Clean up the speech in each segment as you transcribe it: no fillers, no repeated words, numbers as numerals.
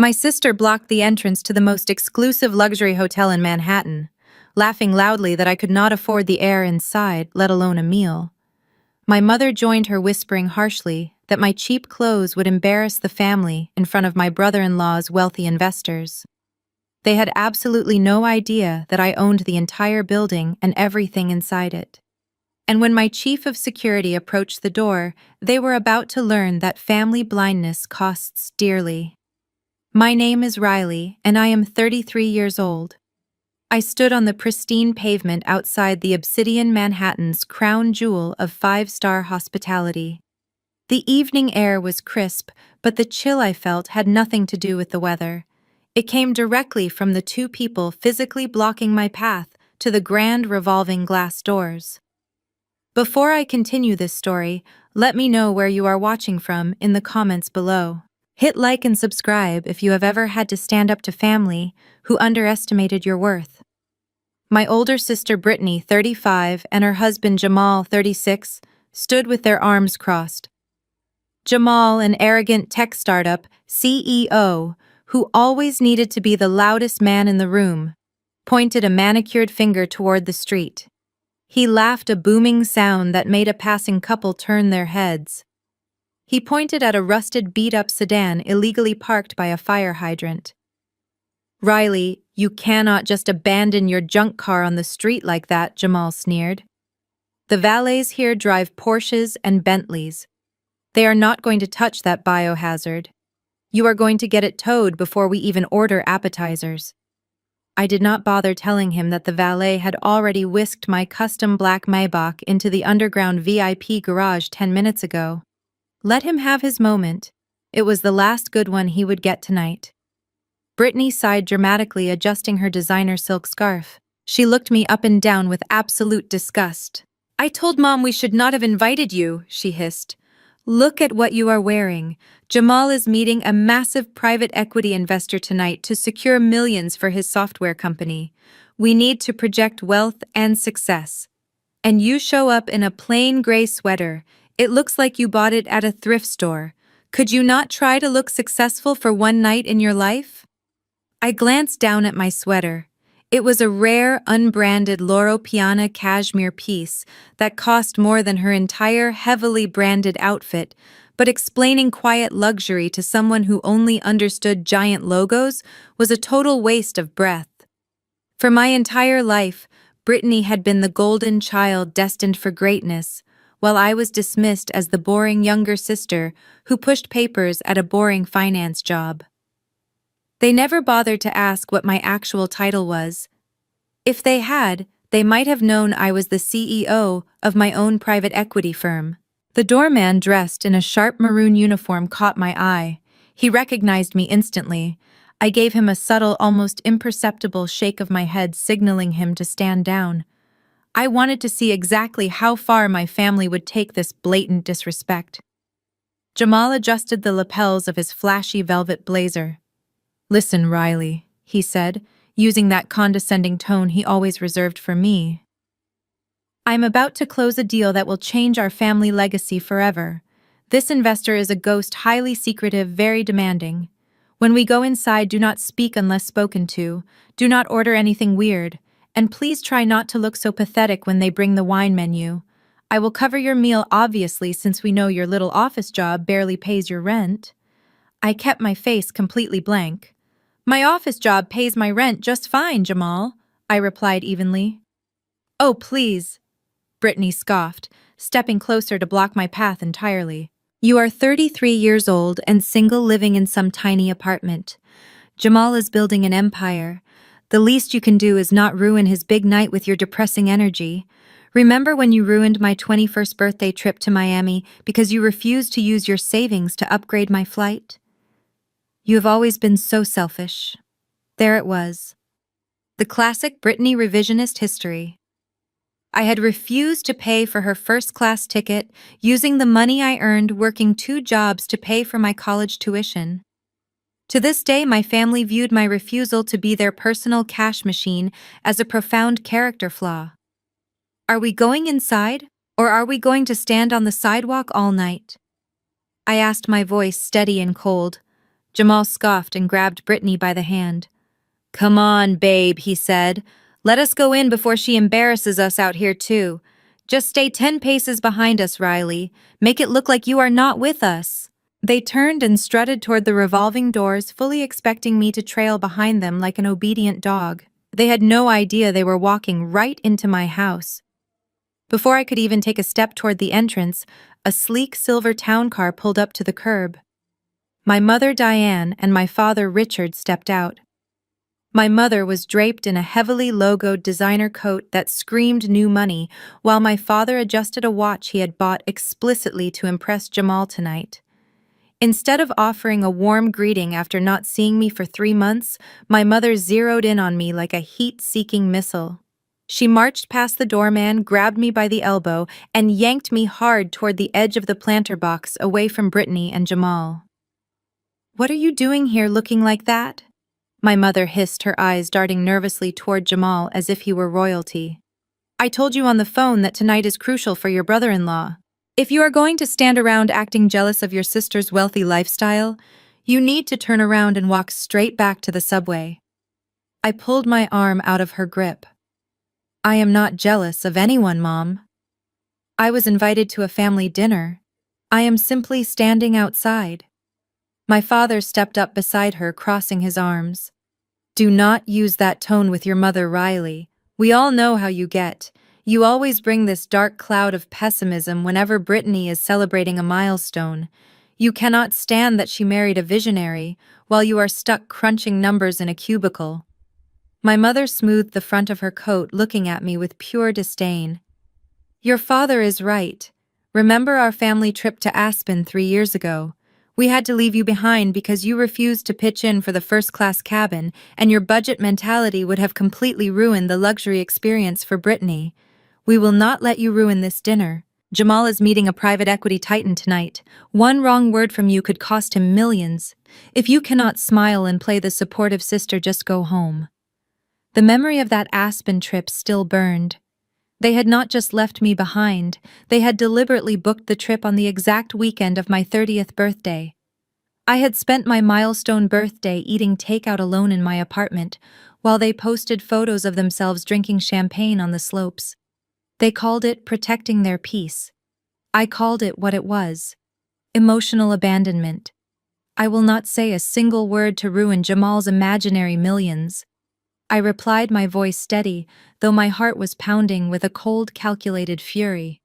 My sister blocked the entrance to the most exclusive luxury hotel in Manhattan, laughing loudly that I could not afford the air inside, let alone a meal. My mother joined her, whispering harshly that my cheap clothes would embarrass the family in front of my brother-in-law's wealthy investors. They had absolutely no idea that I owned the entire building and everything inside it. And when my chief of security approached the door, they were about to learn that family blindness costs dearly. My name is Riley, and I am 33 years old. I stood on the pristine pavement outside the Obsidian Manhattan's crown jewel of five-star hospitality. The evening air was crisp, but the chill I felt had nothing to do with the weather. It came directly from the two people physically blocking my path to the grand revolving glass doors. Before I continue this story, let me know where you are watching from in the comments below. Hit like and subscribe if you have ever had to stand up to family who underestimated your worth. My older sister Brittany, 35, and her husband Jamal, 36, stood with their arms crossed. Jamal, an arrogant tech startup CEO who always needed to be the loudest man in the room, pointed a manicured finger toward the street. He laughed a booming sound that made a passing couple turn their heads. He pointed at a rusted beat-up sedan illegally parked by a fire hydrant. "Riley, you cannot just abandon your junk car on the street like that," Jamal sneered. "The valets here drive Porsches and Bentleys. They are not going to touch that biohazard. You are going to get it towed before we even order appetizers." I did not bother telling him that the valet had already whisked my custom black Maybach into the underground VIP garage 10 minutes ago. Let him have his moment. It was the last good one he would get tonight. Brittany sighed dramatically, adjusting her designer silk scarf. She looked me up and down with absolute disgust. "I told Mom we should not have invited you," she hissed. "Look at what you are wearing. Jamal is meeting a massive private equity investor tonight to secure millions for his software company. We need to project wealth and success. And you show up in a plain gray sweater. It looks like you bought it at a thrift store. Could you not try to look successful for one night in your life?" I glanced down at my sweater. It was a rare, unbranded Loro Piana cashmere piece that cost more than her entire heavily branded outfit, but explaining quiet luxury to someone who only understood giant logos was a total waste of breath. For my entire life, Brittany had been the golden child destined for greatness, while I was dismissed as the boring younger sister who pushed papers at a boring finance job. They never bothered to ask what my actual title was. If they had, they might have known I was the CEO of my own private equity firm. The doorman, dressed in a sharp maroon uniform, caught my eye. He recognized me instantly. I gave him a subtle, almost imperceptible shake of my head, signaling him to stand down. I wanted to see exactly how far my family would take this blatant disrespect. Jamal adjusted the lapels of his flashy velvet blazer. "Listen, Riley," he said, using that condescending tone he always reserved for me. "I'm about to close a deal that will change our family legacy forever. This investor is a ghost, highly secretive, very demanding. When we go inside, do not speak unless spoken to, do not order anything weird, and please try not to look so pathetic when they bring the wine menu. I will cover your meal, obviously, since we know your little office job barely pays your rent." I kept my face completely blank. "My office job pays my rent just fine, Jamal," I replied evenly. "Oh, please," Brittany scoffed, stepping closer to block my path entirely. "You are 33 years old and single, living in some tiny apartment. Jamal is building an empire. The least you can do is not ruin his big night with your depressing energy. Remember when you ruined my 21st birthday trip to Miami because you refused to use your savings to upgrade my flight? You have always been so selfish." There it was. The classic Brittany revisionist history. I had refused to pay for her first-class ticket, using the money I earned working 2 jobs to pay for my college tuition. To this day, my family viewed my refusal to be their personal cash machine as a profound character flaw. "Are we going inside, or are we going to stand on the sidewalk all night?" I asked, my voice steady and cold. Jamal scoffed and grabbed Brittany by the hand. "Come on, babe," he said. "Let us go in before she embarrasses us out here, too. Just stay 10 paces behind us, Riley. Make it look like you are not with us." They turned and strutted toward the revolving doors, fully expecting me to trail behind them like an obedient dog. They had no idea they were walking right into my house. Before I could even take a step toward the entrance, a sleek silver town car pulled up to the curb. My mother, Diane, and my father, Richard, stepped out. My mother was draped in a heavily logoed designer coat that screamed new money, while my father adjusted a watch he had bought explicitly to impress Jamal tonight. Instead of offering a warm greeting after not seeing me for 3 months, my mother zeroed in on me like a heat-seeking missile. She marched past the doorman, grabbed me by the elbow, and yanked me hard toward the edge of the planter box away from Brittany and Jamal. "What are you doing here looking like that?" My mother hissed, her eyes darting nervously toward Jamal as if he were royalty. "I told you on the phone that tonight is crucial for your brother-in-law. If you are going to stand around acting jealous of your sister's wealthy lifestyle, you need to turn around and walk straight back to the subway." I pulled my arm out of her grip. "I am not jealous of anyone, Mom. I was invited to a family dinner. I am simply standing outside." My father stepped up beside her, crossing his arms. "Do not use that tone with your mother, Riley. We all know how you get. You always bring this dark cloud of pessimism whenever Brittany is celebrating a milestone. You cannot stand that she married a visionary, while you are stuck crunching numbers in a cubicle." My mother smoothed the front of her coat, looking at me with pure disdain. "Your father is right. Remember our family trip to Aspen 3 years ago? We had to leave you behind because you refused to pitch in for the first-class cabin, and your budget mentality would have completely ruined the luxury experience for Brittany. We will not let you ruin this dinner. Jamal is meeting a private equity titan tonight. One wrong word from you could cost him millions. If you cannot smile and play the supportive sister, just go home." The memory of that Aspen trip still burned. They had not just left me behind, they had deliberately booked the trip on the exact weekend of my 30th birthday. I had spent my milestone birthday eating takeout alone in my apartment, while they posted photos of themselves drinking champagne on the slopes. They called it protecting their peace. I called it what it was: emotional abandonment. I will not say a single word to ruin Jamal's imaginary millions. I replied, my voice steady, though my heart was pounding with a cold, calculated fury.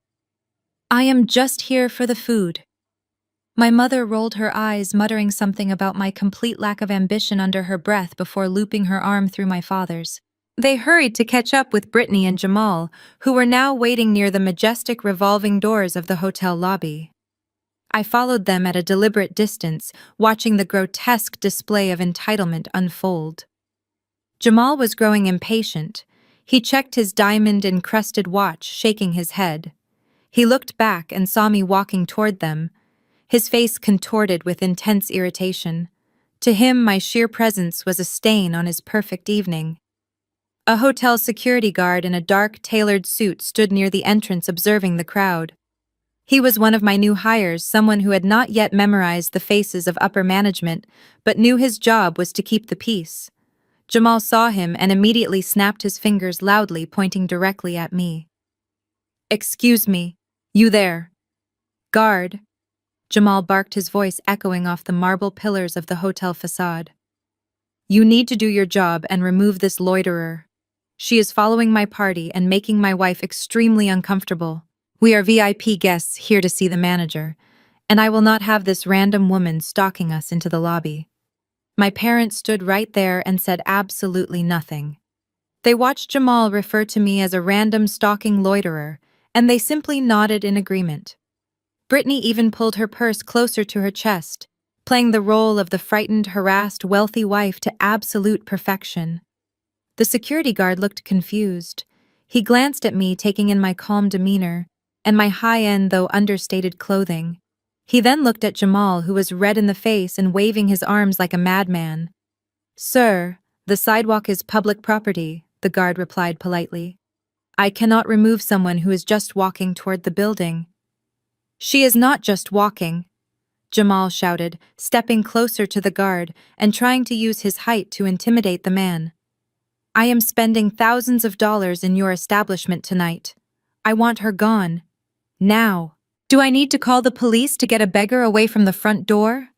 "I am just here for the food." My mother rolled her eyes, muttering something about my complete lack of ambition under her breath before looping her arm through my father's. They hurried to catch up with Brittany and Jamal, who were now waiting near the majestic revolving doors of the hotel lobby. I followed them at a deliberate distance, watching the grotesque display of entitlement unfold. Jamal was growing impatient. He checked his diamond-encrusted watch, shaking his head. He looked back and saw me walking toward them, his face contorted with intense irritation. To him, my sheer presence was a stain on his perfect evening. A hotel security guard in a dark, tailored suit stood near the entrance, observing the crowd. He was one of my new hires, someone who had not yet memorized the faces of upper management, but knew his job was to keep the peace. Jamal saw him and immediately snapped his fingers loudly, pointing directly at me. "Excuse me, you there." "Guard." Jamal barked, his voice echoing off the marble pillars of the hotel facade. "You need to do your job and remove this loiterer. She is following my party and making my wife extremely uncomfortable. We are VIP guests here to see the manager, and I will not have this random woman stalking us into the lobby." My parents stood right there and said absolutely nothing. They watched Jamal refer to me as a random stalking loiterer, and they simply nodded in agreement. Brittany even pulled her purse closer to her chest, playing the role of the frightened, harassed, wealthy wife to absolute perfection. The security guard looked confused. He glanced at me, taking in my calm demeanor and my high-end, though understated, clothing. He then looked at Jamal, who was red in the face and waving his arms like a madman. "Sir, the sidewalk is public property," the guard replied politely. "I cannot remove someone who is just walking toward the building." "She is not just walking." Jamal shouted, stepping closer to the guard and trying to use his height to intimidate the man. I am spending thousands of dollars in your establishment tonight. I want her gone. Now. Do I need to call the police to get a beggar away from the front door?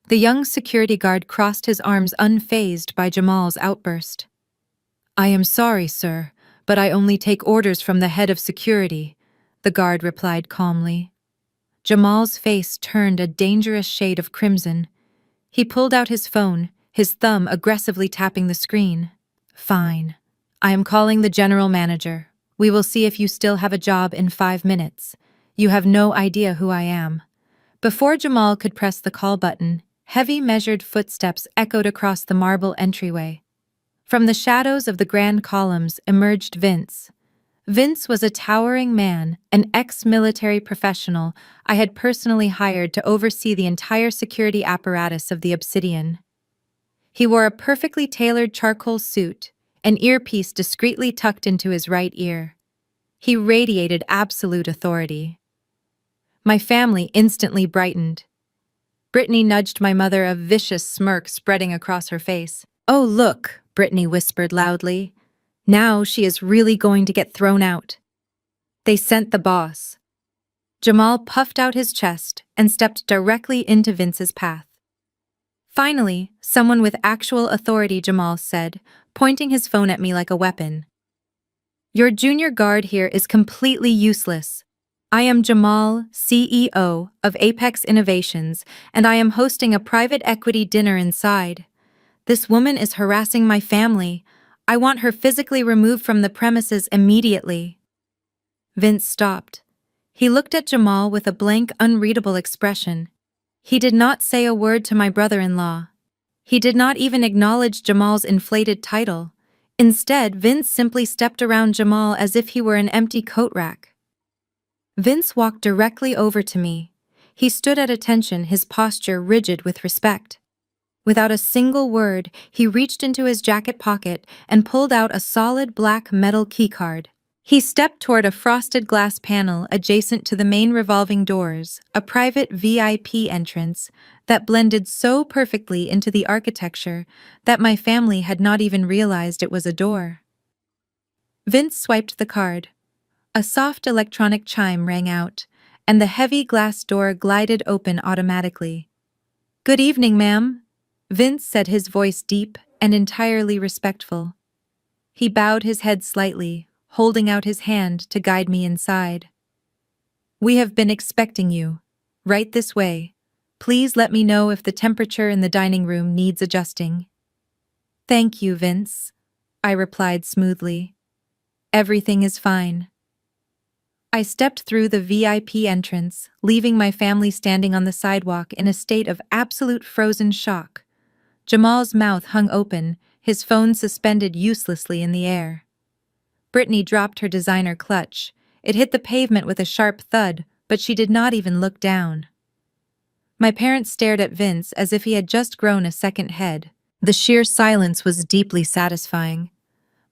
The young security guard crossed his arms unfazed by Jamal's outburst. I am sorry, sir, but I only take orders from the head of security, the guard replied calmly. Jamal's face turned a dangerous shade of crimson. He pulled out his phone, his thumb aggressively tapping the screen. Fine. I am calling the general manager. We will see if you still have a job in 5 minutes. You have no idea who I am. Before Jamal could press the call button, heavy measured footsteps echoed across the marble entryway. From the shadows of the grand columns emerged Vince. Vince was a towering man, an ex-military professional I had personally hired to oversee the entire security apparatus of the Obsidian. He wore a perfectly tailored charcoal suit, an earpiece discreetly tucked into his right ear. He radiated absolute authority. My family instantly brightened. Brittany nudged my mother, a vicious smirk spreading across her face. Oh, look, Brittany whispered loudly. Now she is really going to get thrown out. They sent the boss. Jamal puffed out his chest and stepped directly into Vince's path. Finally, someone with actual authority, Jamal said, pointing his phone at me like a weapon. Your junior guard here is completely useless. I am Jamal, CEO of Apex Innovations, and I am hosting a private equity dinner inside. This woman is harassing my family. I want her physically removed from the premises immediately. Vince stopped. He looked at Jamal with a blank, unreadable expression. He did not say a word to my brother-in-law. He did not even acknowledge Jamal's inflated title. Instead, Vince simply stepped around Jamal as if he were an empty coat rack. Vince walked directly over to me. He stood at attention, his posture rigid with respect. Without a single word, he reached into his jacket pocket and pulled out a solid black metal keycard. He stepped toward a frosted glass panel adjacent to the main revolving doors, a private VIP entrance that blended so perfectly into the architecture that my family had not even realized it was a door. Vince swiped the card. A soft electronic chime rang out, and the heavy glass door glided open automatically. Good evening, ma'am, Vince said, his voice deep and entirely respectful. He bowed his head slightly, holding out his hand to guide me inside. We have been expecting you. Right this way. Please let me know if the temperature in the dining room needs adjusting. Thank you, Vince, I replied smoothly. Everything is fine. I stepped through the VIP entrance, leaving my family standing on the sidewalk in a state of absolute frozen shock. Jamal's mouth hung open, his phone suspended uselessly in the air. Brittany dropped her designer clutch. It hit the pavement with a sharp thud, but she did not even look down. My parents stared at Vince as if he had just grown a second head. The sheer silence was deeply satisfying.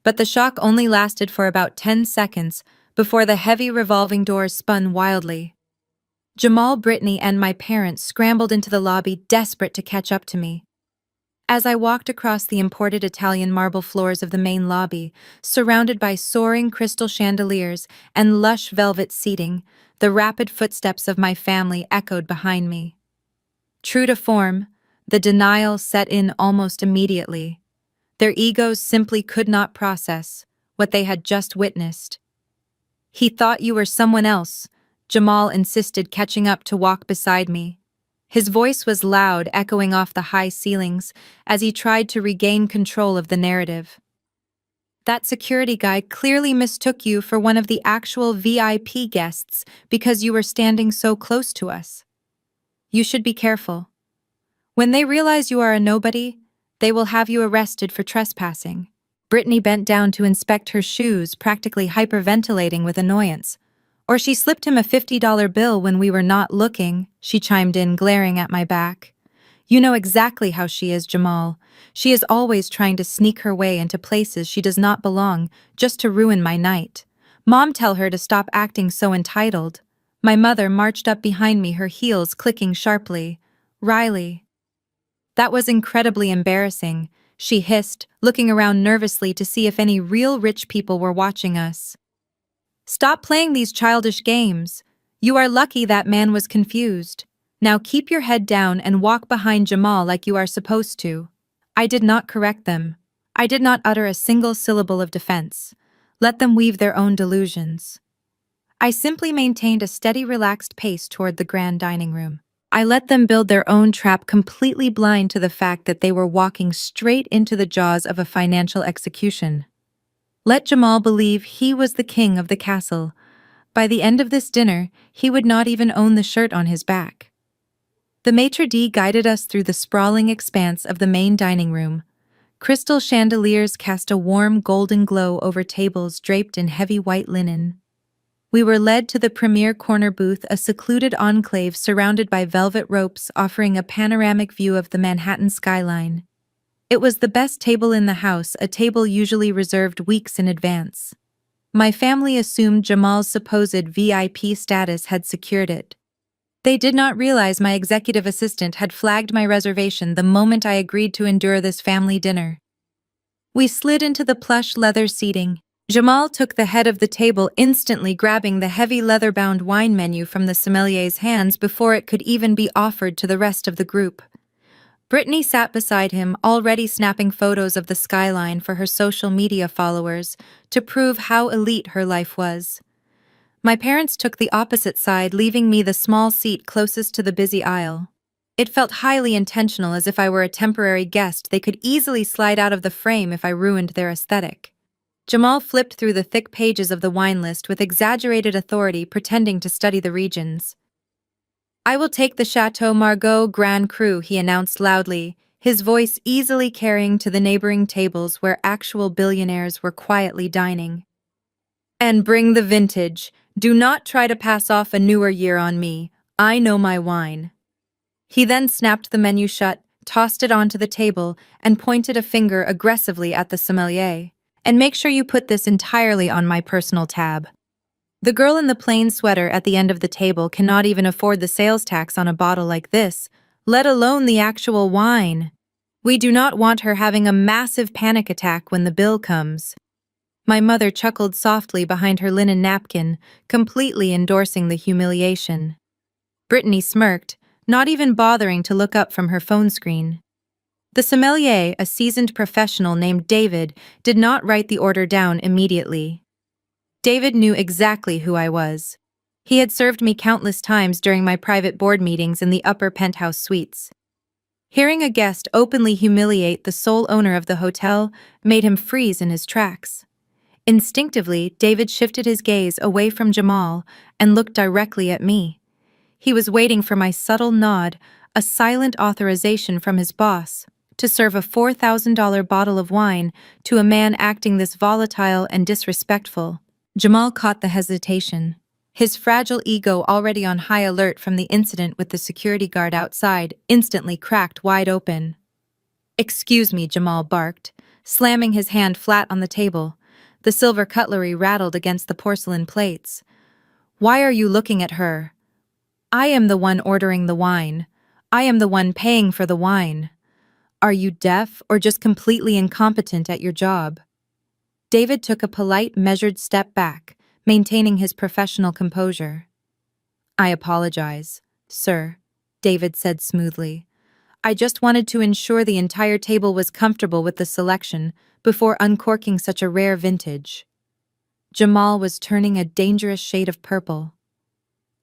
But the shock only lasted for about 10 seconds before the heavy revolving doors spun wildly. Jamal, Brittany, and my parents scrambled into the lobby, desperate to catch up to me. As I walked across the imported Italian marble floors of the main lobby, surrounded by soaring crystal chandeliers and lush velvet seating, the rapid footsteps of my family echoed behind me. True to form, the denial set in almost immediately. Their egos simply could not process what they had just witnessed. He thought you were someone else, Jamal insisted, catching up to walk beside me. His voice was loud, echoing off the high ceilings as he tried to regain control of the narrative. That security guy clearly mistook you for one of the actual VIP guests because you were standing so close to us. You should be careful. When they realize you are a nobody, they will have you arrested for trespassing. Brittany bent down to inspect her shoes, practically hyperventilating with annoyance. Or she slipped him a $50 bill when we were not looking, she chimed in, glaring at my back. You know exactly how she is, Jamal. She is always trying to sneak her way into places she does not belong, just to ruin my night. Mom, tell her to stop acting so entitled. My mother marched up behind me, her heels clicking sharply. Riley. That was incredibly embarrassing, she hissed, looking around nervously to see if any real rich people were watching us. Stop playing these childish games. You are lucky that man was confused. Now keep your head down and walk behind Jamal like you are supposed to. I did not correct them. I did not utter a single syllable of defense. Let them weave their own delusions. I simply maintained a steady, relaxed pace toward the grand dining room. I let them build their own trap, completely blind to the fact that they were walking straight into the jaws of a financial execution. Let Jamal believe he was the king of the castle. By the end of this dinner, he would not even own the shirt on his back. The maitre d' guided us through the sprawling expanse of the main dining room. Crystal chandeliers cast a warm golden glow over tables draped in heavy white linen. We were led to the premier corner booth, a secluded enclave surrounded by velvet ropes offering a panoramic view of the Manhattan skyline. It was the best table in the house, a table usually reserved weeks in advance. My family assumed Jamal's supposed VIP status had secured it. They did not realize my executive assistant had flagged my reservation the moment I agreed to endure this family dinner. We slid into the plush leather seating. Jamal took the head of the table, instantly grabbing the heavy leather-bound wine menu from the sommelier's hands before it could even be offered to the rest of the group. Brittany sat beside him, already snapping photos of the skyline for her social media followers to prove how elite her life was. My parents took the opposite side, leaving me the small seat closest to the busy aisle. It felt highly intentional, as if I were a temporary guest they could easily slide out of the frame if I ruined their aesthetic. Jamal flipped through the thick pages of the wine list with exaggerated authority, pretending to study the regions. I will take the Chateau Margaux Grand Cru, he announced loudly, his voice easily carrying to the neighboring tables where actual billionaires were quietly dining. And bring the vintage. Do not try to pass off a newer year on me. I know my wine. He then snapped the menu shut, tossed it onto the table, and pointed a finger aggressively at the sommelier. And make sure you put this entirely on my personal tab. The girl in the plain sweater at the end of the table cannot even afford the sales tax on a bottle like this, let alone the actual wine. We do not want her having a massive panic attack when the bill comes. My mother chuckled softly behind her linen napkin, completely endorsing the humiliation. Brittany smirked, not even bothering to look up from her phone screen. The sommelier, a seasoned professional named David, did not write the order down immediately. David knew exactly who I was. He had served me countless times during my private board meetings in the upper penthouse suites. Hearing a guest openly humiliate the sole owner of the hotel made him freeze in his tracks. Instinctively, David shifted his gaze away from Jamal and looked directly at me. He was waiting for my subtle nod, a silent authorization from his boss, to serve a $4,000 bottle of wine to a man acting this volatile and disrespectful. Jamal caught the hesitation. His fragile ego, already on high alert from the incident with the security guard outside, instantly cracked wide open. "Excuse me," Jamal barked, slamming his hand flat on the table. The silver cutlery rattled against the porcelain plates. "Why are you looking at her? I am the one ordering the wine. I am the one paying for the wine. Are you deaf or just completely incompetent at your job?" David took a polite, measured step back, maintaining his professional composure. "I apologize, sir," David said smoothly. "I just wanted to ensure the entire table was comfortable with the selection before uncorking such a rare vintage." Jamal was turning a dangerous shade of purple.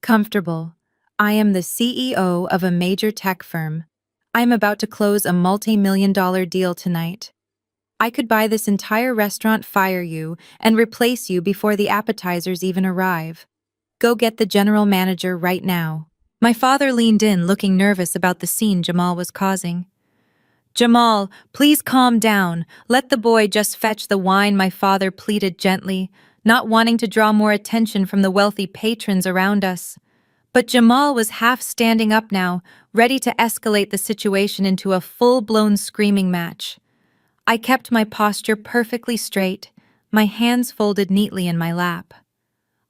"Comfortable. I am the CEO of a major tech firm. I am about to close a multi-million-dollar deal tonight. I could buy this entire restaurant, fire you, and replace you before the appetizers even arrive. Go get the general manager right now." My father leaned in, looking nervous about the scene Jamal was causing. "Jamal, please calm down. Let the boy just fetch the wine," my father pleaded gently, not wanting to draw more attention from the wealthy patrons around us. But Jamal was half standing up now, ready to escalate the situation into a full-blown screaming match. I kept my posture perfectly straight, my hands folded neatly in my lap.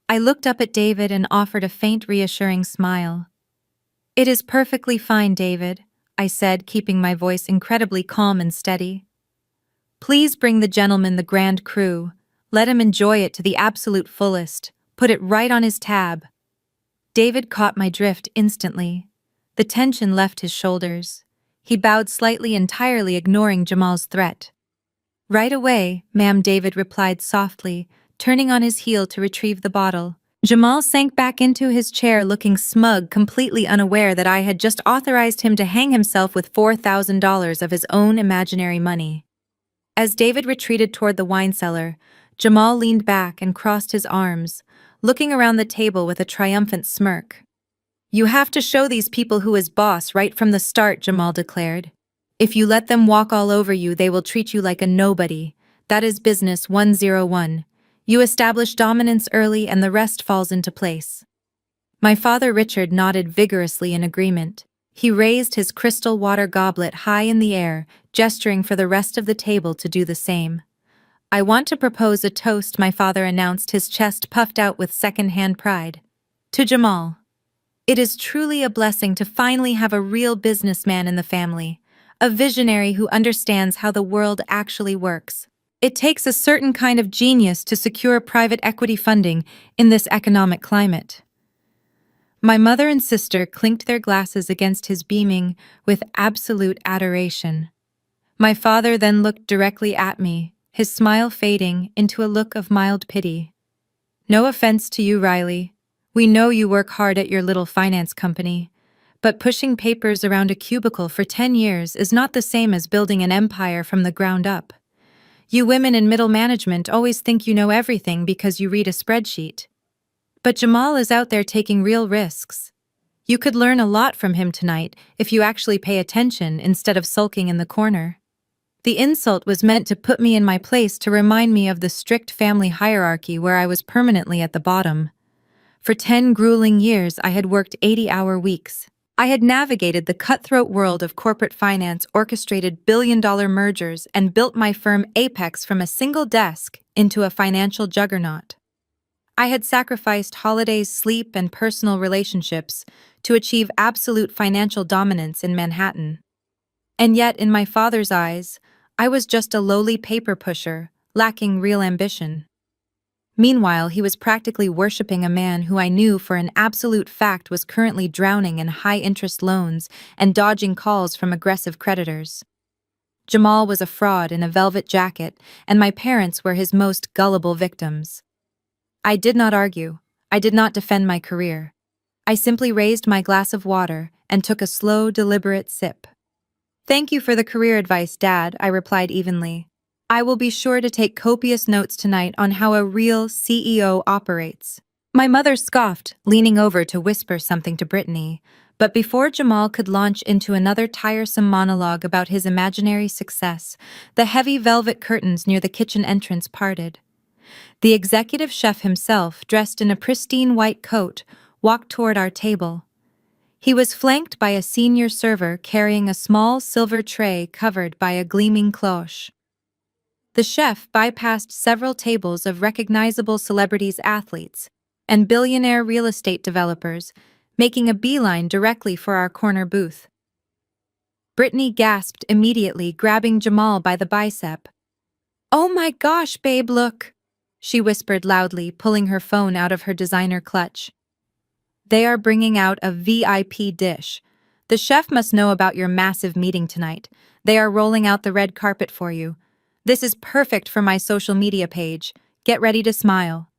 I looked up at David and offered a faint, reassuring smile. "It is perfectly fine, David. I said, keeping my voice incredibly calm and steady. Please bring the gentleman the Grand Cru. Let him enjoy it to the absolute fullest. Put it right on his tab. David caught my drift instantly. The tension left his shoulders. He bowed slightly, entirely ignoring Jamal's threat. Right away, ma'am, David replied softly, turning on his heel to retrieve the bottle. Jamal sank back into his chair looking smug, completely unaware that I had just authorized him to hang himself with $4,000 of his own imaginary money. As David retreated toward the wine cellar, Jamal leaned back and crossed his arms, looking around the table with a triumphant smirk. You have to show these people who is boss right from the start, Jamal declared. If you let them walk all over you, they will treat you like a nobody. That is business 101. You establish dominance early and the rest falls into place. My father Richard nodded vigorously in agreement. He raised his crystal water goblet high in the air, gesturing for the rest of the table to do the same. I want to propose a toast, my father announced, his chest puffed out with second-hand pride. To Jamal. It is truly a blessing to finally have a real businessman in the family, a visionary who understands how the world actually works. It takes a certain kind of genius to secure private equity funding in this economic climate. My mother and sister clinked their glasses against his beaming with absolute adoration. My father then looked directly at me, his smile fading into a look of mild pity. No offense to you, Riley. We know you work hard at your little finance company, but pushing papers around a cubicle for 10 years is not the same as building an empire from the ground up. You women in middle management always think you know everything because you read a spreadsheet. But Jamal is out there taking real risks. You could learn a lot from him tonight if you actually pay attention instead of sulking in the corner. The insult was meant to put me in my place, to remind me of the strict family hierarchy where I was permanently at the bottom. For 10 grueling years, I had worked 80-hour weeks. I had navigated the cutthroat world of corporate finance, orchestrated billion-dollar mergers, and built my firm Apex from a single desk into a financial juggernaut. I had sacrificed holidays, sleep, and personal relationships to achieve absolute financial dominance in Manhattan. And yet, in my father's eyes, I was just a lowly paper pusher, lacking real ambition. Meanwhile, he was practically worshipping a man who I knew for an absolute fact was currently drowning in high-interest loans and dodging calls from aggressive creditors. Jamal was a fraud in a velvet jacket, and my parents were his most gullible victims. I did not argue. I did not defend my career. I simply raised my glass of water and took a slow, deliberate sip. Thank you for the career advice, Dad, I replied evenly. I will be sure to take copious notes tonight on how a real CEO operates. My mother scoffed, leaning over to whisper something to Brittany, but before Jamal could launch into another tiresome monologue about his imaginary success, the heavy velvet curtains near the kitchen entrance parted. The executive chef himself, dressed in a pristine white coat, walked toward our table. He was flanked by a senior server carrying a small silver tray covered by a gleaming cloche. The chef bypassed several tables of recognizable celebrities, athletes, and billionaire real estate developers, making a beeline directly for our corner booth. Brittany gasped immediately, grabbing Jamal by the bicep. "Oh my gosh, babe, look!" she whispered loudly, pulling her phone out of her designer clutch. "They are bringing out a VIP dish. The chef must know about your massive meeting tonight. They are rolling out the red carpet for you. This is perfect for my social media page. Get ready to smile."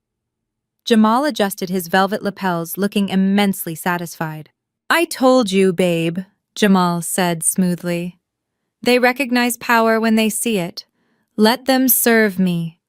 Jamal adjusted his velvet lapels, looking immensely satisfied. "I told you, babe," Jamal said smoothly. "They recognize power when they see it. Let them serve me."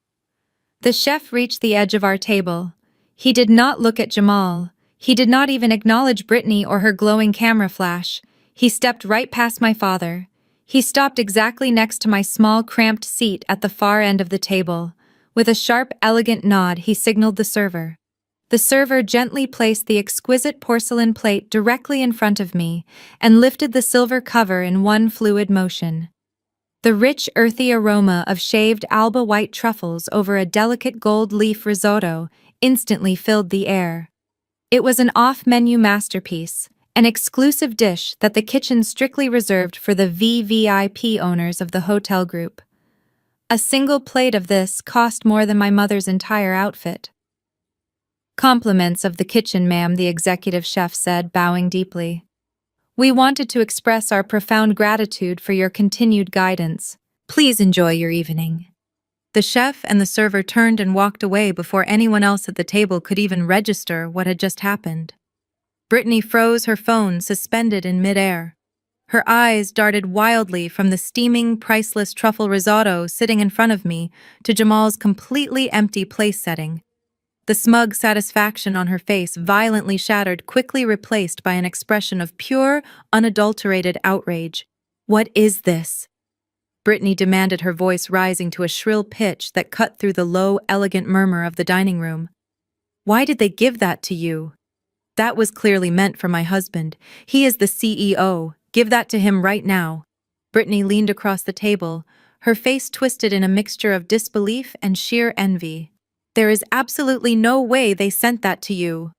The chef reached the edge of our table. He did not look at Jamal. He did not even acknowledge Brittany or her glowing camera flash. He stepped right past my father. He stopped exactly next to my small, cramped seat at the far end of the table. With a sharp, elegant nod, he signaled the server. The server gently placed the exquisite porcelain plate directly in front of me and lifted the silver cover in one fluid motion. The rich, earthy aroma of shaved Alba white truffles over a delicate gold leaf risotto instantly filled the air. It was an off-menu masterpiece, an exclusive dish that the kitchen strictly reserved for the VVIP owners of the hotel group. A single plate of this cost more than my mother's entire outfit. "Compliments of the kitchen, ma'am," the executive chef said, bowing deeply. "We wanted to express our profound gratitude for your continued guidance. Please enjoy your evening." The chef and the server turned and walked away before anyone else at the table could even register what had just happened. Brittany froze, her phone suspended in midair. Her eyes darted wildly from the steaming, priceless truffle risotto sitting in front of me to Jamal's completely empty place setting. The smug satisfaction on her face, violently shattered, quickly replaced by an expression of pure, unadulterated outrage. "What is this?" Brittany demanded, her voice rising to a shrill pitch that cut through the low, elegant murmur of the dining room. "Why did they give that to you?" "That was clearly meant for my husband. He is the CEO. Give that to him right now." Brittany leaned across the table, her face twisted in a mixture of disbelief and sheer envy. "There is absolutely no way they sent that to you,"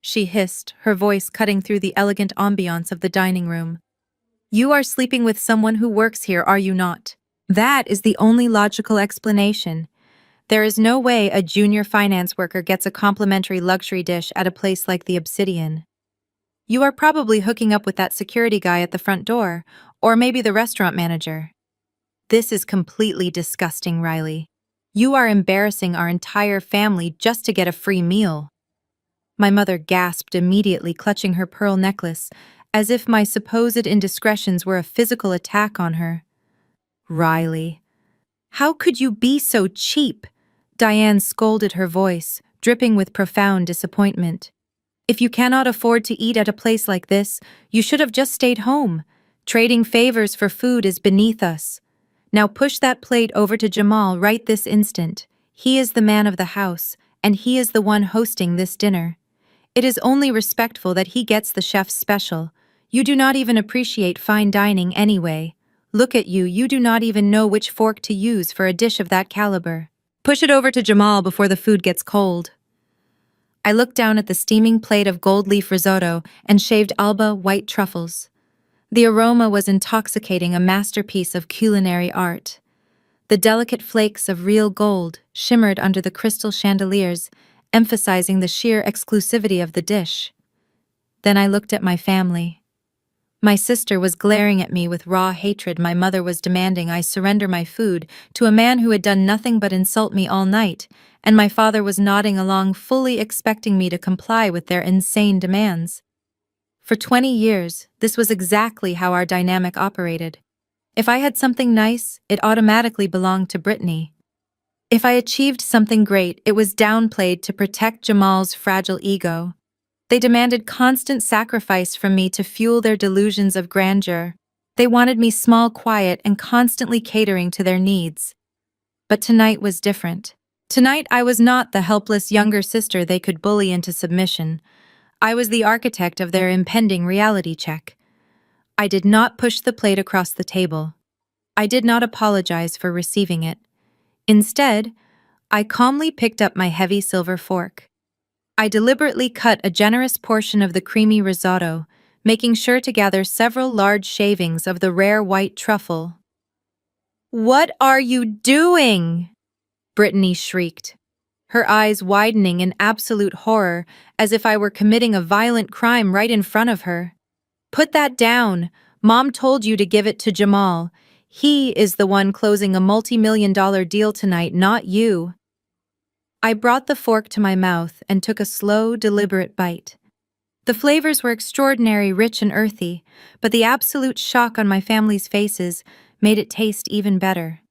she hissed, her voice cutting through the elegant ambiance of the dining room. "You are sleeping with someone who works here, are you not? That is the only logical explanation. There is no way a junior finance worker gets a complimentary luxury dish at a place like the Obsidian. You are probably hooking up with that security guy at the front door, or maybe the restaurant manager." "This is completely disgusting, Riley. You are embarrassing our entire family just to get a free meal." My mother gasped immediately, clutching her pearl necklace, as if my supposed indiscretions were a physical attack on her. "Riley, how could you be so cheap?" Diane scolded, her voice dripping with profound disappointment. "If you cannot afford to eat at a place like this, you should have just stayed home. Trading favors for food is beneath us. Now push that plate over to Jamal right this instant. He is the man of the house, and he is the one hosting this dinner. It is only respectful that he gets the chef's special. You do not even appreciate fine dining anyway. Look at you, you do not even know which fork to use for a dish of that caliber. Push it over to Jamal before the food gets cold." I looked down at the steaming plate of gold leaf risotto and shaved Alba white truffles. The aroma was intoxicating, a masterpiece of culinary art. The delicate flakes of real gold shimmered under the crystal chandeliers, emphasizing the sheer exclusivity of the dish. Then I looked at my family. My sister was glaring at me with raw hatred. My mother was demanding I surrender my food to a man who had done nothing but insult me all night, and my father was nodding along, fully expecting me to comply with their insane demands. For 20 years, this was exactly how our dynamic operated. If I had something nice, it automatically belonged to Brittany. If I achieved something great, it was downplayed to protect Jamal's fragile ego. They demanded constant sacrifice from me to fuel their delusions of grandeur. They wanted me small, quiet, and constantly catering to their needs. But tonight was different. Tonight I was not the helpless younger sister they could bully into submission. I was the architect of their impending reality check. I did not push the plate across the table. I did not apologize for receiving it. Instead, I calmly picked up my heavy silver fork. I deliberately cut a generous portion of the creamy risotto, making sure to gather several large shavings of the rare white truffle. "What are you doing?" Brittany shrieked, her eyes widening in absolute horror, as if I were committing a violent crime right in front of her. "Put that down. Mom told you to give it to Jamal. He is the one closing a multi-million-dollar deal tonight, not you." I brought the fork to my mouth and took a slow, deliberate bite. The flavors were extraordinary, rich and earthy, but the absolute shock on my family's faces made it taste even better.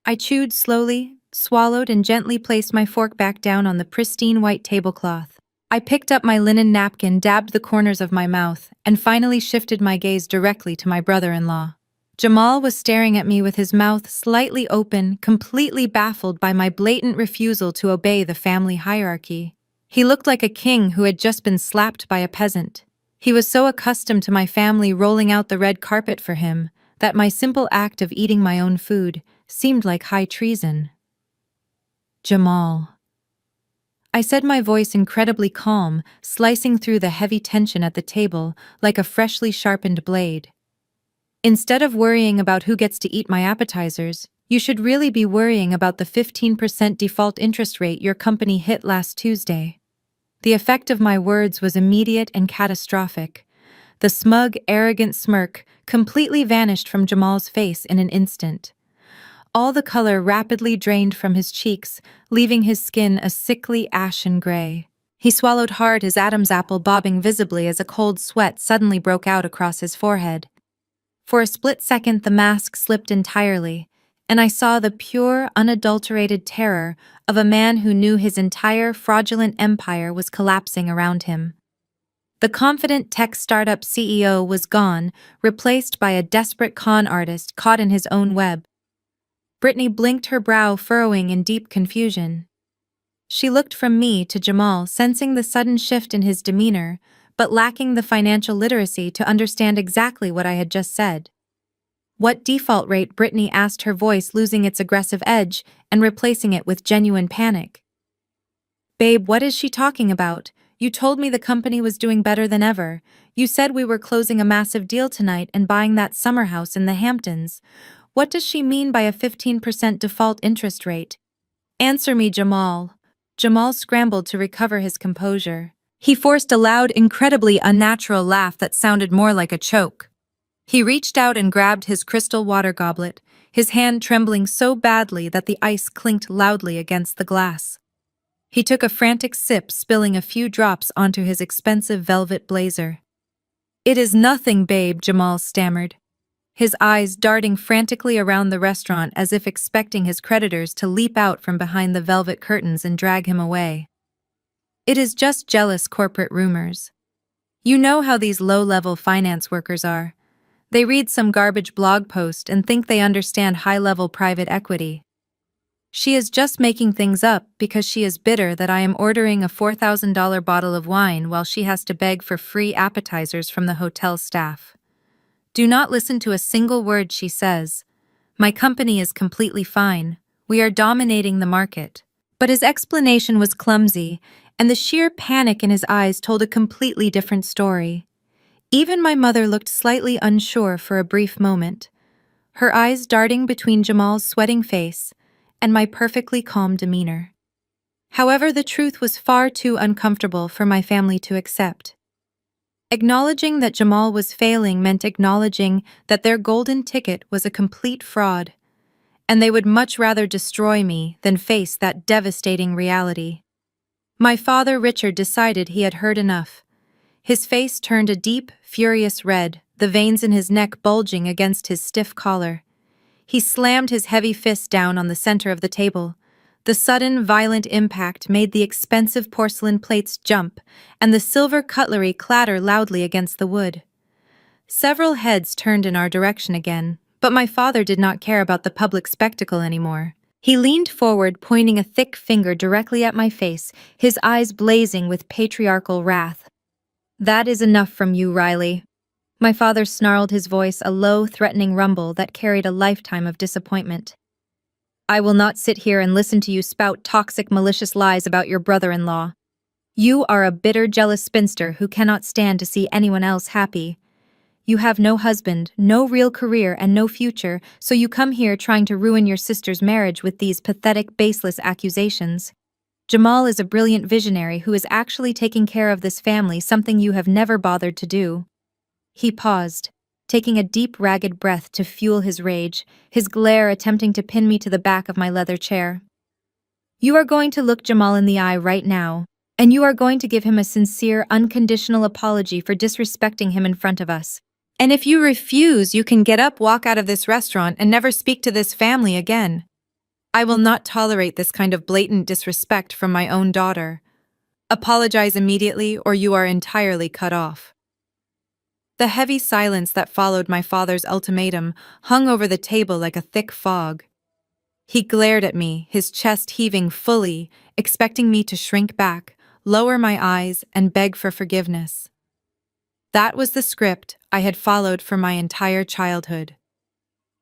I chewed slowly, swallowed, and gently placed my fork back down on the pristine white tablecloth. I picked up my linen napkin, dabbed the corners of my mouth, and finally shifted my gaze directly to my brother-in-law. Jamal was staring at me with his mouth slightly open, completely baffled by my blatant refusal to obey the family hierarchy. He looked like a king who had just been slapped by a peasant. He was so accustomed to my family rolling out the red carpet for him that my simple act of eating my own food seemed like high treason. "Jamal." I said, my voice incredibly calm, slicing through the heavy tension at the table like a freshly sharpened blade. Instead of worrying about who gets to eat my appetizers, you should really be worrying about the 15% default interest rate your company hit last Tuesday. The effect of my words was immediate and catastrophic. The smug, arrogant smirk completely vanished from Jamal's face in an instant. All the color rapidly drained from his cheeks, leaving his skin a sickly ashen gray. He swallowed hard, his Adam's apple bobbing visibly as a cold sweat suddenly broke out across his forehead. For a split second, the mask slipped entirely, and I saw the pure, unadulterated terror of a man who knew his entire fraudulent empire was collapsing around him. The confident tech startup CEO was gone, replaced by a desperate con artist caught in his own web. Brittany blinked, her brow furrowing in deep confusion. She looked from me to Jamal, sensing the sudden shift in his demeanor, but lacking the financial literacy to understand exactly what I had just said. "What default rate?" Brittany asked, her voice losing its aggressive edge and replacing it with genuine panic. "Babe, what is she talking about? You told me the company was doing better than ever. You said we were closing a massive deal tonight and buying that summer house in the Hamptons. What does she mean by a 15% default interest rate? Answer me, Jamal." Jamal scrambled to recover his composure. He forced a loud, incredibly unnatural laugh that sounded more like a choke. He reached out and grabbed his crystal water goblet, his hand trembling so badly that the ice clinked loudly against the glass. He took a frantic sip, spilling a few drops onto his expensive velvet blazer. "It is nothing, babe," Jamal stammered, his eyes darting frantically around the restaurant as if expecting his creditors to leap out from behind the velvet curtains and drag him away. "It is just jealous corporate rumors. You know how these low-level finance workers are. They read some garbage blog post and think they understand high-level private equity. She is just making things up because she is bitter that I am ordering a $4,000 bottle of wine while she has to beg for free appetizers from the hotel staff. Do not listen to a single word she says. My company is completely fine. We are dominating the market." But his explanation was clumsy, and the sheer panic in his eyes told a completely different story. Even my mother looked slightly unsure for a brief moment, her eyes darting between Jamal's sweating face and my perfectly calm demeanor. However, the truth was far too uncomfortable for my family to accept. Acknowledging that Jamal was failing meant acknowledging that their golden ticket was a complete fraud, and they would much rather destroy me than face that devastating reality. My father, Richard, decided he had heard enough. His face turned a deep, furious red, the veins in his neck bulging against his stiff collar. He slammed his heavy fist down on the center of the table. The sudden, violent impact made the expensive porcelain plates jump, and the silver cutlery clatter loudly against the wood. Several heads turned in our direction again, but my father did not care about the public spectacle anymore. He leaned forward, pointing a thick finger directly at my face, his eyes blazing with patriarchal wrath. "That is enough from you, Riley." My father snarled, his voice a low, threatening rumble that carried a lifetime of disappointment. "I will not sit here and listen to you spout toxic, malicious lies about your brother-in-law. You are a bitter, jealous spinster who cannot stand to see anyone else happy. You have no husband, no real career, and no future, so you come here trying to ruin your sister's marriage with these pathetic, baseless accusations. Jamal is a brilliant visionary who is actually taking care of this family, something you have never bothered to do." He paused, taking a deep, ragged breath to fuel his rage, his glare attempting to pin me to the back of my leather chair. "You are going to look Jamal in the eye right now, and you are going to give him a sincere, unconditional apology for disrespecting him in front of us. And if you refuse, you can get up, walk out of this restaurant, and never speak to this family again. I will not tolerate this kind of blatant disrespect from my own daughter. Apologize immediately, or you are entirely cut off." The heavy silence that followed my father's ultimatum hung over the table like a thick fog. He glared at me, his chest heaving fully, expecting me to shrink back, lower my eyes, and beg for forgiveness. That was the script I had followed for my entire childhood.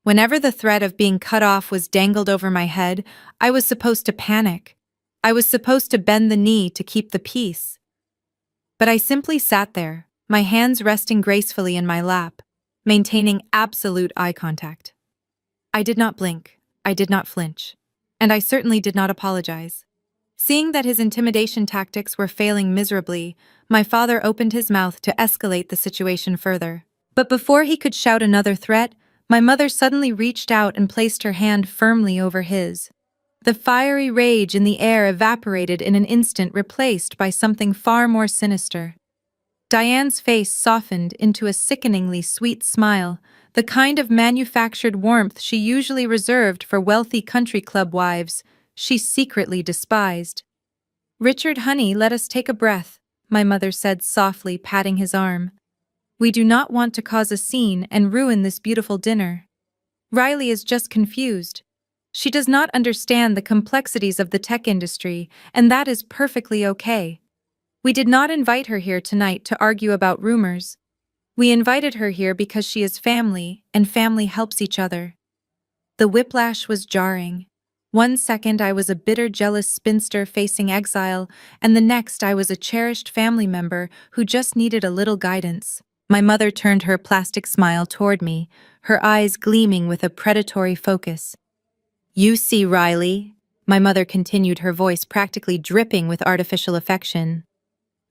Whenever the threat of being cut off was dangled over my head, I was supposed to panic. I was supposed to bend the knee to keep the peace. But I simply sat there, my hands resting gracefully in my lap, maintaining absolute eye contact. I did not blink, I did not flinch, and I certainly did not apologize. Seeing that his intimidation tactics were failing miserably, my father opened his mouth to escalate the situation further. But before he could shout another threat, my mother suddenly reached out and placed her hand firmly over his. The fiery rage in the air evaporated in an instant, replaced by something far more sinister. Diane's face softened into a sickeningly sweet smile, the kind of manufactured warmth she usually reserved for wealthy country club wives she secretly despised. "Richard, honey, let us take a breath," my mother said softly, patting his arm. "We do not want to cause a scene and ruin this beautiful dinner. Riley is just confused. She does not understand the complexities of the tech industry, and that is perfectly okay. We did not invite her here tonight to argue about rumors. We invited her here because she is family, and family helps each other." The whiplash was jarring. One second I was a bitter, jealous spinster facing exile, and the next I was a cherished family member who just needed a little guidance. My mother turned her plastic smile toward me, her eyes gleaming with a predatory focus. "You see, Riley," my mother continued, her voice practically dripping with artificial affection.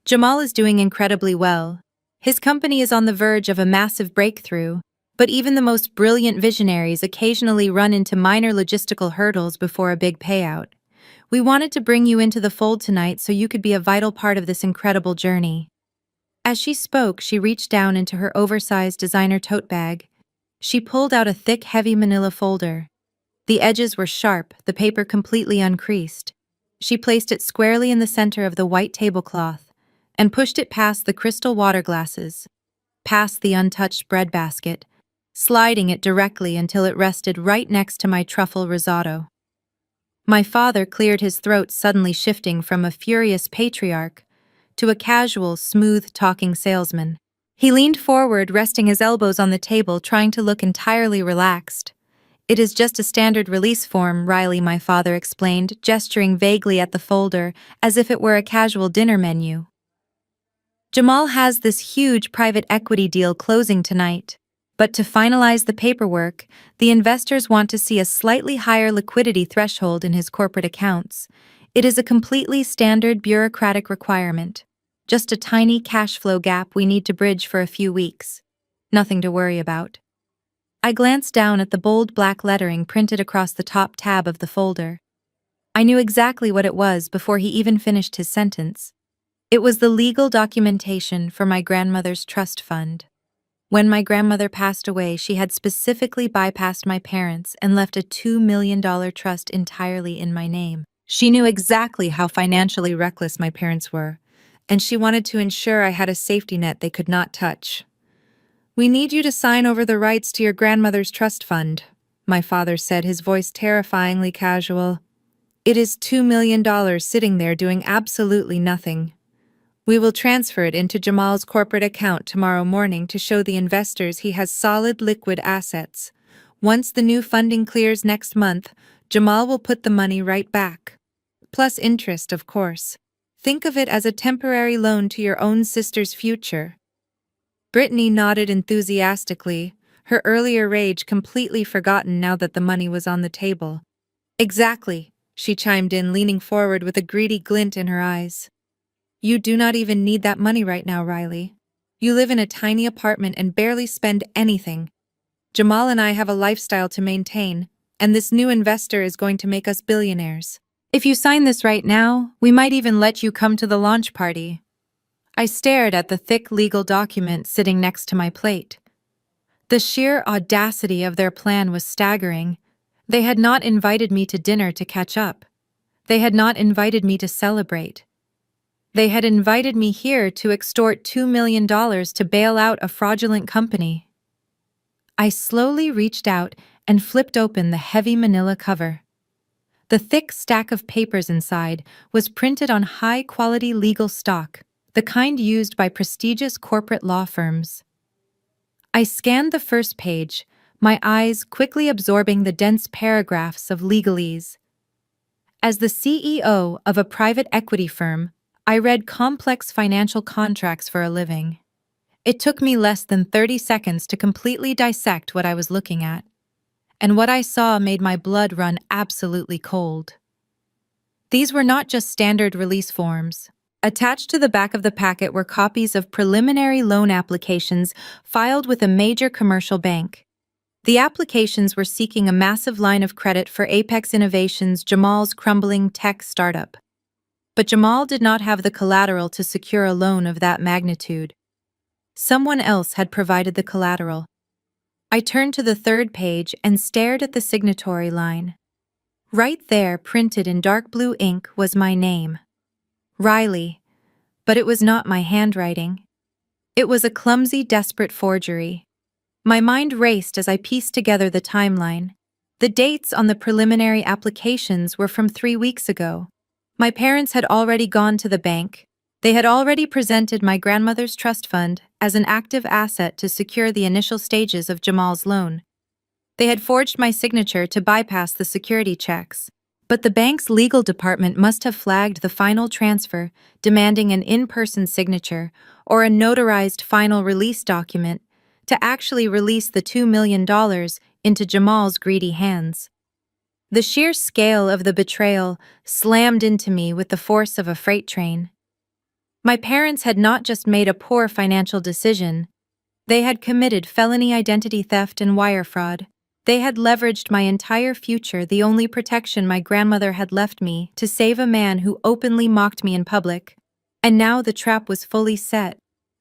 "Jamal is doing incredibly well. His company is on the verge of a massive breakthrough, but even the most brilliant visionaries occasionally run into minor logistical hurdles before a big payout. We wanted to bring you into the fold tonight so you could be a vital part of this incredible journey." As she spoke, she reached down into her oversized designer tote bag. She pulled out a thick, heavy manila folder. The edges were sharp, the paper completely uncreased. She placed it squarely in the center of the white tablecloth and pushed it past the crystal water glasses, past the untouched bread basket, sliding it directly until it rested right next to my truffle risotto. My father cleared his throat, suddenly shifting from a furious patriarch to a casual, smooth-talking salesman. He leaned forward, resting his elbows on the table, trying to look entirely relaxed. "It is just a standard release form, Riley," my father explained, gesturing vaguely at the folder as if it were a casual dinner menu. "Jamal has this huge private equity deal closing tonight. But to finalize the paperwork, the investors want to see a slightly higher liquidity threshold in his corporate accounts. It is a completely standard bureaucratic requirement. Just a tiny cash flow gap we need to bridge for a few weeks. Nothing to worry about." I glanced down at the bold black lettering printed across the top tab of the folder. I knew exactly what it was before he even finished his sentence. It was the legal documentation for my grandmother's trust fund. When my grandmother passed away, she had specifically bypassed my parents and left a $2 million trust entirely in my name. She knew exactly how financially reckless my parents were, and she wanted to ensure I had a safety net they could not touch. "We need you to sign over the rights to your grandmother's trust fund," my father said, his voice terrifyingly casual. "It is $2 million sitting there doing absolutely nothing. We will transfer it into Jamal's corporate account tomorrow morning to show the investors he has solid liquid assets. Once the new funding clears next month, Jamal will put the money right back. Plus interest, of course. Think of it as a temporary loan to your own sister's future." Brittany nodded enthusiastically, her earlier rage completely forgotten now that the money was on the table. "Exactly," she chimed in, leaning forward with a greedy glint in her eyes. "You do not even need that money right now, Riley. You live in a tiny apartment and barely spend anything. Jamal and I have a lifestyle to maintain, and this new investor is going to make us billionaires. If you sign this right now, we might even let you come to the launch party." I stared at the thick legal document sitting next to my plate. The sheer audacity of their plan was staggering. They had not invited me to dinner to catch up. They had not invited me to celebrate. They had invited me here to extort $2 million to bail out a fraudulent company. I slowly reached out and flipped open the heavy manila cover. The thick stack of papers inside was printed on high-quality legal stock, the kind used by prestigious corporate law firms. I scanned the first page, my eyes quickly absorbing the dense paragraphs of legalese. As the CEO of a private equity firm, I read complex financial contracts for a living. It took me less than 30 seconds to completely dissect what I was looking at, and what I saw made my blood run absolutely cold. These were not just standard release forms. Attached to the back of the packet were copies of preliminary loan applications filed with a major commercial bank. The applications were seeking a massive line of credit for Apex Innovations, Jamal's crumbling tech startup. But Jamal did not have the collateral to secure a loan of that magnitude. Someone else had provided the collateral. I turned to the third page and stared at the signatory line. Right there, printed in dark blue ink, was my name. Riley. But it was not my handwriting. It was a clumsy, desperate forgery. My mind raced as I pieced together the timeline. The dates on the preliminary applications were from 3 weeks ago. My parents had already gone to the bank. They had already presented my grandmother's trust fund as an active asset to secure the initial stages of Jamal's loan. They had forged my signature to bypass the security checks. But the bank's legal department must have flagged the final transfer, demanding an in-person signature or a notarized final release document to actually release the $2 million into Jamal's greedy hands. The sheer scale of the betrayal slammed into me with the force of a freight train. My parents had not just made a poor financial decision, they had committed felony identity theft and wire fraud. They had leveraged my entire future, the only protection my grandmother had left me, to save a man who openly mocked me in public. And now the trap was fully set.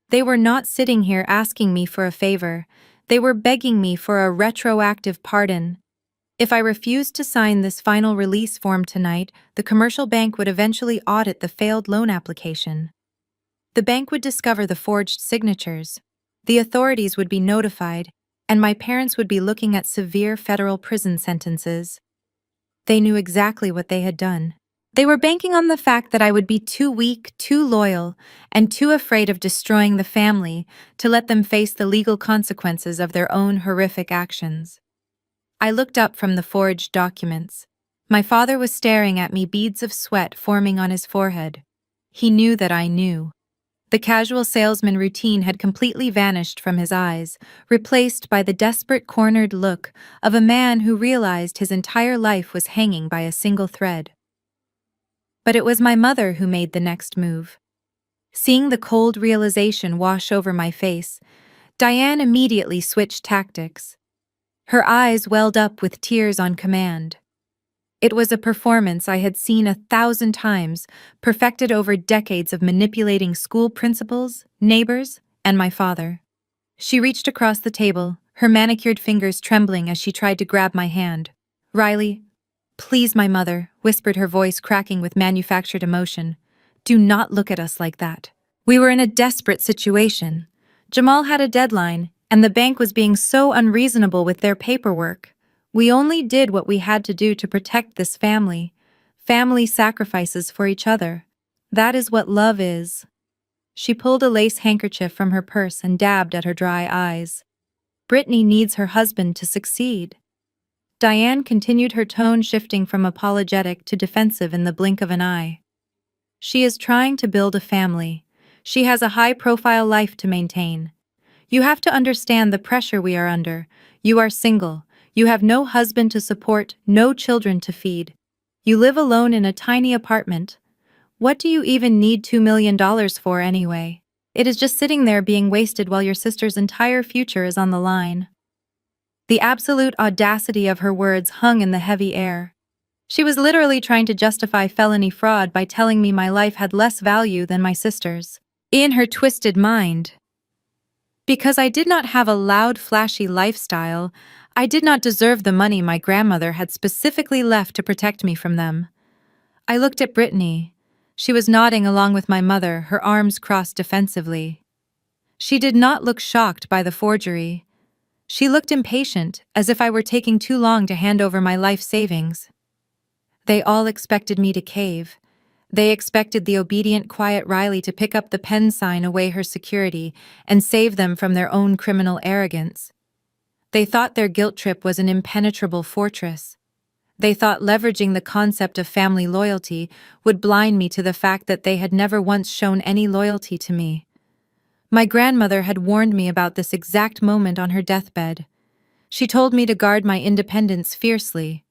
They were not sitting here asking me for a favor. They were begging me for a retroactive pardon. If I refused to sign this final release form tonight, the commercial bank would eventually audit the failed loan application. The bank would discover the forged signatures. The authorities would be notified, and my parents would be looking at severe federal prison sentences. They knew exactly what they had done. They were banking on the fact that I would be too weak, too loyal, and too afraid of destroying the family to let them face the legal consequences of their own horrific actions. I looked up from the forged documents. My father was staring at me, beads of sweat forming on his forehead. He knew that I knew. The casual salesman routine had completely vanished from his eyes, replaced by the desperate, cornered look of a man who realized his entire life was hanging by a single thread. But it was my mother who made the next move. Seeing the cold realization wash over my face, Diane immediately switched tactics. Her eyes welled up with tears on command. It was a performance I had seen 1,000 times, perfected over decades of manipulating school principals, neighbors, and my father. She reached across the table, her manicured fingers trembling as she tried to grab my hand. "Riley, please, my mother," whispered her voice cracking with manufactured emotion. "Do not look at us like that. We were in a desperate situation. Jamal had a deadline, and the bank was being so unreasonable with their paperwork. We only did what we had to do to protect this family. Family sacrifices for each other. That is what love is." She pulled a lace handkerchief from her purse and dabbed at her dry eyes. "Brittany needs her husband to succeed." Diane continued, her tone shifting from apologetic to defensive in the blink of an eye. "She is trying to build a family. She has a high-profile life to maintain. You have to understand the pressure we are under. You are single. You have no husband to support, no children to feed. You live alone in a tiny apartment. What do you even need $2 million for anyway? It is just sitting there being wasted while your sister's entire future is on the line." The absolute audacity of her words hung in the heavy air. She was literally trying to justify felony fraud by telling me my life had less value than my sister's. In her twisted mind, because I did not have a loud, flashy lifestyle, I did not deserve the money my grandmother had specifically left to protect me from them. I looked at Brittany. She was nodding along with my mother, her arms crossed defensively. She did not look shocked by the forgery. She looked impatient, as if I were taking too long to hand over my life savings. They all expected me to cave. They expected the obedient, quiet Riley to pick up the pen sign away her security and save them from their own criminal arrogance. They thought their guilt trip was an impenetrable fortress. They thought leveraging the concept of family loyalty would blind me to the fact that they had never once shown any loyalty to me. My grandmother had warned me about this exact moment on her deathbed. She told me to guard my independence fiercely.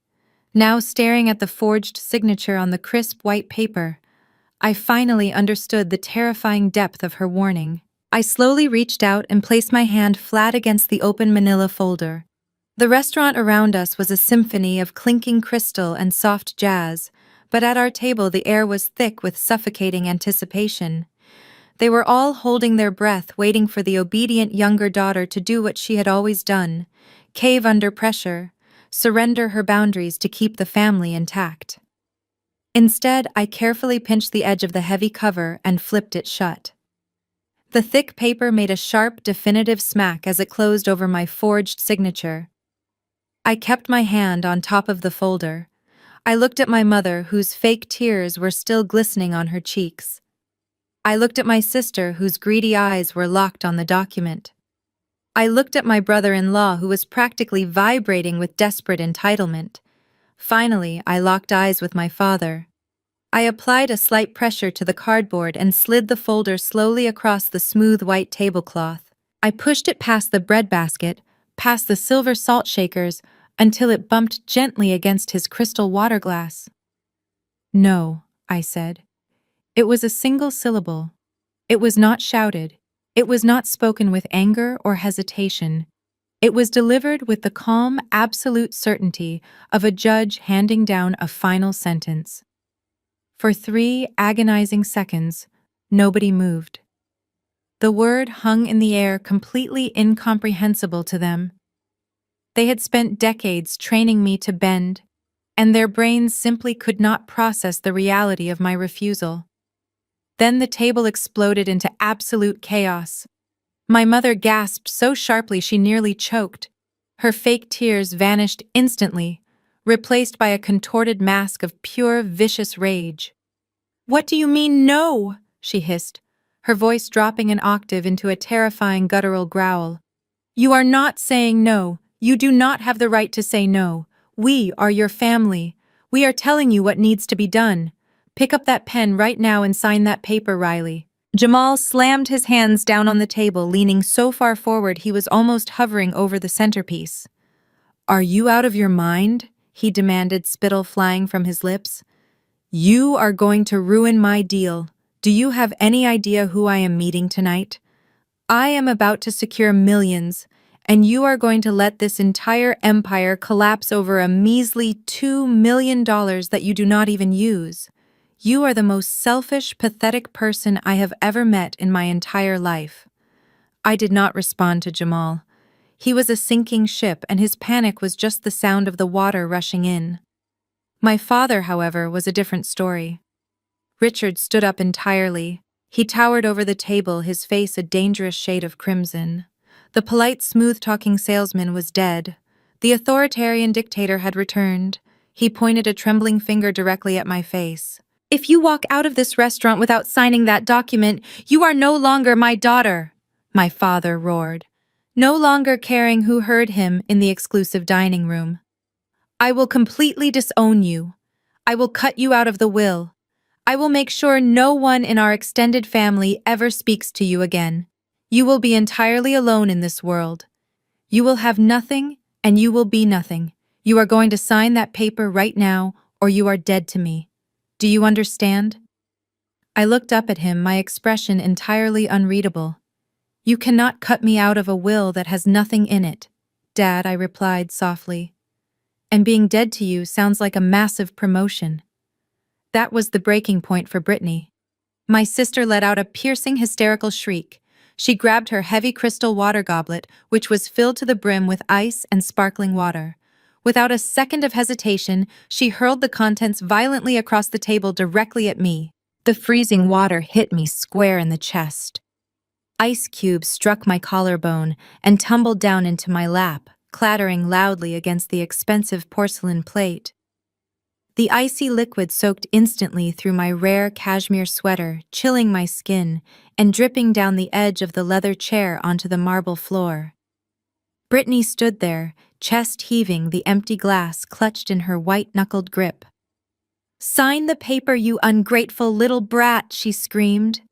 Now, staring at the forged signature on the crisp white paper, I finally understood the terrifying depth of her warning. I slowly reached out and placed my hand flat against the open manila folder. The restaurant around us was a symphony of clinking crystal and soft jazz, but at our table the air was thick with suffocating anticipation. They were all holding their breath, waiting for the obedient younger daughter to do what she had always done: cave under pressure, surrender her boundaries to keep the family intact. Instead, I carefully pinched the edge of the heavy cover and flipped it shut. The thick paper made a sharp, definitive smack as it closed over my forged signature. I kept my hand on top of the folder. I looked at my mother, whose fake tears were still glistening on her cheeks. I looked at my sister, whose greedy eyes were locked on the document. I looked at my brother-in-law, who was practically vibrating with desperate entitlement. Finally, I locked eyes with my father. I applied a slight pressure to the cardboard and slid the folder slowly across the smooth white tablecloth. I pushed it past the breadbasket, past the silver salt shakers, until it bumped gently against his crystal water glass. "No," I said. It was a single syllable. It was not shouted. It was not spoken with anger or hesitation. It was delivered with the calm, absolute certainty of a judge handing down a final sentence. For 3 agonizing seconds, nobody moved. The word hung in the air, completely incomprehensible to them. They had spent decades training me to bend, and their brains simply could not process the reality of my refusal. Then the table exploded into absolute chaos. My mother gasped so sharply she nearly choked. Her fake tears vanished instantly, replaced by a contorted mask of pure, vicious rage. "What do you mean, no?" she hissed, her voice dropping an octave into a terrifying guttural growl. "You are not saying no. You do not have the right to say no. We are your family. We are telling you what needs to be done. Pick up that pen right now and sign that paper, Riley." Jamal slammed his hands down on the table, leaning so far forward he was almost hovering over the centerpiece. "Are you out of your mind?" he demanded, spittle flying from his lips. "You are going to ruin my deal. Do you have any idea who I am meeting tonight? I am about to secure millions, and you are going to let this entire empire collapse over a measly $2 million that you do not even use. You are the most selfish, pathetic person I have ever met in my entire life." I did not respond to Jamal. He was a sinking ship, and his panic was just the sound of the water rushing in. My father, however, was a different story. Richard stood up entirely. He towered over the table, his face a dangerous shade of crimson. The polite, smooth-talking salesman was dead. The authoritarian dictator had returned. He pointed a trembling finger directly at my face. "If you walk out of this restaurant without signing that document, you are no longer my daughter," my father roared, no longer caring who heard him in the exclusive dining room. "I will completely disown you. I will cut you out of the will. I will make sure no one in our extended family ever speaks to you again. You will be entirely alone in this world. You will have nothing, and you will be nothing. You are going to sign that paper right now, or you are dead to me. Do you understand?" I looked up at him, my expression entirely unreadable. "You cannot cut me out of a will that has nothing in it, Dad," I replied softly. "And being dead to you sounds like a massive promotion." That was the breaking point for Brittany. My sister let out a piercing, hysterical shriek. She grabbed her heavy crystal water goblet, which was filled to the brim with ice and sparkling water. Without a second of hesitation, she hurled the contents violently across the table directly at me. The freezing water hit me square in the chest. Ice cubes struck my collarbone and tumbled down into my lap, clattering loudly against the expensive porcelain plate. The icy liquid soaked instantly through my rare cashmere sweater, chilling my skin and dripping down the edge of the leather chair onto the marble floor. Brittany stood there, chest heaving, the empty glass clutched in her white-knuckled grip. "Sign the paper, you ungrateful little brat," she screamed.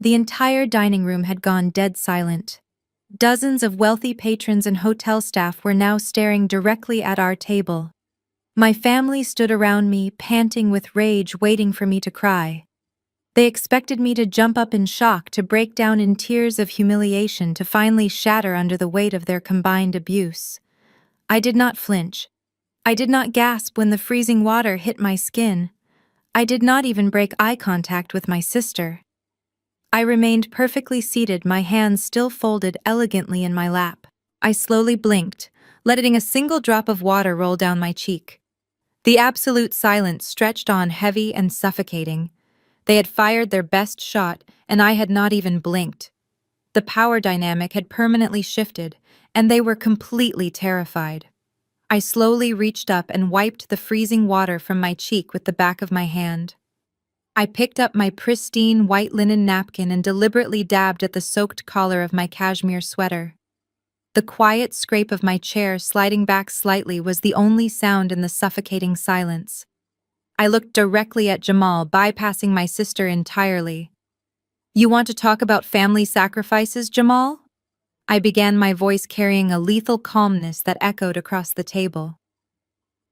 The entire dining room had gone dead silent. Dozens of wealthy patrons and hotel staff were now staring directly at our table. My family stood around me, panting with rage, waiting for me to cry. They expected me to jump up in shock, to break down in tears of humiliation, to finally shatter under the weight of their combined abuse. I did not flinch. I did not gasp when the freezing water hit my skin. I did not even break eye contact with my sister. I remained perfectly seated, my hands still folded elegantly in my lap. I slowly blinked, letting a single drop of water roll down my cheek. The absolute silence stretched on, heavy and suffocating. They had fired their best shot, and I had not even blinked. The power dynamic had permanently shifted, and they were completely terrified. I slowly reached up and wiped the freezing water from my cheek with the back of my hand. I picked up my pristine white linen napkin and deliberately dabbed at the soaked collar of my cashmere sweater. The quiet scrape of my chair sliding back slightly was the only sound in the suffocating silence. I looked directly at Jamal, bypassing my sister entirely. "You want to talk about family sacrifices, Jamal?" I began, my voice carrying a lethal calmness that echoed across the table.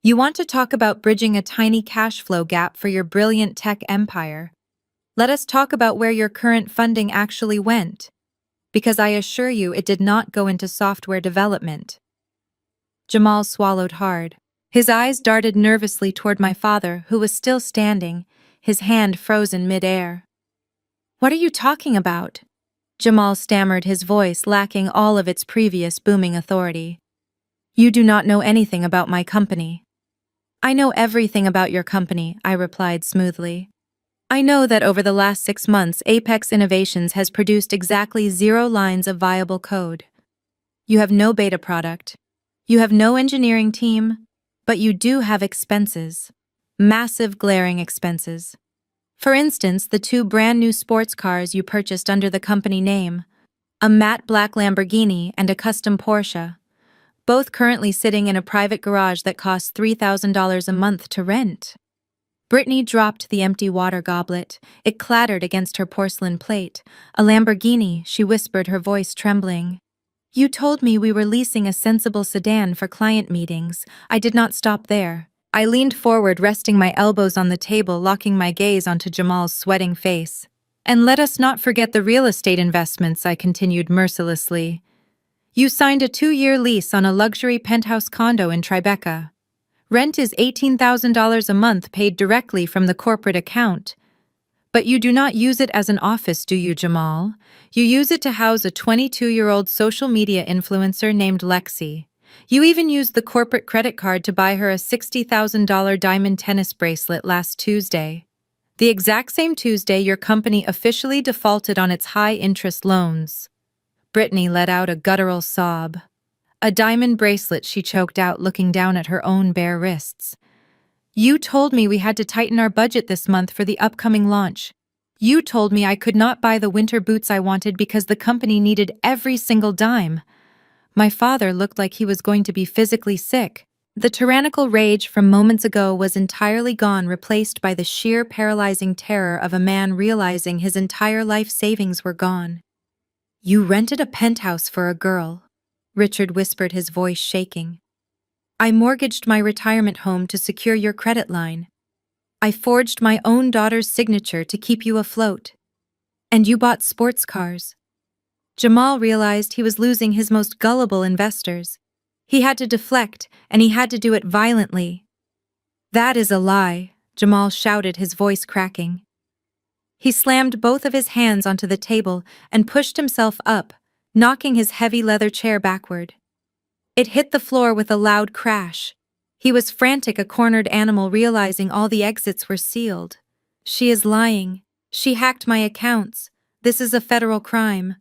"You want to talk about bridging a tiny cash flow gap for your brilliant tech empire? Let us talk about where your current funding actually went. Because I assure you it did not go into software development." Jamal swallowed hard. His eyes darted nervously toward my father, who was still standing, his hand frozen mid-air. "What are you talking about?" Jamal stammered, his voice lacking all of its previous booming authority. "You do not know anything about my company." "I know everything about your company," I replied smoothly. "I know that over the last 6 months, Apex Innovations has produced exactly 0 lines of viable code. You have no beta product. You have no engineering team. But you do have expenses. Massive, glaring expenses. For instance, the 2 brand new sports cars you purchased under the company name, a matte black Lamborghini and a custom Porsche, both currently sitting in a private garage that costs $3,000 a month to rent." Brittany dropped the empty water goblet. It clattered against her porcelain plate. "A Lamborghini," she whispered, her voice trembling. "You told me we were leasing a sensible sedan for client meetings. I did not stop there." I leaned forward, resting my elbows on the table, locking my gaze onto Jamal's sweating face. "And let us not forget the real estate investments," I continued mercilessly. "You signed a 2-year lease on a luxury penthouse condo in Tribeca. Rent is $18,000 a month, paid directly from the corporate account. But you do not use it as an office, do you, Jamal? You use it to house a 22-year-old social media influencer named Lexi. You even used the corporate credit card to buy her a $60,000 diamond tennis bracelet last Tuesday. The exact same Tuesday your company officially defaulted on its high-interest loans." Brittany let out a guttural sob. "A diamond bracelet," she choked out, looking down at her own bare wrists. "You told me we had to tighten our budget this month for the upcoming launch. You told me I could not buy the winter boots I wanted because the company needed every single dime." My father looked like he was going to be physically sick. The tyrannical rage from moments ago was entirely gone, replaced by the sheer paralyzing terror of a man realizing his entire life savings were gone. "You rented a penthouse for a girl," Richard whispered, his voice shaking. "I mortgaged my retirement home to secure your credit line. I forged my own daughter's signature to keep you afloat. And you bought sports cars." Jamal realized he was losing his most gullible investors. He had to deflect, and he had to do it violently. "That is a lie," Jamal shouted, his voice cracking. He slammed both of his hands onto the table and pushed himself up, knocking his heavy leather chair backward. It hit the floor with a loud crash. He was frantic, a cornered animal, realizing all the exits were sealed. "She is lying. She hacked my accounts. This is a federal crime.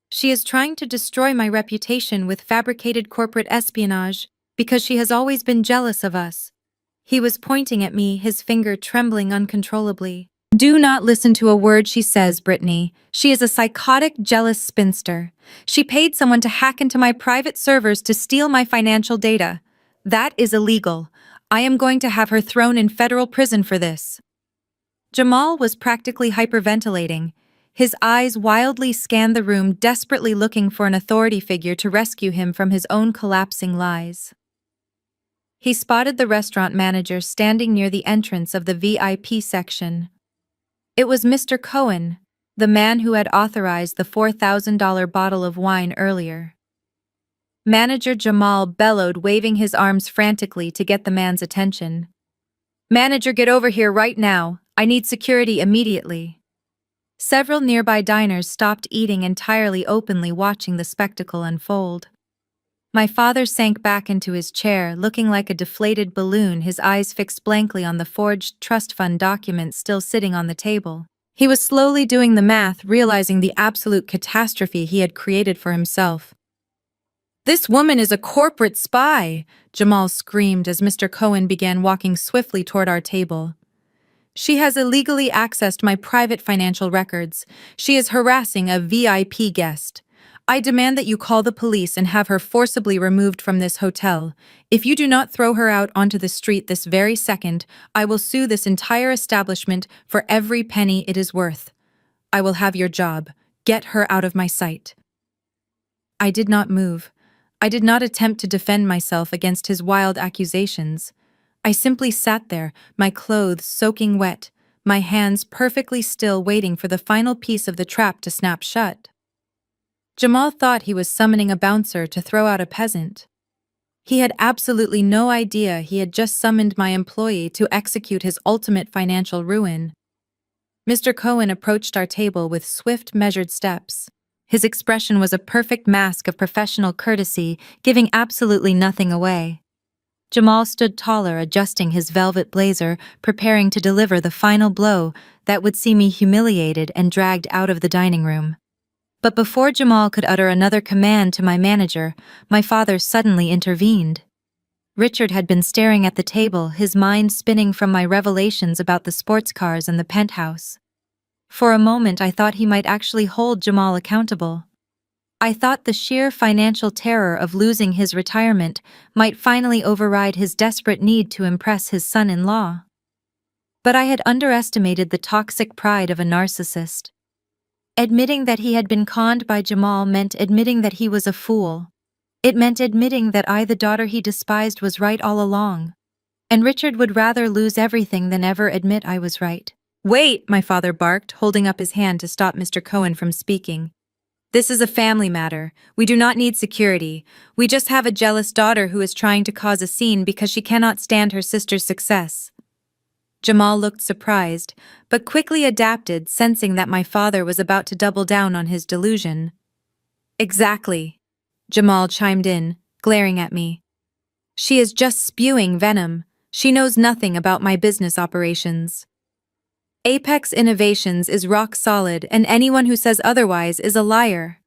She is trying to destroy my reputation with fabricated corporate espionage because she has always been jealous of us." He was pointing at me, his finger trembling uncontrollably. Do not listen to a word she says, Brittany. She is a psychotic, jealous spinster. She paid someone to hack into my private servers to steal my financial data. That is illegal. I am going to have her thrown in federal prison for this. Jamal was practically hyperventilating. His eyes wildly scanned the room, desperately looking for an authority figure to rescue him from his own collapsing lies. He spotted the restaurant manager standing near the entrance of the VIP section. It was Mr. Cohen, the man who had authorized the $4,000 bottle of wine earlier. Manager Jamal bellowed, waving his arms frantically to get the man's attention. "Manager, get over here right now. I need security immediately." Several nearby diners stopped eating entirely, openly watching the spectacle unfold. My father sank back into his chair, looking like a deflated balloon, his eyes fixed blankly on the forged trust fund documents still sitting on the table. He was slowly doing the math, realizing the absolute catastrophe he had created for himself. "This woman is a corporate spy!" Jamal screamed as Mr. Cohen began walking swiftly toward our table. "She has illegally accessed my private financial records. She is harassing a VIP guest. I demand that you call the police and have her forcibly removed from this hotel. If you do not throw her out onto the street this very second, I will sue this entire establishment for every penny it is worth. I will have your job. Get her out of my sight." I did not move. I did not attempt to defend myself against his wild accusations. I simply sat there, my clothes soaking wet, my hands perfectly still, waiting for the final piece of the trap to snap shut. Jamal thought he was summoning a bouncer to throw out a peasant. He had absolutely no idea he had just summoned my employee to execute his ultimate financial ruin. Mr. Cohen approached our table with swift, measured steps. His expression was a perfect mask of professional courtesy, giving absolutely nothing away. Jamal stood taller, adjusting his velvet blazer, preparing to deliver the final blow that would see me humiliated and dragged out of the dining room. But before Jamal could utter another command to my manager, my father suddenly intervened. Richard had been staring at the table, his mind spinning from my revelations about the sports cars and the penthouse. For a moment I thought he might actually hold Jamal accountable. I thought the sheer financial terror of losing his retirement might finally override his desperate need to impress his son-in-law. But I had underestimated the toxic pride of a narcissist. Admitting that he had been conned by Jamal meant admitting that he was a fool. It meant admitting that I, the daughter he despised, was right all along. And Richard would rather lose everything than ever admit I was right. "Wait," my father barked, holding up his hand to stop Mr. Cohen from speaking. "This is a family matter. We do not need security. We just have a jealous daughter who is trying to cause a scene because she cannot stand her sister's success." Jamal looked surprised, but quickly adapted, sensing that my father was about to double down on his delusion. "Exactly," Jamal chimed in, glaring at me. "She is just spewing venom. She knows nothing about my business operations. Apex Innovations is rock solid, and anyone who says otherwise is a liar."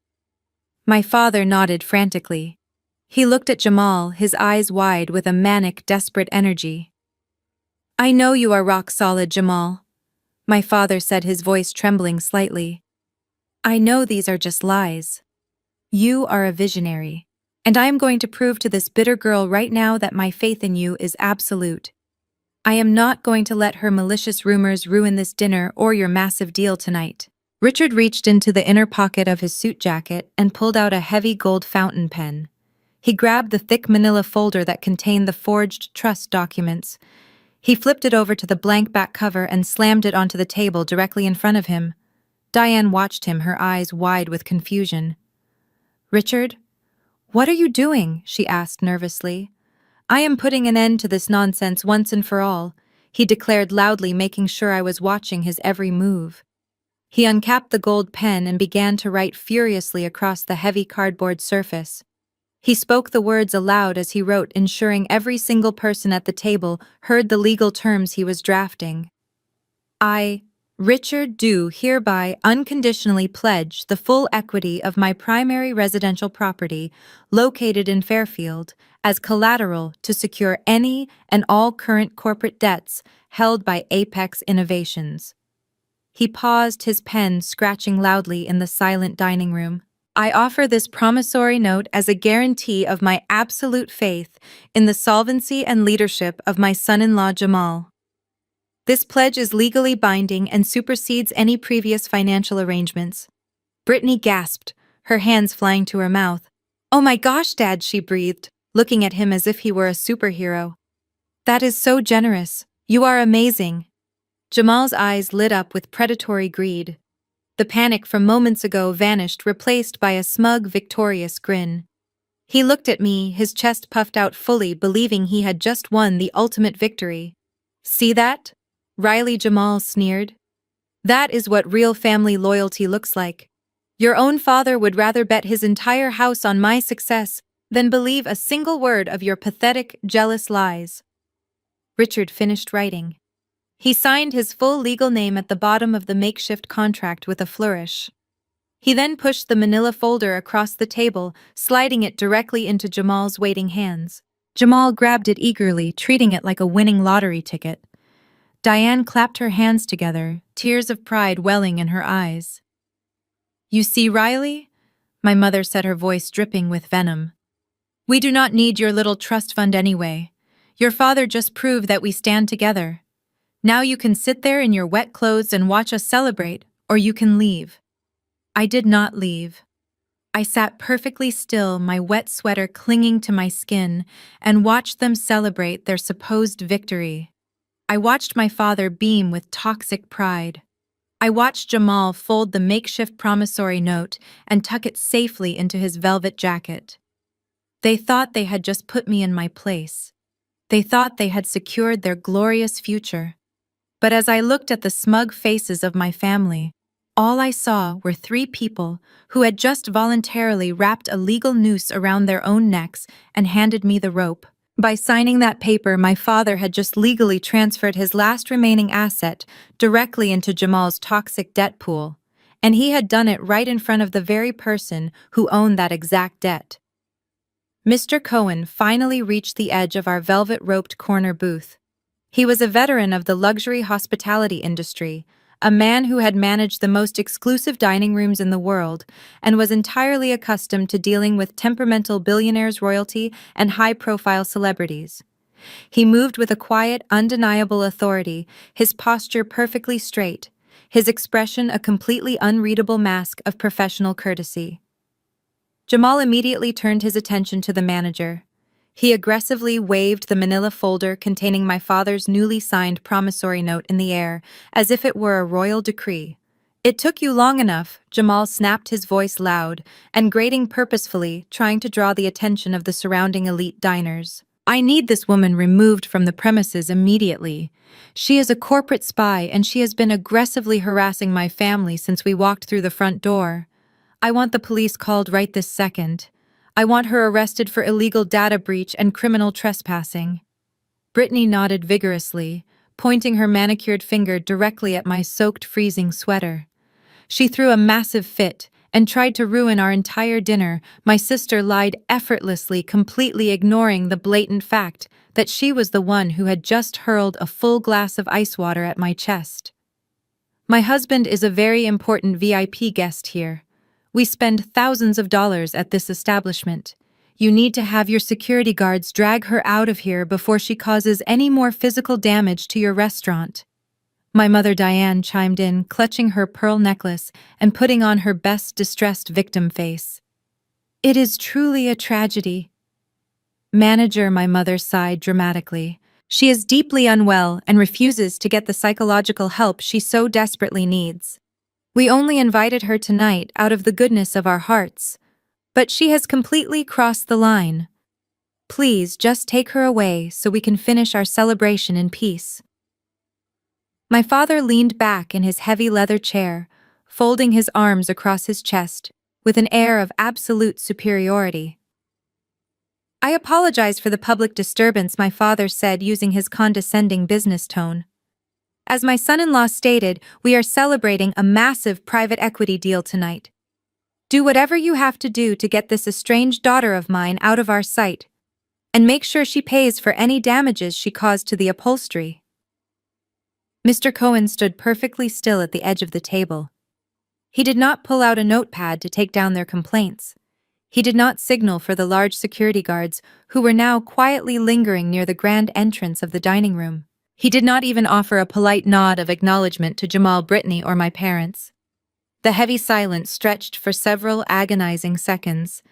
My father nodded frantically. He looked at Jamal, his eyes wide with a manic, desperate energy. "I know you are rock solid, Jamal," my father said, his voice trembling slightly. "I know these are just lies. You are a visionary, and I am going to prove to this bitter girl right now that my faith in you is absolute. I am not going to let her malicious rumors ruin this dinner or your massive deal tonight." Richard reached into the inner pocket of his suit jacket and pulled out a heavy gold fountain pen. He grabbed the thick manila folder that contained the forged trust documents. He flipped it over to the blank back cover and slammed it onto the table directly in front of him. Diane watched him, her eyes wide with confusion. "Richard, what are you doing?" she asked nervously. "I am putting an end to this nonsense once and for all," he declared loudly, making sure I was watching his every move. He uncapped the gold pen and began to write furiously across the heavy cardboard surface. He spoke the words aloud as he wrote, ensuring every single person at the table heard the legal terms he was drafting. "I, Richard, do hereby unconditionally pledge the full equity of my primary residential property located in Fairfield as collateral to secure any and all current corporate debts held by Apex Innovations." He paused, his pen scratching loudly in the silent dining room. I offer this promissory note as a guarantee of my absolute faith in the solvency and leadership of my son-in-law Jamal. This pledge is legally binding and supersedes any previous financial arrangements. Brittany gasped, her hands flying to her mouth. "Oh my gosh, Dad," she breathed, looking at him as if he were a superhero. "That is so generous. You are amazing." Jamal's eyes lit up with predatory greed. The panic from moments ago vanished, replaced by a smug, victorious grin. He looked at me, his chest puffed out fully, believing he had just won the ultimate victory. "See that?" Riley Jamal sneered. "That is what real family loyalty looks like. Your own father would rather bet his entire house on my success than believe a single word of your pathetic, jealous lies." Richard finished writing. He signed his full legal name at the bottom of the makeshift contract with a flourish. He then pushed the manila folder across the table, sliding it directly into Jamal's waiting hands. Jamal grabbed it eagerly, treating it like a winning lottery ticket. Diane clapped her hands together, tears of pride welling in her eyes. "You see, Riley?" My mother said, her voice dripping with venom. "We do not need your little trust fund anyway. Your father just proved that we stand together. Now you can sit there in your wet clothes and watch us celebrate, or you can leave." I did not leave. I sat perfectly still, my wet sweater clinging to my skin, and watched them celebrate their supposed victory. I watched my father beam with toxic pride. I watched Jamal fold the makeshift promissory note and tuck it safely into his velvet jacket. They thought they had just put me in my place. They thought they had secured their glorious future. But as I looked at the smug faces of my family, all I saw were three people who had just voluntarily wrapped a legal noose around their own necks and handed me the rope. By signing that paper, my father had just legally transferred his last remaining asset directly into Jamal's toxic debt pool, and he had done it right in front of the very person who owned that exact debt. Mr. Cohen finally reached the edge of our velvet-roped corner booth. He was a veteran of the luxury hospitality industry, a man who had managed the most exclusive dining rooms in the world and was entirely accustomed to dealing with temperamental billionaires, royalty, and high-profile celebrities. He moved with a quiet, undeniable authority, his posture perfectly straight, his expression a completely unreadable mask of professional courtesy. Jamal immediately turned his attention to the manager. He aggressively waved the manila folder containing my father's newly signed promissory note in the air, as if it were a royal decree. "It took you long enough," Jamal snapped, his voice loud and grating purposefully, trying to draw the attention of the surrounding elite diners. "I need this woman removed from the premises immediately. She is a corporate spy and she has been aggressively harassing my family since we walked through the front door. I want the police called right this second. I want her arrested for illegal data breach and criminal trespassing." Brittany nodded vigorously, pointing her manicured finger directly at my soaked, freezing sweater. She threw a massive fit and tried to ruin our entire dinner. My sister lied effortlessly, completely ignoring the blatant fact that she was the one who had just hurled a full glass of ice water at my chest. "My husband is a very important VIP guest here. We spend thousands of dollars at this establishment. You need to have your security guards drag her out of here before she causes any more physical damage to your restaurant." My mother Diane chimed in, clutching her pearl necklace and putting on her best distressed victim face. "It is truly a tragedy." "Manager," my mother sighed dramatically. "She is deeply unwell and refuses to get the psychological help she so desperately needs. We only invited her tonight out of the goodness of our hearts, but she has completely crossed the line. Please just take her away so we can finish our celebration in peace." My father leaned back in his heavy leather chair, folding his arms across his chest, with an air of absolute superiority. "I apologize for the public disturbance," my father said, using his condescending business tone. "As my son-in-law stated, we are celebrating a massive private equity deal tonight. Do whatever you have to do to get this estranged daughter of mine out of our sight, and make sure she pays for any damages she caused to the upholstery." Mr. Cohen stood perfectly still at the edge of the table. He did not pull out a notepad to take down their complaints. He did not signal for the large security guards who were now quietly lingering near the grand entrance of the dining room. He did not even offer a polite nod of acknowledgement to Jamal, Brittany, or my parents. The heavy silence stretched for several agonizing seconds.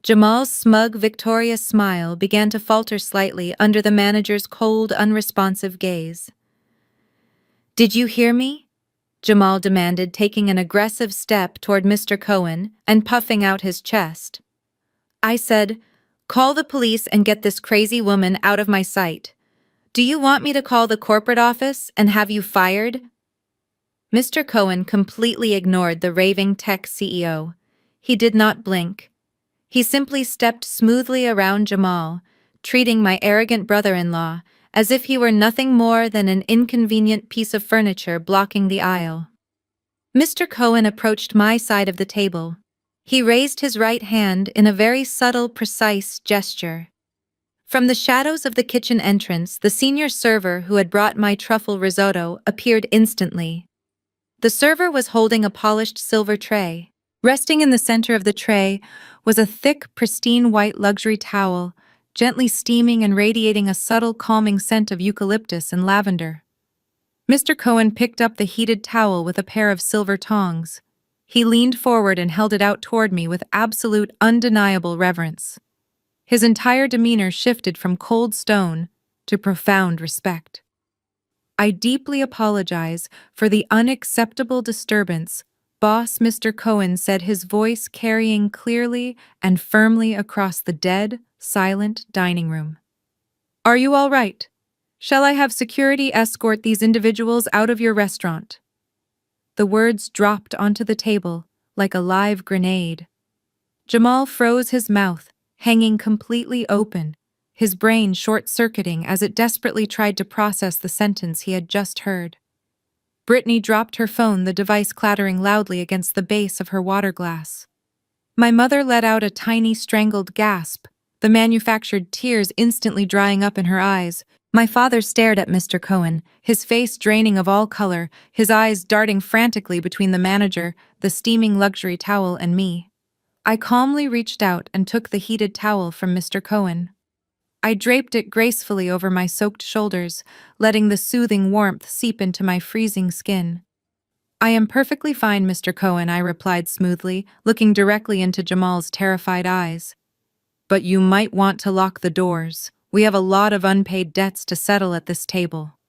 Jamal's smug, victorious smile began to falter slightly under the manager's cold, unresponsive gaze. "Did you hear me?" Jamal demanded, taking an aggressive step toward Mr. Cohen and puffing out his chest. "I said, call the police and get this crazy woman out of my sight. Do you want me to call the corporate office and have you fired?" Mr. Cohen completely ignored the raving tech CEO. He did not blink. He simply stepped smoothly around Jamal, treating my arrogant brother-in-law as if he were nothing more than an inconvenient piece of furniture blocking the aisle. Mr. Cohen approached my side of the table. He raised his right hand in a very subtle, precise gesture. From the shadows of the kitchen entrance, the senior server who had brought my truffle risotto appeared instantly. The server was holding a polished silver tray. Resting in the center of the tray was a thick, pristine white luxury towel, gently steaming and radiating a subtle, calming scent of eucalyptus and lavender. Mr. Cohen picked up the heated towel with a pair of silver tongs. He leaned forward and held it out toward me with absolute, undeniable reverence. His entire demeanor shifted from cold stone to profound respect. "I deeply apologize for the unacceptable disturbance," Boss Mr. Cohen said, his voice carrying clearly and firmly across the dead, silent dining room. "Are you all right? Shall I have security escort these individuals out of your restaurant?" The words dropped onto the table like a live grenade. Jamal froze his mouth, hanging completely open, his brain short-circuiting as it desperately tried to process the sentence he had just heard. Brittany dropped her phone, the device clattering loudly against the base of her water glass. My mother let out a tiny strangled gasp, the manufactured tears instantly drying up in her eyes. My father stared at Mr. Cohen, his face draining of all color, his eyes darting frantically between the manager, the steaming luxury towel, and me. I calmly reached out and took the heated towel from Mr. Cohen. I draped it gracefully over my soaked shoulders, letting the soothing warmth seep into my freezing skin. "I am perfectly fine, Mr. Cohen," I replied smoothly, looking directly into Jamal's terrified eyes. "But you might want to lock the doors. We have a lot of unpaid debts to settle at this table."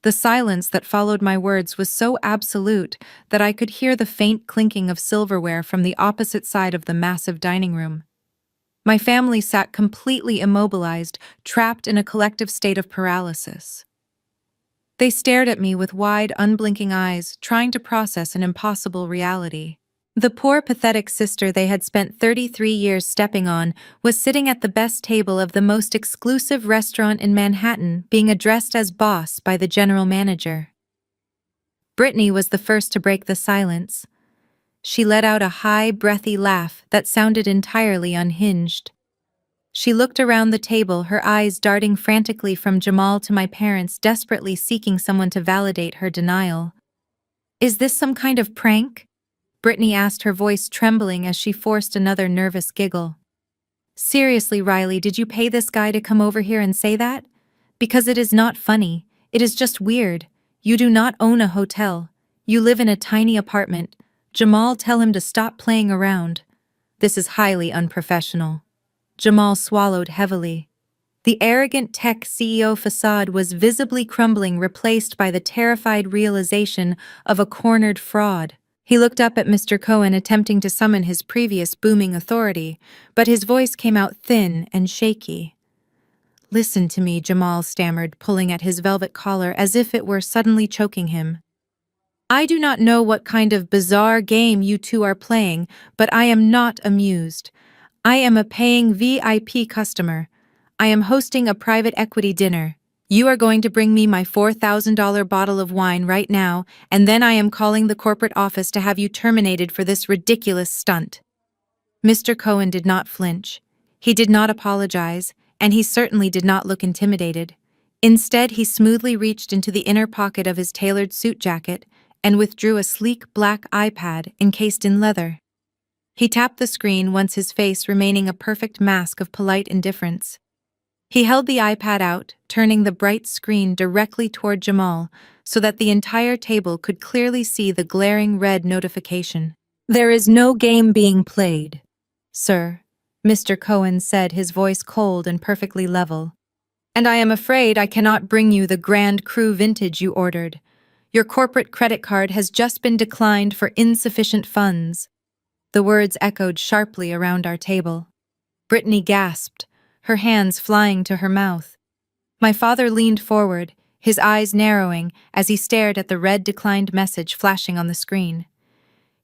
The silence that followed my words was so absolute that I could hear the faint clinking of silverware from the opposite side of the massive dining room. My family sat completely immobilized, trapped in a collective state of paralysis. They stared at me with wide, unblinking eyes, trying to process an impossible reality. The poor, pathetic sister they had spent 33 years stepping on was sitting at the best table of the most exclusive restaurant in Manhattan, being addressed as boss by the general manager. Brittany was the first to break the silence. She let out a high, breathy laugh that sounded entirely unhinged. She looked around the table, her eyes darting frantically from Jamal to my parents, desperately seeking someone to validate her denial. "Is this some kind of prank?" Brittany asked, her voice trembling as she forced another nervous giggle. "Seriously, Riley, did you pay this guy to come over here and say that? Because it is not funny, it is just weird. You do not own a hotel. You live in a tiny apartment. Jamal, tell him to stop playing around. This is highly unprofessional." Jamal swallowed heavily. The arrogant tech CEO facade was visibly crumbling, replaced by the terrified realization of a cornered fraud. He looked up at Mr. Cohen, attempting to summon his previous booming authority, but his voice came out thin and shaky. "Listen to me," Jamal stammered, pulling at his velvet collar as if it were suddenly choking him. "I do not know what kind of bizarre game you two are playing, but I am not amused. I am a paying VIP customer. I am hosting a private equity dinner. You are going to bring me my $4,000 bottle of wine right now, and then I am calling the corporate office to have you terminated for this ridiculous stunt." Mr. Cohen did not flinch. He did not apologize, and he certainly did not look intimidated. Instead, he smoothly reached into the inner pocket of his tailored suit jacket and withdrew a sleek black iPad encased in leather. He tapped the screen once, his face remaining a perfect mask of polite indifference. He held the iPad out, turning the bright screen directly toward Jamal so that the entire table could clearly see the glaring red notification. "There is no game being played, sir," Mr. Cohen said, his voice cold and perfectly level. "And I am afraid I cannot bring you the Grand Cru vintage you ordered. Your corporate credit card has just been declined for insufficient funds." The words echoed sharply around our table. Brittany gasped, her hands flying to her mouth. My father leaned forward, his eyes narrowing as he stared at the red declined message flashing on the screen.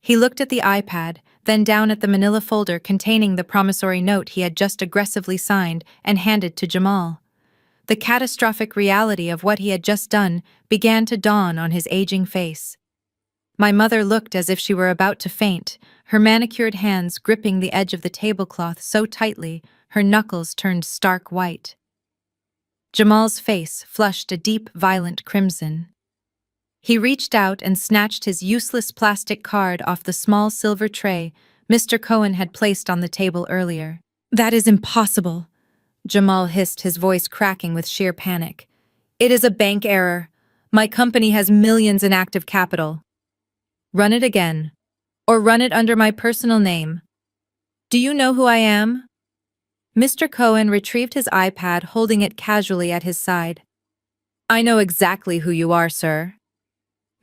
He looked at the iPad, then down at the manila folder containing the promissory note he had just aggressively signed and handed to Jamal. The catastrophic reality of what he had just done began to dawn on his aging face. My mother looked as if she were about to faint, her manicured hands gripping the edge of the tablecloth so tightly her knuckles turned stark white. Jamal's face flushed a deep, violent crimson. He reached out and snatched his useless plastic card off the small silver tray Mr. Cohen had placed on the table earlier. "That is impossible," Jamal hissed, his voice cracking with sheer panic. "It is a bank error. My company has millions in active capital." "Run it again. Or run it under my personal name. Do you know who I am?" Mr. Cohen retrieved his iPad, holding it casually at his side. "I know exactly who you are, sir,"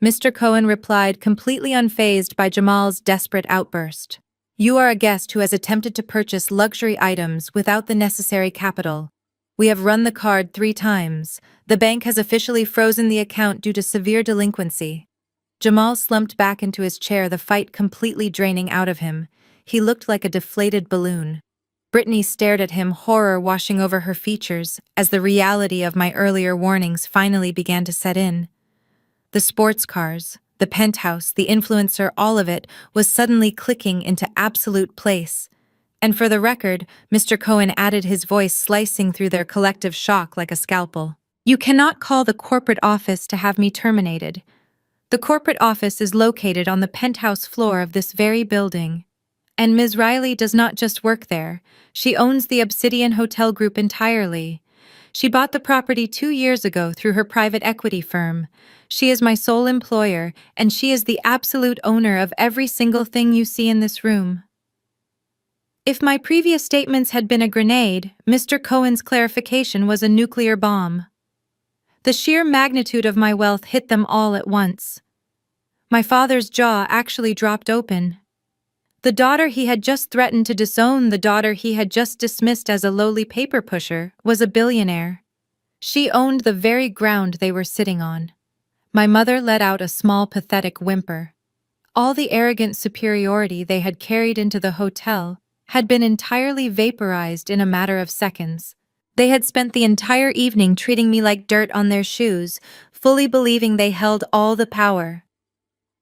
Mr. Cohen replied, completely unfazed by Jamal's desperate outburst. "You are a guest who has attempted to purchase luxury items without the necessary capital. We have run the card 3 times. The bank has officially frozen the account due to severe delinquency." Jamal slumped back into his chair, the fight completely draining out of him. He looked like a deflated balloon. Brittany stared at him, horror washing over her features as the reality of my earlier warnings finally began to set in. The sports cars, the penthouse, the influencer, all of it was suddenly clicking into absolute place. And for the record, Mr. Cohen added, his voice slicing through their collective shock like a scalpel. "You cannot call the corporate office to have me terminated. The corporate office is located on the penthouse floor of this very building. And Ms. Riley does not just work there, she owns the Obsidian Hotel Group entirely. She bought the property 2 years ago through her private equity firm. She is my sole employer, and she is the absolute owner of every single thing you see in this room." If my previous statements had been a grenade, Mr. Cohen's clarification was a nuclear bomb. The sheer magnitude of my wealth hit them all at once. My father's jaw actually dropped open. The daughter he had just threatened to disown, the daughter he had just dismissed as a lowly paper pusher, was a billionaire. She owned the very ground they were sitting on. My mother let out a small, pathetic whimper. All the arrogant superiority they had carried into the hotel had been entirely vaporized in a matter of seconds. They had spent the entire evening treating me like dirt on their shoes, fully believing they held all the power.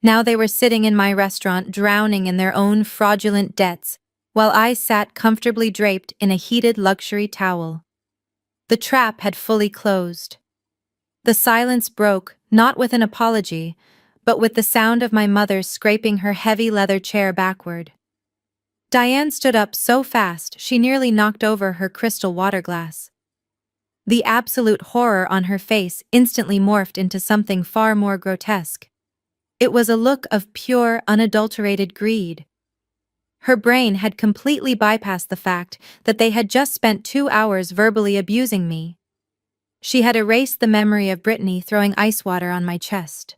Now they were sitting in my restaurant, drowning in their own fraudulent debts, while I sat comfortably draped in a heated luxury towel. The trap had fully closed. The silence broke, not with an apology, but with the sound of my mother scraping her heavy leather chair backward. Diane stood up so fast she nearly knocked over her crystal water glass. The absolute horror on her face instantly morphed into something far more grotesque. It was a look of pure, unadulterated greed. Her brain had completely bypassed the fact that they had just spent 2 hours verbally abusing me. She had erased the memory of Brittany throwing ice water on my chest.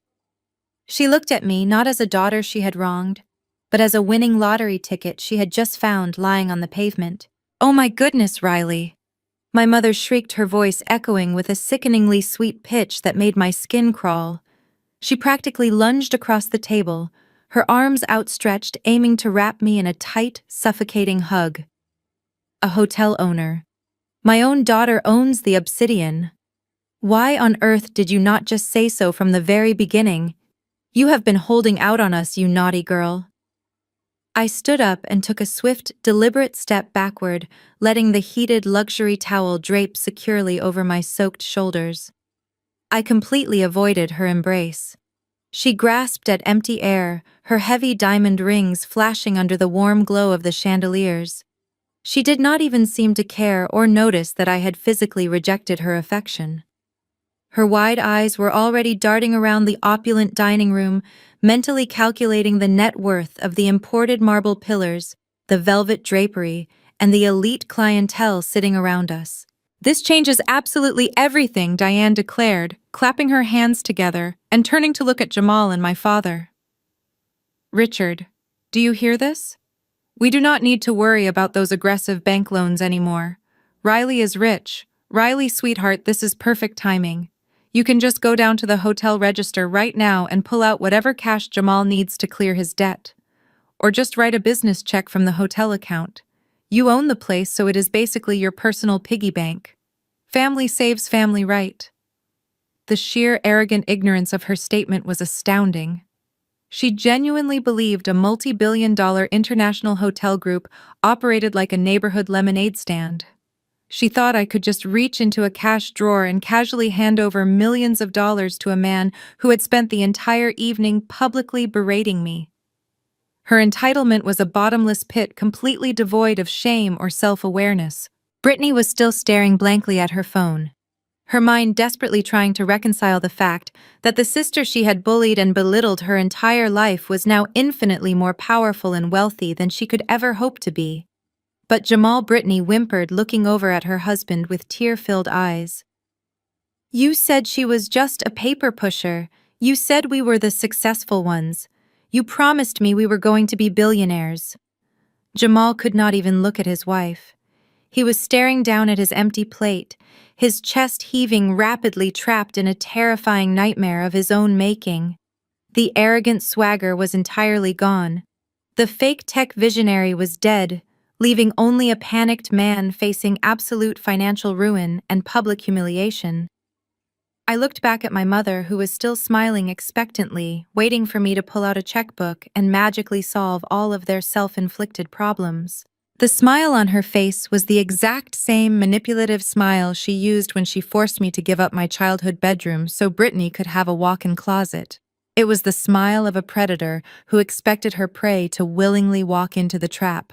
She looked at me not as a daughter she had wronged, but as a winning lottery ticket she had just found lying on the pavement. "Oh my goodness, Riley!" My mother shrieked, her voice echoing with a sickeningly sweet pitch that made my skin crawl. She practically lunged across the table, her arms outstretched, aiming to wrap me in a tight, suffocating hug. A hotel owner. My own daughter owns the Obsidian. Why on earth did you not just say so from the very beginning? You have been holding out on us, you naughty girl. I stood up and took a swift, deliberate step backward, letting the heated luxury towel drape securely over my soaked shoulders. I completely avoided her embrace. She grasped at empty air, her heavy diamond rings flashing under the warm glow of the chandeliers. She did not even seem to care or notice that I had physically rejected her affection. Her wide eyes were already darting around the opulent dining room, mentally calculating the net worth of the imported marble pillars, the velvet drapery, and the elite clientele sitting around us. "This changes absolutely everything," Diane declared, clapping her hands together and turning to look at Jamal and my father. "Richard, do you hear this? We do not need to worry about those aggressive bank loans anymore. Riley is rich. Riley, sweetheart, this is perfect timing. You can just go down to the hotel register right now and pull out whatever cash Jamal needs to clear his debt. Or just write a business check from the hotel account. You own the place, so it is basically your personal piggy bank. Family saves family, right?" The sheer arrogant ignorance of her statement was astounding. She genuinely believed a multi-billion-dollar international hotel group operated like a neighborhood lemonade stand. She thought I could just reach into a cash drawer and casually hand over millions of dollars to a man who had spent the entire evening publicly berating me. Her entitlement was a bottomless pit completely devoid of shame or self-awareness. Brittany was still staring blankly at her phone, her mind desperately trying to reconcile the fact that the sister she had bullied and belittled her entire life was now infinitely more powerful and wealthy than she could ever hope to be. But Jamal, Brittany whimpered, looking over at her husband with tear-filled eyes. "You said she was just a paper pusher. You said we were the successful ones. You promised me we were going to be billionaires." Jamal could not even look at his wife. He was staring down at his empty plate, his chest heaving rapidly, trapped in a terrifying nightmare of his own making. The arrogant swagger was entirely gone. The fake tech visionary was dead, leaving only a panicked man facing absolute financial ruin and public humiliation. I looked back at my mother, who was still smiling expectantly, waiting for me to pull out a checkbook and magically solve all of their self-inflicted problems. The smile on her face was the exact same manipulative smile she used when she forced me to give up my childhood bedroom so Brittany could have a walk-in closet. It was the smile of a predator who expected her prey to willingly walk into the trap.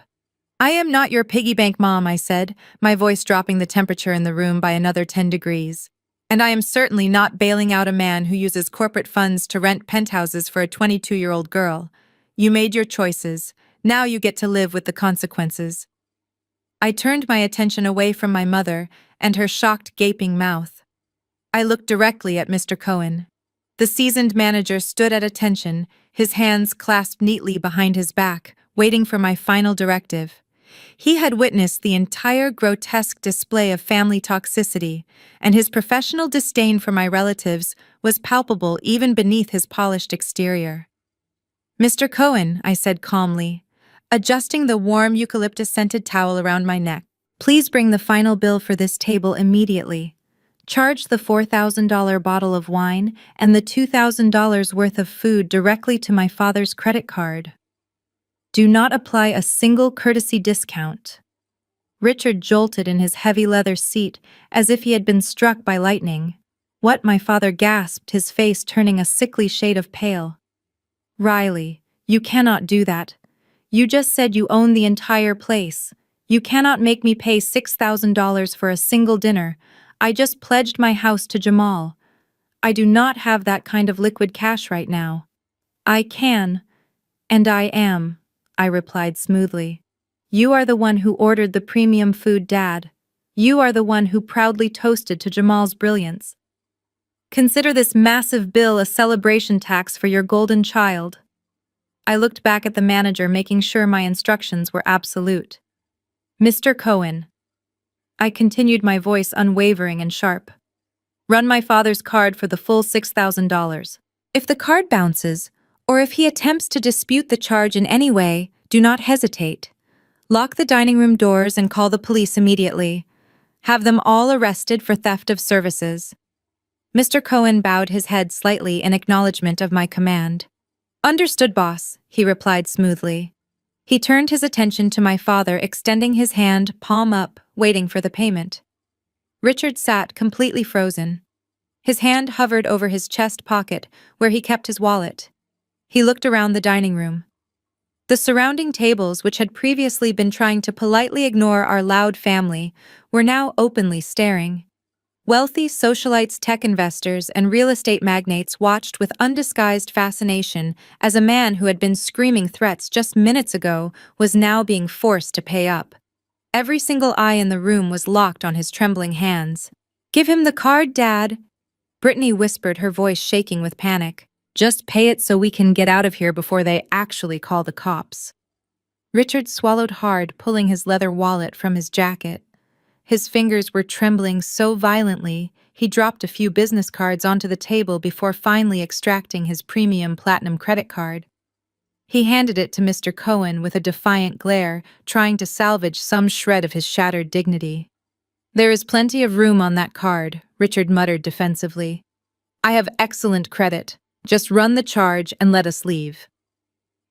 "I am not your piggy bank, Mom," I said, my voice dropping the temperature in the room by another 10 degrees. "And I am certainly not bailing out a man who uses corporate funds to rent penthouses for a 22-year-old girl. You made your choices. Now you get to live with the consequences." I turned my attention away from my mother and her shocked, gaping mouth. I looked directly at Mr. Cohen. The seasoned manager stood at attention, his hands clasped neatly behind his back, waiting for my final directive. He had witnessed the entire grotesque display of family toxicity, and his professional disdain for my relatives was palpable even beneath his polished exterior. "Mr. Cohen," I said calmly, adjusting the warm eucalyptus-scented towel around my neck, "please bring the final bill for this table immediately. Charge the $4,000 bottle of wine and the $2,000 worth of food directly to my father's credit card. Do not apply a single courtesy discount." Richard jolted in his heavy leather seat as if he had been struck by lightning. "What?" my father gasped, his face turning a sickly shade of pale. "Riley, you cannot do that. You just said you own the entire place. You cannot make me pay $6,000 for a single dinner. I just pledged my house to Jamal. I do not have that kind of liquid cash right now." "I can, and I am," I replied smoothly. "You are the one who ordered the premium food, Dad. You are the one who proudly toasted to Jamal's brilliance. Consider this massive bill a celebration tax for your golden child." I looked back at the manager, making sure my instructions were absolute. "Mr. Cohen," I continued, my voice unwavering and sharp, "run my father's card for the full $6,000. If the card bounces, or if he attempts to dispute the charge in any way, do not hesitate. Lock the dining room doors and call the police immediately. Have them all arrested for theft of services." Mr. Cohen bowed his head slightly in acknowledgement of my command. "Understood, boss," he replied smoothly. He turned his attention to my father, extending his hand, palm up, waiting for the payment. Richard sat completely frozen. His hand hovered over his chest pocket, where he kept his wallet. He looked around the dining room. The surrounding tables, which had previously been trying to politely ignore our loud family, were now openly staring. Wealthy socialites, tech investors, and real estate magnates watched with undisguised fascination as a man who had been screaming threats just minutes ago was now being forced to pay up. Every single eye in the room was locked on his trembling hands. "Give him the card, Dad," Brittany whispered, her voice shaking with panic. "Just pay it so we can get out of here before they actually call the cops." Richard swallowed hard, pulling his leather wallet from his jacket. His fingers were trembling so violently, he dropped a few business cards onto the table before finally extracting his premium platinum credit card. He handed it to Mr. Cohen with a defiant glare, trying to salvage some shred of his shattered dignity. "There is plenty of room on that card," Richard muttered defensively. "I have excellent credit. Just run the charge and let us leave."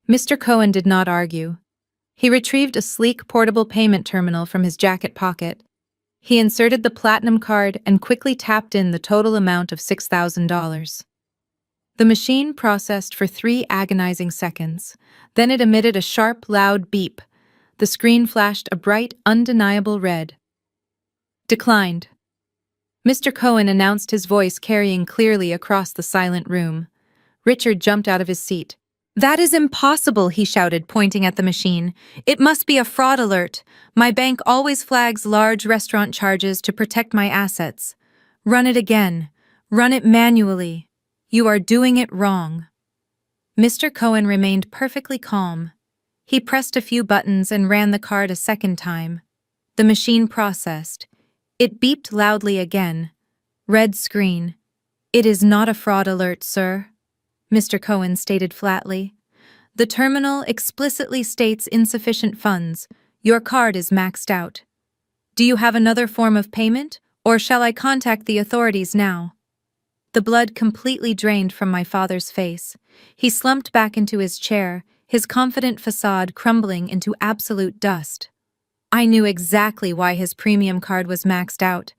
Mr. Cohen did not argue. He retrieved a sleek portable payment terminal from his jacket pocket. He inserted the platinum card and quickly tapped in the total amount of $6,000. The machine processed for 3 agonizing seconds. Then it emitted a sharp, loud beep. The screen flashed a bright, undeniable red. "Declined." Mr. Cohen announced, his voice carrying clearly across the silent room. Richard jumped out of his seat. "That is impossible," he shouted, pointing at the machine. "It must be a fraud alert. My bank always flags large restaurant charges to protect my assets. Run it again. Run it manually. You are doing it wrong." Mr. Cohen remained perfectly calm. He pressed a few buttons and ran the card a second time. The machine processed. It beeped loudly again. Red screen. "It is not a fraud alert, sir," Mr. Cohen stated flatly. "The terminal explicitly states insufficient funds. Your card is maxed out. Do you have another form of payment, or shall I contact the authorities now?" The blood completely drained from my father's face. He slumped back into his chair, his confident facade crumbling into absolute dust. I knew exactly why his premium card was maxed out.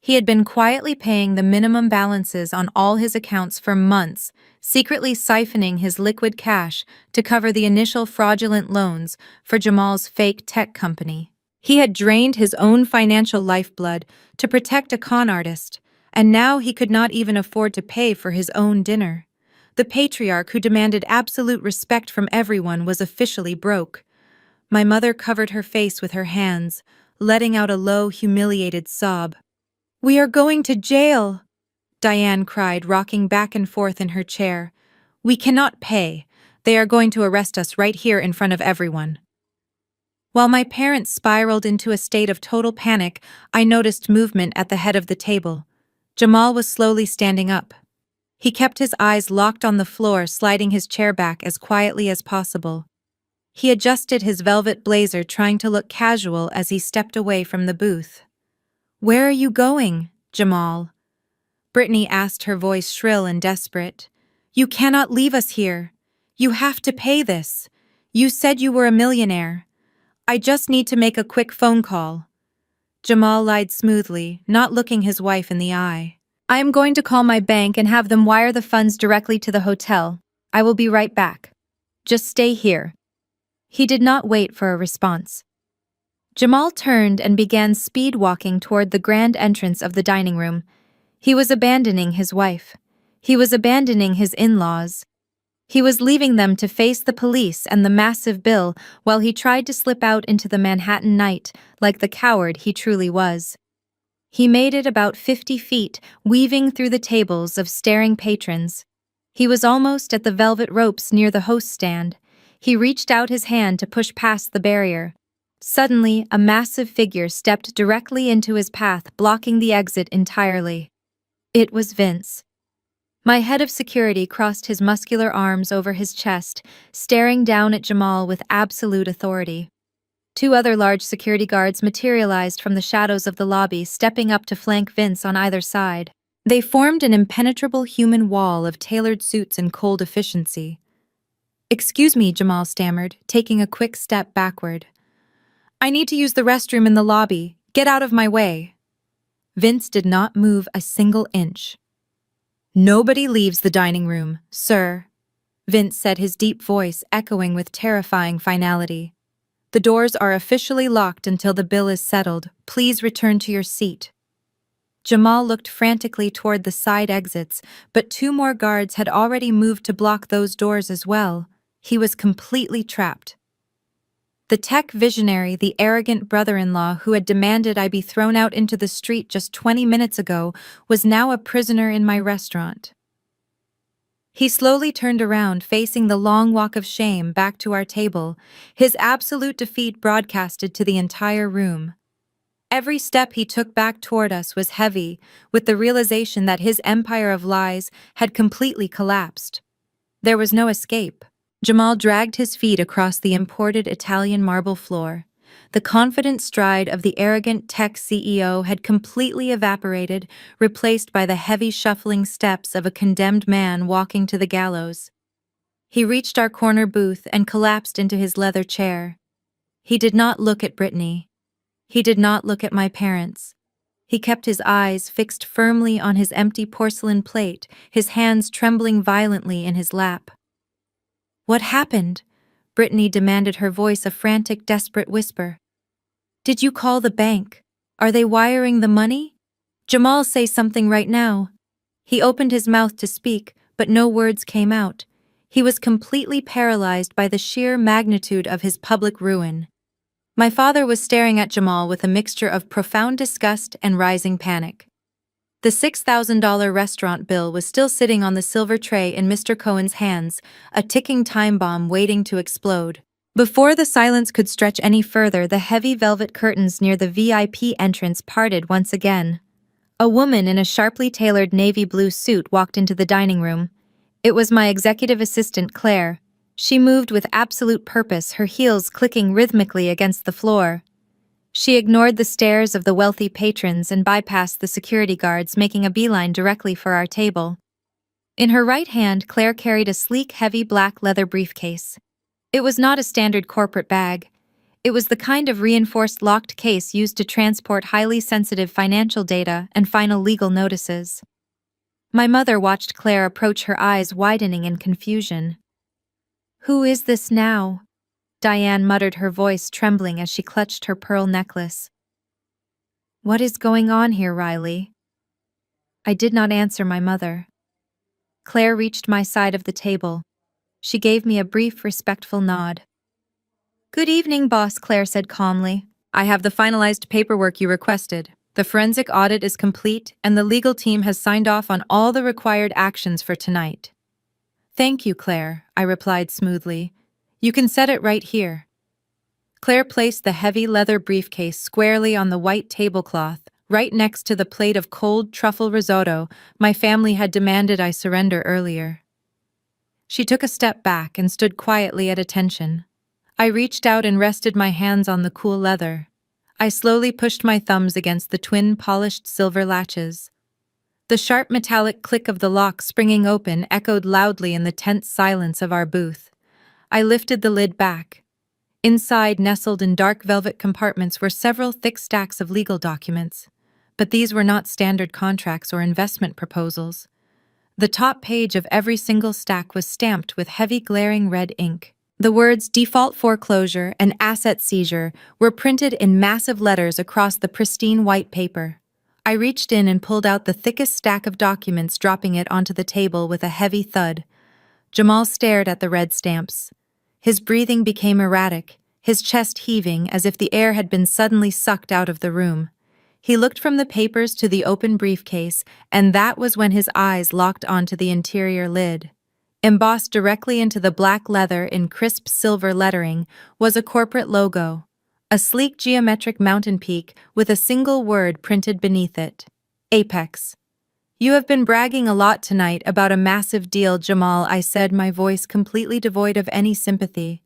He had been quietly paying the minimum balances on all his accounts for months, secretly siphoning his liquid cash to cover the initial fraudulent loans for Jamal's fake tech company. He had drained his own financial lifeblood to protect a con artist, and now he could not even afford to pay for his own dinner. The patriarch who demanded absolute respect from everyone was officially broke. My mother covered her face with her hands, letting out a low, humiliated sob. "We are going to jail," Diane cried, rocking back and forth in her chair. "We cannot pay. They are going to arrest us right here in front of everyone." While my parents spiraled into a state of total panic, I noticed movement at the head of the table. Jamal was slowly standing up. He kept his eyes locked on the floor, sliding his chair back as quietly as possible. He adjusted his velvet blazer, trying to look casual as he stepped away from the booth. "Where are you going, Jamal?" Brittany asked, her voice shrill and desperate. "You cannot leave us here. You have to pay this. You said you were a millionaire. I just need to make a quick phone call." Jamal lied smoothly, not looking his wife in the eye. "I am going to call my bank and have them wire the funds directly to the hotel. I will be right back. Just stay here." He did not wait for a response. Jamal turned and began speed-walking toward the grand entrance of the dining room. He was abandoning his wife. He was abandoning his in-laws. He was leaving them to face the police and the massive bill while he tried to slip out into the Manhattan night like the coward he truly was. He made it about 50 feet, weaving through the tables of staring patrons. He was almost at the velvet ropes near the host stand. He reached out his hand to push past the barrier. Suddenly, a massive figure stepped directly into his path, blocking the exit entirely. It was Vince. My head of security crossed his muscular arms over his chest, staring down at Jamal with absolute authority. 2 other large security guards materialized from the shadows of the lobby, stepping up to flank Vince on either side. They formed an impenetrable human wall of tailored suits and cold efficiency. Excuse me, Jamal stammered, taking a quick step backward. I need to use the restroom in the lobby. Get out of my way. Vince did not move a single inch. Nobody leaves the dining room, sir, Vince said, his deep voice echoing with terrifying finality. The doors are officially locked until the bill is settled. Please return to your seat. Jamal looked frantically toward the side exits, but 2 more guards had already moved to block those doors as well. He was completely trapped. The tech visionary, the arrogant brother-in-law who had demanded I be thrown out into the street just 20 minutes ago, was now a prisoner in my restaurant. He slowly turned around, facing the long walk of shame back to our table, his absolute defeat broadcasted to the entire room. Every step he took back toward us was heavy, with the realization that his empire of lies had completely collapsed. There was no escape. Jamal dragged his feet across the imported Italian marble floor. The confident stride of the arrogant tech CEO had completely evaporated, replaced by the heavy shuffling steps of a condemned man walking to the gallows. He reached our corner booth and collapsed into his leather chair. He did not look at Brittany. He did not look at my parents. He kept his eyes fixed firmly on his empty porcelain plate, his hands trembling violently in his lap. What happened? Brittany demanded, her voice a frantic, desperate whisper. Did you call the bank? Are they wiring the money? Jamal, say something right now. He opened his mouth to speak, but no words came out. He was completely paralyzed by the sheer magnitude of his public ruin. My father was staring at Jamal with a mixture of profound disgust and rising panic. The $6,000 restaurant bill was still sitting on the silver tray in Mr. Cohen's hands, a ticking time bomb waiting to explode. Before the silence could stretch any further, the heavy velvet curtains near the VIP entrance parted once again. A woman in a sharply tailored navy blue suit walked into the dining room. It was my executive assistant, Claire. She moved with absolute purpose, her heels clicking rhythmically against the floor. She ignored the stares of the wealthy patrons and bypassed the security guards, making a beeline directly for our table. In her right hand, Claire carried a sleek, heavy black leather briefcase. It was not a standard corporate bag. It was the kind of reinforced locked case used to transport highly sensitive financial data and final legal notices. My mother watched Claire approach, her eyes widening in confusion. "Who is this now?" Diane muttered, her voice trembling as she clutched her pearl necklace. "What is going on here, Riley?" I did not answer my mother. Claire reached my side of the table. She gave me a brief, respectful nod. "Good evening, boss," Claire said calmly. "I have the finalized paperwork you requested. The forensic audit is complete, and the legal team has signed off on all the required actions for tonight." "Thank you, Claire," I replied smoothly. "You can set it right here." Claire placed the heavy leather briefcase squarely on the white tablecloth, right next to the plate of cold truffle risotto my family had demanded I surrender earlier. She took a step back and stood quietly at attention. I reached out and rested my hands on the cool leather. I slowly pushed my thumbs against the twin polished silver latches. The sharp metallic click of the lock springing open echoed loudly in the tense silence of our booth. I lifted the lid back. Inside, nestled in dark velvet compartments, were several thick stacks of legal documents. But these were not standard contracts or investment proposals. The top page of every single stack was stamped with heavy, glaring red ink. The words "default foreclosure" and "asset seizure" were printed in massive letters across the pristine white paper. I reached in and pulled out the thickest stack of documents, dropping it onto the table with a heavy thud. Jamal stared at the red stamps. His breathing became erratic, his chest heaving as if the air had been suddenly sucked out of the room. He looked from the papers to the open briefcase, and that was when his eyes locked onto the interior lid. Embossed directly into the black leather in crisp silver lettering was a corporate logo, a sleek geometric mountain peak with a single word printed beneath it: Apex. "You have been bragging a lot tonight about a massive deal, Jamal," I said, my voice completely devoid of any sympathy.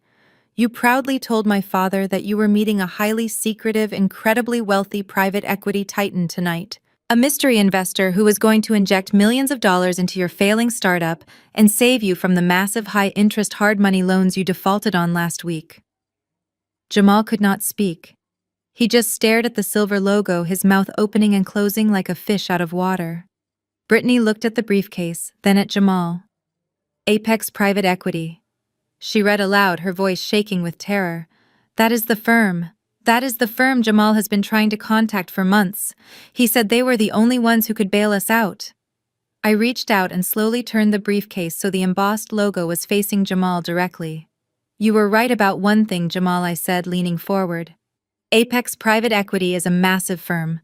"You proudly told my father that you were meeting a highly secretive, incredibly wealthy private equity titan tonight. A mystery investor who was going to inject millions of dollars into your failing startup and save you from the massive high-interest hard money loans you defaulted on last week. Jamal could not speak. He just stared at the silver logo, his mouth opening and closing like a fish out of water. Brittany looked at the briefcase, then at Jamal. Apex Private Equity. She read aloud, her voice shaking with terror. That is the firm. That is the firm Jamal has been trying to contact for months. He said they were the only ones who could bail us out. I reached out and slowly turned the briefcase so the embossed logo was facing Jamal directly. You were right about one thing, Jamal, I said, leaning forward. Apex Private Equity is a massive firm.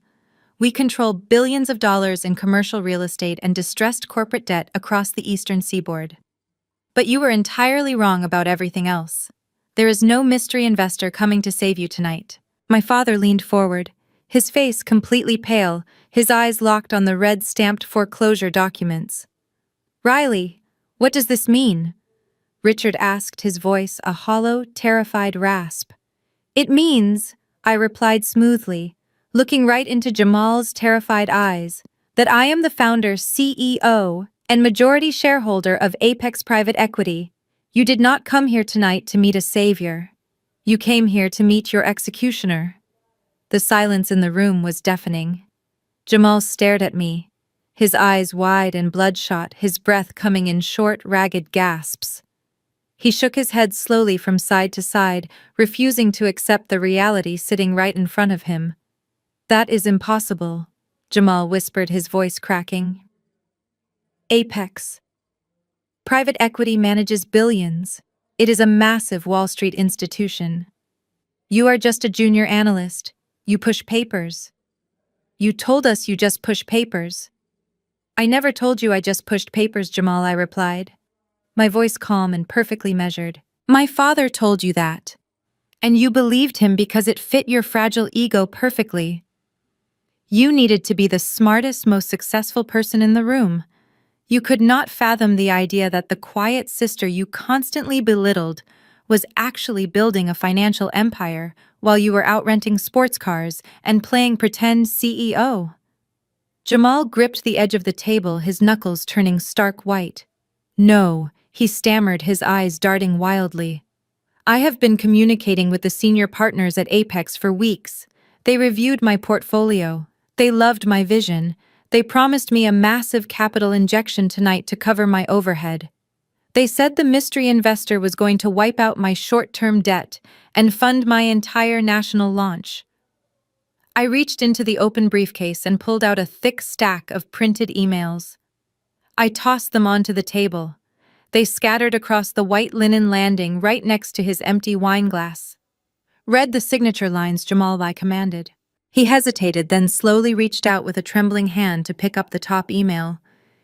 We control billions of dollars in commercial real estate and distressed corporate debt across the eastern seaboard. But you were entirely wrong about everything else. There is no mystery investor coming to save you tonight. My father leaned forward, his face completely pale, his eyes locked on the red-stamped foreclosure documents. Riley, what does this mean? Richard asked, his voice a hollow, terrified rasp. It means, I replied smoothly, looking right into Jamal's terrified eyes, that I am the founder, CEO, and majority shareholder of Apex Private Equity. You did not come here tonight to meet a savior. You came here to meet your executioner. The silence in the room was deafening. Jamal stared at me, his eyes wide and bloodshot, his breath coming in short, ragged gasps. He shook his head slowly from side to side, refusing to accept the reality sitting right in front of him. That is impossible, Jamal whispered, his voice cracking. Apex Private Equity manages billions. It is a massive Wall Street institution. You are just a junior analyst. You push papers. You told us you just push papers. I never told you I just pushed papers, Jamal, I replied, my voice calm and perfectly measured. My father told you that. And you believed him because it fit your fragile ego perfectly. You needed to be the smartest, most successful person in the room. You could not fathom the idea that the quiet sister you constantly belittled was actually building a financial empire while you were out renting sports cars and playing pretend CEO. Jamal gripped the edge of the table, his knuckles turning stark white. No, he stammered, his eyes darting wildly. I have been communicating with the senior partners at Apex for weeks. They reviewed my portfolio. They loved my vision. They promised me a massive capital injection tonight to cover my overhead. They said the mystery investor was going to wipe out my short-term debt and fund my entire national launch. I reached into the open briefcase and pulled out a thick stack of printed emails. I tossed them onto the table. They scattered across the white linen landing right next to his empty wine glass. Read the signature lines, Jamal, I commanded. He hesitated, then slowly reached out with a trembling hand to pick up the top email.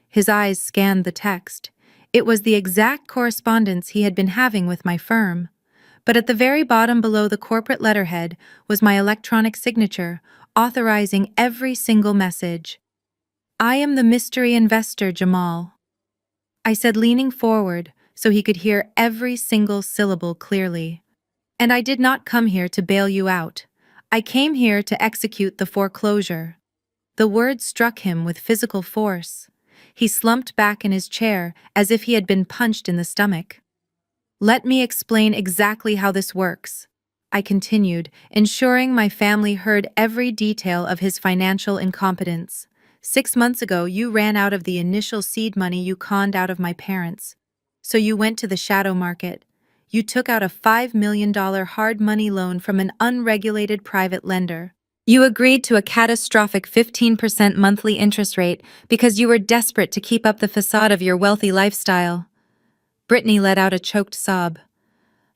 His eyes scanned the text. It was the exact correspondence he had been having with my firm. But at the very bottom below the corporate letterhead was my electronic signature, authorizing every single message. I am the mystery investor, Jamal, I said, leaning forward so he could hear every single syllable clearly. And I did not come here to bail you out. I came here to execute the foreclosure. The words struck him with physical force. He slumped back in his chair as if he had been punched in the stomach. Let me explain exactly how this works, I continued, ensuring my family heard every detail of his financial incompetence. 6 months ago, you ran out of the initial seed money you conned out of my parents. So you went to the shadow market. You took out a $5 million hard money loan from an unregulated private lender. You agreed to a catastrophic 15% monthly interest rate because you were desperate to keep up the facade of your wealthy lifestyle. Brittany let out a choked sob.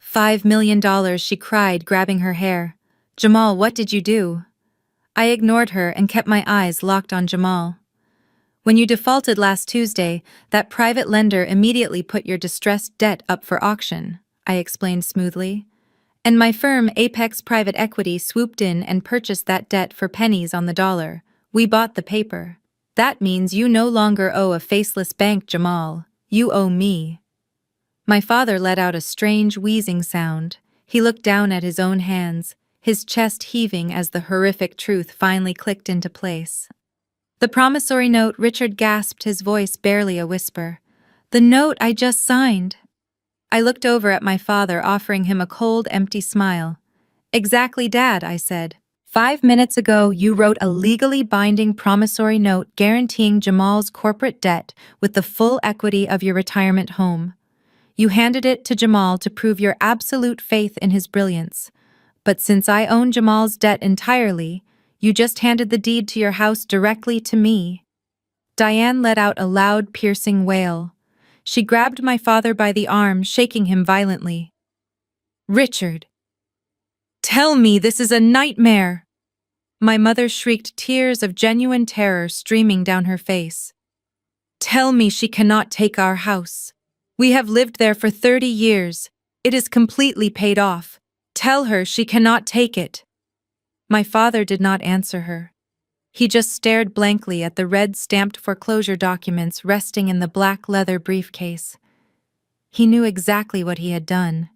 $5 million, she cried, grabbing her hair. Jamal, what did you do? I ignored her and kept my eyes locked on Jamal. When you defaulted last Tuesday, that private lender immediately put your distressed debt up for auction, I explained smoothly. And my firm, Apex Private Equity, swooped in and purchased that debt for pennies on the dollar. We bought the paper. That means you no longer owe a faceless bank, Jamal. You owe me. My father let out a strange wheezing sound. He looked down at his own hands, his chest heaving as the horrific truth finally clicked into place. The promissory note, Richard gasped, his voice barely a whisper. The note I just signed. I looked over at my father, offering him a cold, empty smile. Exactly, Dad, I said. 5 minutes ago, you wrote a legally binding promissory note guaranteeing Jamal's corporate debt with the full equity of your retirement home. You handed it to Jamal to prove your absolute faith in his brilliance. But since I own Jamal's debt entirely, you just handed the deed to your house directly to me. Diane let out a loud, piercing wail. She grabbed my father by the arm, shaking him violently. Richard! Tell me this is a nightmare! My mother shrieked, tears of genuine terror streaming down her face. Tell me she cannot take our house. We have lived there for 30 years. It is completely paid off. Tell her she cannot take it. My father did not answer her. He just stared blankly at the red-stamped foreclosure documents resting in the black leather briefcase. He knew exactly what he had done.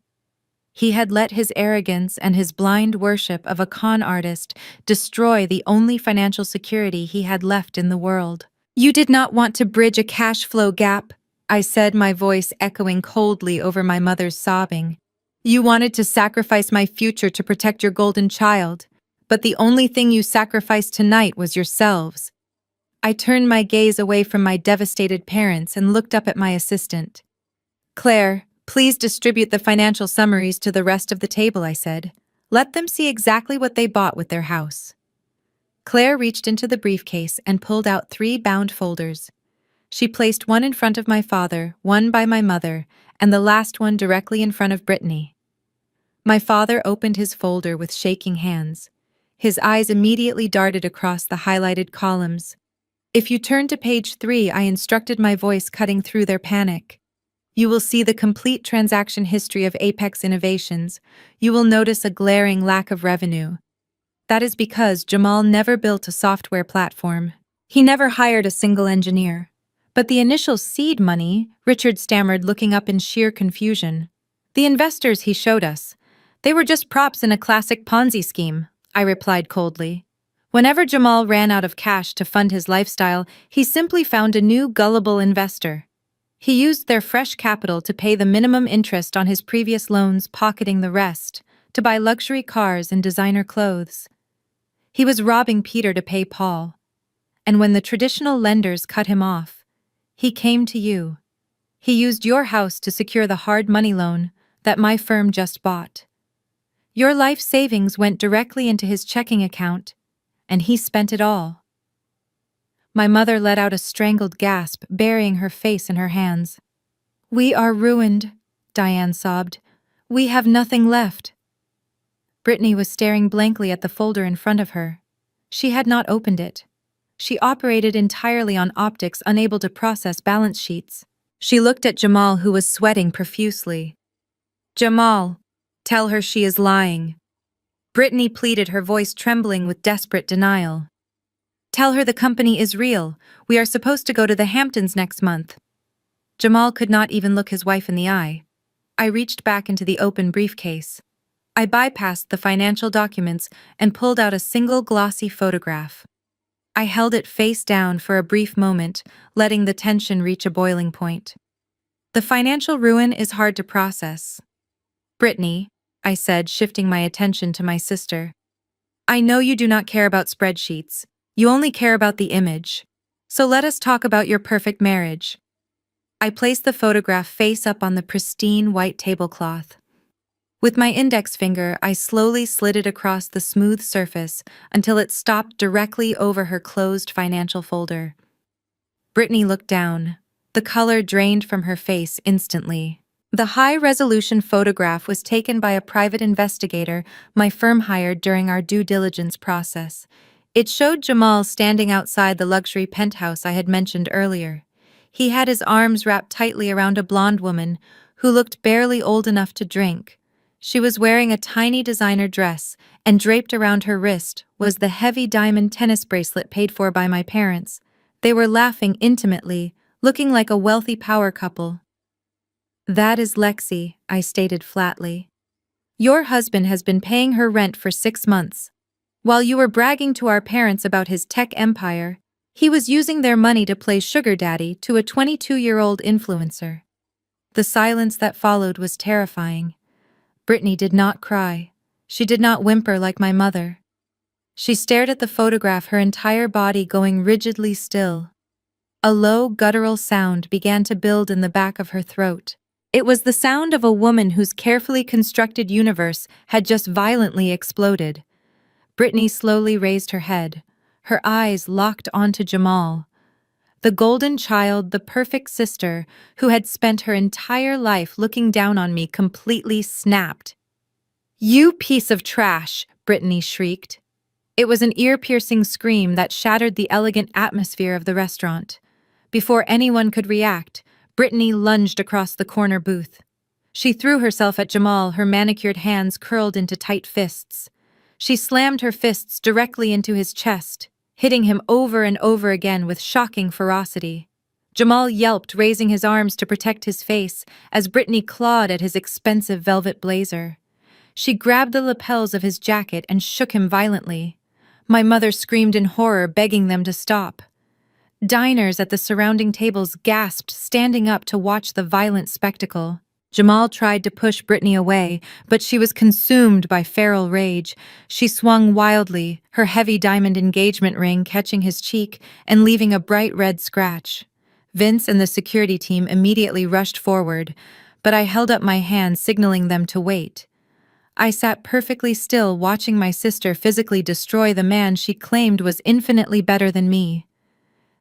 He had let his arrogance and his blind worship of a con artist destroy the only financial security he had left in the world. You did not want to bridge a cash flow gap, I said, my voice echoing coldly over my mother's sobbing. You wanted to sacrifice my future to protect your golden child, but the only thing you sacrificed tonight was yourselves. I turned my gaze away from my devastated parents and looked up at my assistant. Claire, please distribute the financial summaries to the rest of the table, I said. Let them see exactly what they bought with their house. Claire reached into the briefcase and pulled out 3 bound folders. She placed one in front of my father, one by my mother, and the last one directly in front of Brittany. My father opened his folder with shaking hands. His eyes immediately darted across the highlighted columns. If you turn to page 3, I instructed, my voice cutting through their panic. You will see the complete transaction history of Apex Innovations. You will notice a glaring lack of revenue. That is because Jamal never built a software platform. He never hired a single engineer. But the initial seed money, Richard stammered, looking up in sheer confusion. The investors he showed us. They were just props in a classic Ponzi scheme, I replied coldly. Whenever Jamal ran out of cash to fund his lifestyle, he simply found a new gullible investor. He used their fresh capital to pay the minimum interest on his previous loans, pocketing the rest to buy luxury cars and designer clothes. He was robbing Peter to pay Paul. And when the traditional lenders cut him off, he came to you. He used your house to secure the hard money loan that my firm just bought. Your life savings went directly into his checking account, and he spent it all. My mother let out a strangled gasp, burying her face in her hands. We are ruined, Diane sobbed. We have nothing left. Brittany was staring blankly at the folder in front of her. She had not opened it. She operated entirely on optics, unable to process balance sheets. She looked at Jamal, who was sweating profusely. Jamal, tell her she is lying. Brittany pleaded, her voice trembling with desperate denial. Tell her the company is real. We are supposed to go to the Hamptons next month. Jamal could not even look his wife in the eye. I reached back into the open briefcase. I bypassed the financial documents and pulled out a single glossy photograph. I held it face down for a brief moment, letting the tension reach a boiling point. The financial ruin is hard to process. Brittany, I said, shifting my attention to my sister. I know you do not care about spreadsheets. You only care about the image. So let us talk about your perfect marriage. I placed the photograph face up on the pristine white tablecloth. With my index finger, I slowly slid it across the smooth surface until it stopped directly over her closed financial folder. Brittany looked down. The color drained from her face instantly. The high-resolution photograph was taken by a private investigator my firm hired during our due diligence process. It showed Jamal standing outside the luxury penthouse I had mentioned earlier. He had his arms wrapped tightly around a blonde woman who looked barely old enough to drink. She was wearing a tiny designer dress, and draped around her wrist was the heavy diamond tennis bracelet paid for by my parents. They were laughing intimately, looking like a wealthy power couple. That is Lexi, I stated flatly. Your husband has been paying her rent for 6 months. While you were bragging to our parents about his tech empire, He was using their money to play sugar daddy to a 22-year-old influencer. The silence that followed was terrifying. Brittany did not cry. She did not whimper like my mother. She stared at the photograph, her entire body going rigidly still. A low, guttural sound began to build in the back of her throat. It was the sound of a woman whose carefully constructed universe had just violently exploded. Brittany slowly raised her head, her eyes locked onto Jamal. The golden child, the perfect sister, who had spent her entire life looking down on me, completely snapped. "You piece of trash!" Brittany shrieked. It was an ear-piercing scream that shattered the elegant atmosphere of the restaurant. Before anyone could react, Brittany lunged across the corner booth. She threw herself at Jamal, her manicured hands curled into tight fists. She slammed her fists directly into his chest, hitting him over and over again with shocking ferocity. Jamal yelped, raising his arms to protect his face as Brittany clawed at his expensive velvet blazer. She grabbed the lapels of his jacket and shook him violently. My mother screamed in horror, begging them to stop. Diners at the surrounding tables gasped, standing up to watch the violent spectacle. Jamal tried to push Brittany away, but she was consumed by feral rage. She swung wildly, her heavy diamond engagement ring catching his cheek and leaving a bright red scratch. Vince and the security team immediately rushed forward, but I held up my hand, signaling them to wait. I sat perfectly still, watching my sister physically destroy the man she claimed was infinitely better than me.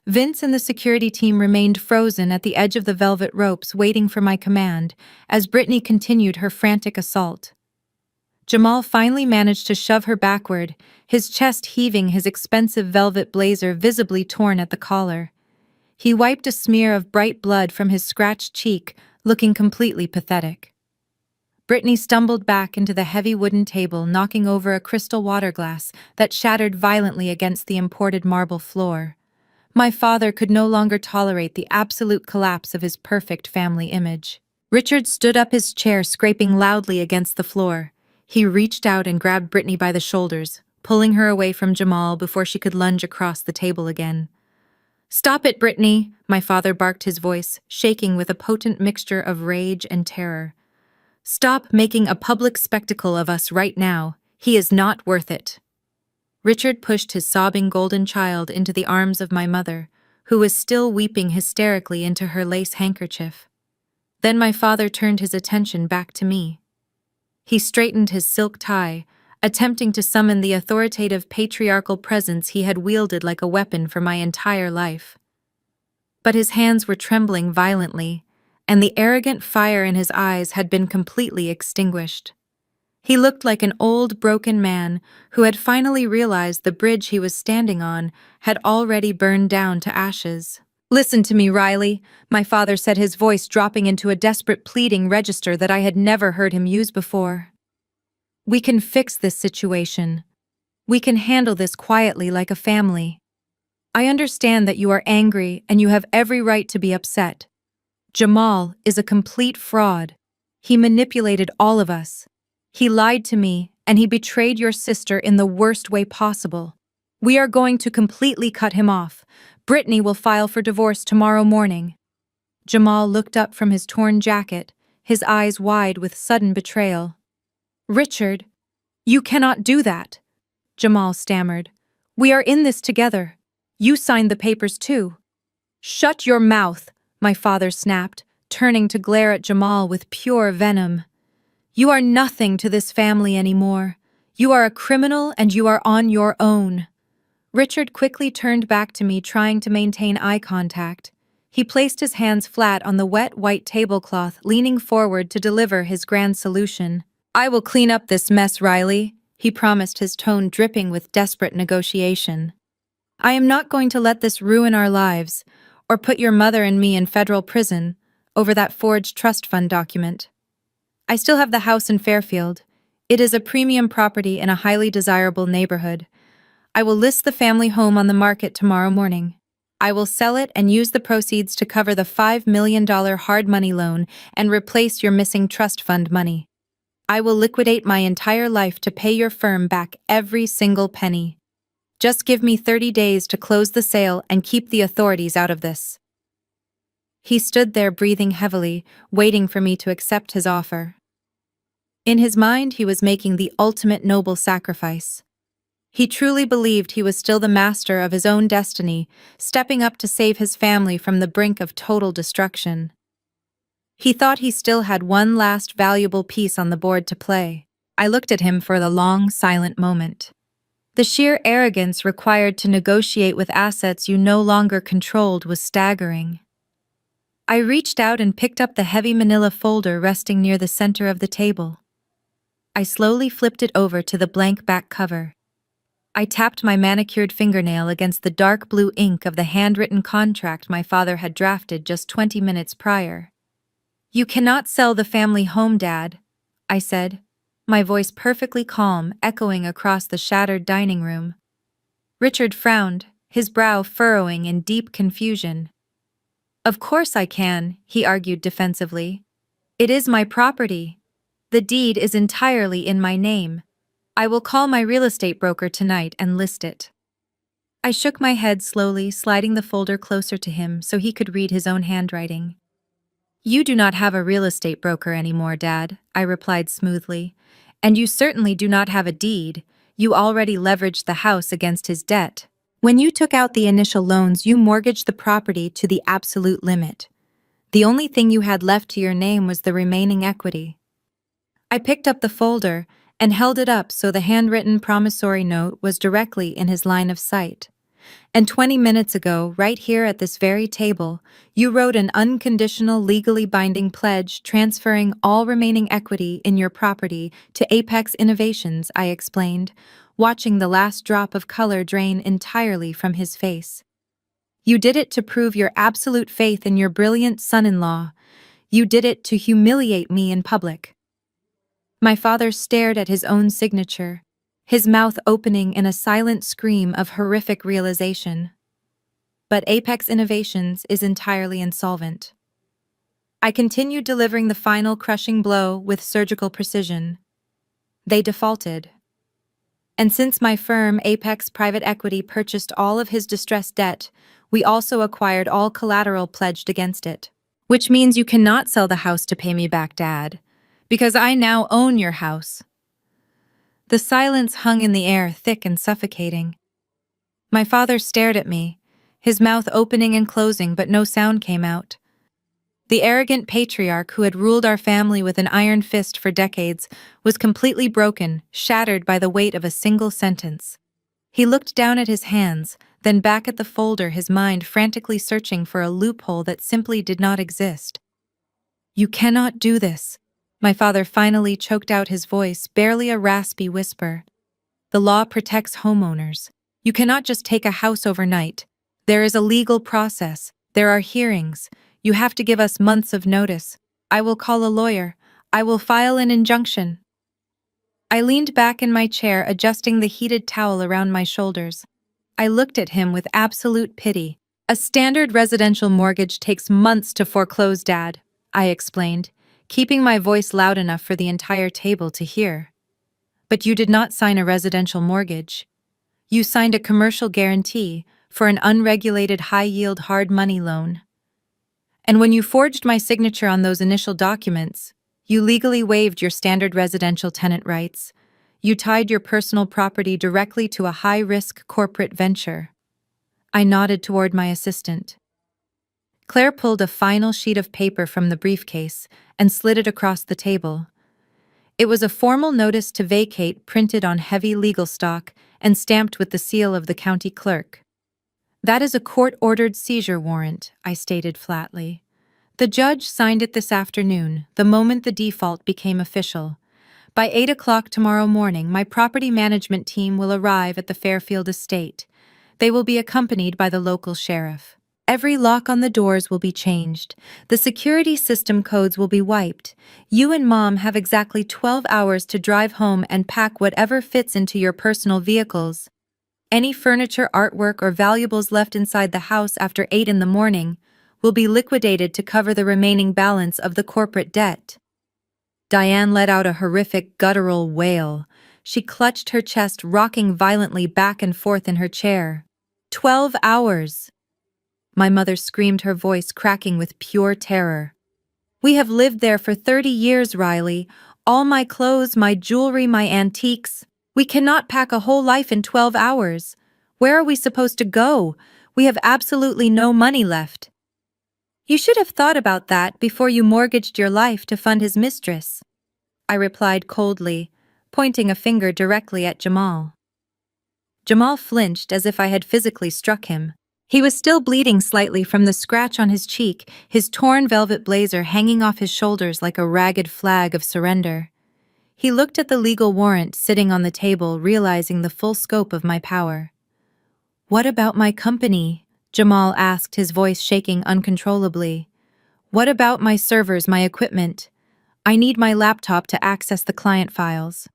Vince and the security team remained frozen at the edge of the velvet ropes, waiting for my command, as Brittany continued her frantic assault. Jamal finally managed to shove her backward, his chest heaving, his expensive velvet blazer visibly torn at the collar. He wiped a smear of bright blood from his scratched cheek, looking completely pathetic. Brittany stumbled back into the heavy wooden table, knocking over a crystal water glass that shattered violently against the imported marble floor. My father could no longer tolerate the absolute collapse of his perfect family image. Richard stood up, his chair scraping loudly against the floor. He reached out and grabbed Brittany by the shoulders, pulling her away from Jamal before she could lunge across the table again. "Stop it, Brittany!" My father barked, his voice shaking with a potent mixture of rage and terror. "Stop making a public spectacle of us right now. He is not worth it." Richard pushed his sobbing golden child into the arms of my mother, who was still weeping hysterically into her lace handkerchief. Then my father turned his attention back to me. He straightened his silk tie, attempting to summon the authoritative patriarchal presence he had wielded like a weapon for my entire life. But his hands were trembling violently, and the arrogant fire in his eyes had been completely extinguished. He looked like an old, broken man who had finally realized the bridge he was standing on had already burned down to ashes. "Listen to me, Riley," my father said, his voice dropping into a desperate pleading register that I had never heard him use before. "We can fix this situation. We can handle this quietly like a family. I understand that you are angry and you have every right to be upset. Jamal is a complete fraud. He manipulated all of us. He lied to me, and he betrayed your sister in the worst way possible. We are going to completely cut him off. Brittany will file for divorce tomorrow morning." Jamal looked up from his torn jacket, his eyes wide with sudden betrayal. "Richard, you cannot do that," Jamal stammered. "We are in this together. You signed the papers too." "Shut your mouth," my father snapped, turning to glare at Jamal with pure venom. "You are nothing to this family anymore. You are a criminal and you are on your own." Richard quickly turned back to me, trying to maintain eye contact. He placed his hands flat on the wet white tablecloth, leaning forward to deliver his grand solution. "I will clean up this mess, Riley," he promised, his tone dripping with desperate negotiation. "I am not going to let this ruin our lives, or put your mother and me in federal prison over that forged trust fund document. I still have the house in Fairfield. It is a premium property in a highly desirable neighborhood. I will list the family home on the market tomorrow morning. I will sell it and use the proceeds to cover the $5 million hard money loan and replace your missing trust fund money. I will liquidate my entire life to pay your firm back every single penny. Just give me 30 days to close the sale and keep the authorities out of this." He stood there breathing heavily, waiting for me to accept his offer. In his mind, he was making the ultimate noble sacrifice. He truly believed he was still the master of his own destiny, stepping up to save his family from the brink of total destruction. He thought he still had one last valuable piece on the board to play. I looked at him for the long, silent moment. The sheer arrogance required to negotiate with assets you no longer controlled was staggering. I reached out and picked up the heavy manila folder resting near the center of the table. I slowly flipped it over to the blank back cover. I tapped my manicured fingernail against the dark blue ink of the handwritten contract my father had drafted just 20 minutes prior. "You cannot sell the family home, Dad," I said, my voice perfectly calm, echoing across the shattered dining room. Richard frowned, his brow furrowing in deep confusion. "Of course I can," he argued defensively. "It is my property. The deed is entirely in my name. I will call my real estate broker tonight and list it." I shook my head slowly, sliding the folder closer to him so he could read his own handwriting. "You do not have a real estate broker anymore, Dad," I replied smoothly. "And you certainly do not have a deed. You already leveraged the house against his debt. When you took out the initial loans, you mortgaged the property to the absolute limit. The only thing you had left to your name was the remaining equity." I picked up the folder and held it up so the handwritten promissory note was directly in his line of sight. "And 20 minutes ago, right here at this very table, you wrote an unconditional, legally binding pledge transferring all remaining equity in your property to Apex Innovations," I explained, watching the last drop of color drain entirely from his face. "You did it to prove your absolute faith in your brilliant son-in-law. You did it to humiliate me in public." My father stared at his own signature, his mouth opening in a silent scream of horrific realization. But Apex Innovations is entirely insolvent. I continued delivering the final crushing blow with surgical precision. They defaulted. And since my firm, Apex Private Equity, purchased all of his distressed debt, we also acquired all collateral pledged against it. "Which means you cannot sell the house to pay me back, Dad, because I now own your house." The silence hung in the air, thick and suffocating. My father stared at me, his mouth opening and closing, but no sound came out. The arrogant patriarch who had ruled our family with an iron fist for decades was completely broken, shattered by the weight of a single sentence. He looked down at his hands, then back at the folder, his mind frantically searching for a loophole that simply did not exist. "You cannot do this," my father finally choked out, his voice barely a raspy whisper. "The law protects homeowners. You cannot just take a house overnight. There is a legal process. There are hearings. You have to give us months of notice. I will call a lawyer. I will file an injunction." I leaned back in my chair, adjusting the heated towel around my shoulders. I looked at him with absolute pity. "A standard residential mortgage takes months to foreclose, Dad," I explained, keeping my voice loud enough for the entire table to hear. "But you did not sign a residential mortgage. You signed a commercial guarantee for an unregulated high-yield hard money loan. And when you forged my signature on those initial documents, you legally waived your standard residential tenant rights. You tied your personal property directly to a high-risk corporate venture." I nodded toward my assistant. Claire pulled a final sheet of paper from the briefcase and slid it across the table. It was a formal notice to vacate printed on heavy legal stock and stamped with the seal of the county clerk. "That is a court-ordered seizure warrant," I stated flatly. "The judge signed it this afternoon, the moment the default became official. By 8 o'clock tomorrow morning, my property management team will arrive at the Fairfield estate. They will be accompanied by the local sheriff. Every lock on the doors will be changed. The security system codes will be wiped. You and Mom have exactly 12 hours to drive home and pack whatever fits into your personal vehicles. Any furniture, artwork, or valuables left inside the house after 8 in the morning will be liquidated to cover the remaining balance of the corporate debt." Diane let out a horrific guttural wail, She clutched her chest, rocking violently back and forth in her chair. 12 hours! My mother screamed, her voice cracking with pure terror. We have lived there for 30 years, Riley. All my clothes, my jewelry, my antiques. We cannot pack a whole life in 12 hours. Where are we supposed to go? We have absolutely no money left. You should have thought about that before you mortgaged your life to fund his mistress, I replied coldly, pointing a finger directly at Jamal. Jamal flinched as if I had physically struck him. He was still bleeding slightly from the scratch on his cheek, his torn velvet blazer hanging off his shoulders like a ragged flag of surrender. He looked at the legal warrant sitting on the table, realizing the full scope of my power. What about my company? Jamal asked, his voice shaking uncontrollably. What about my servers, my equipment? I need my laptop to access the client files.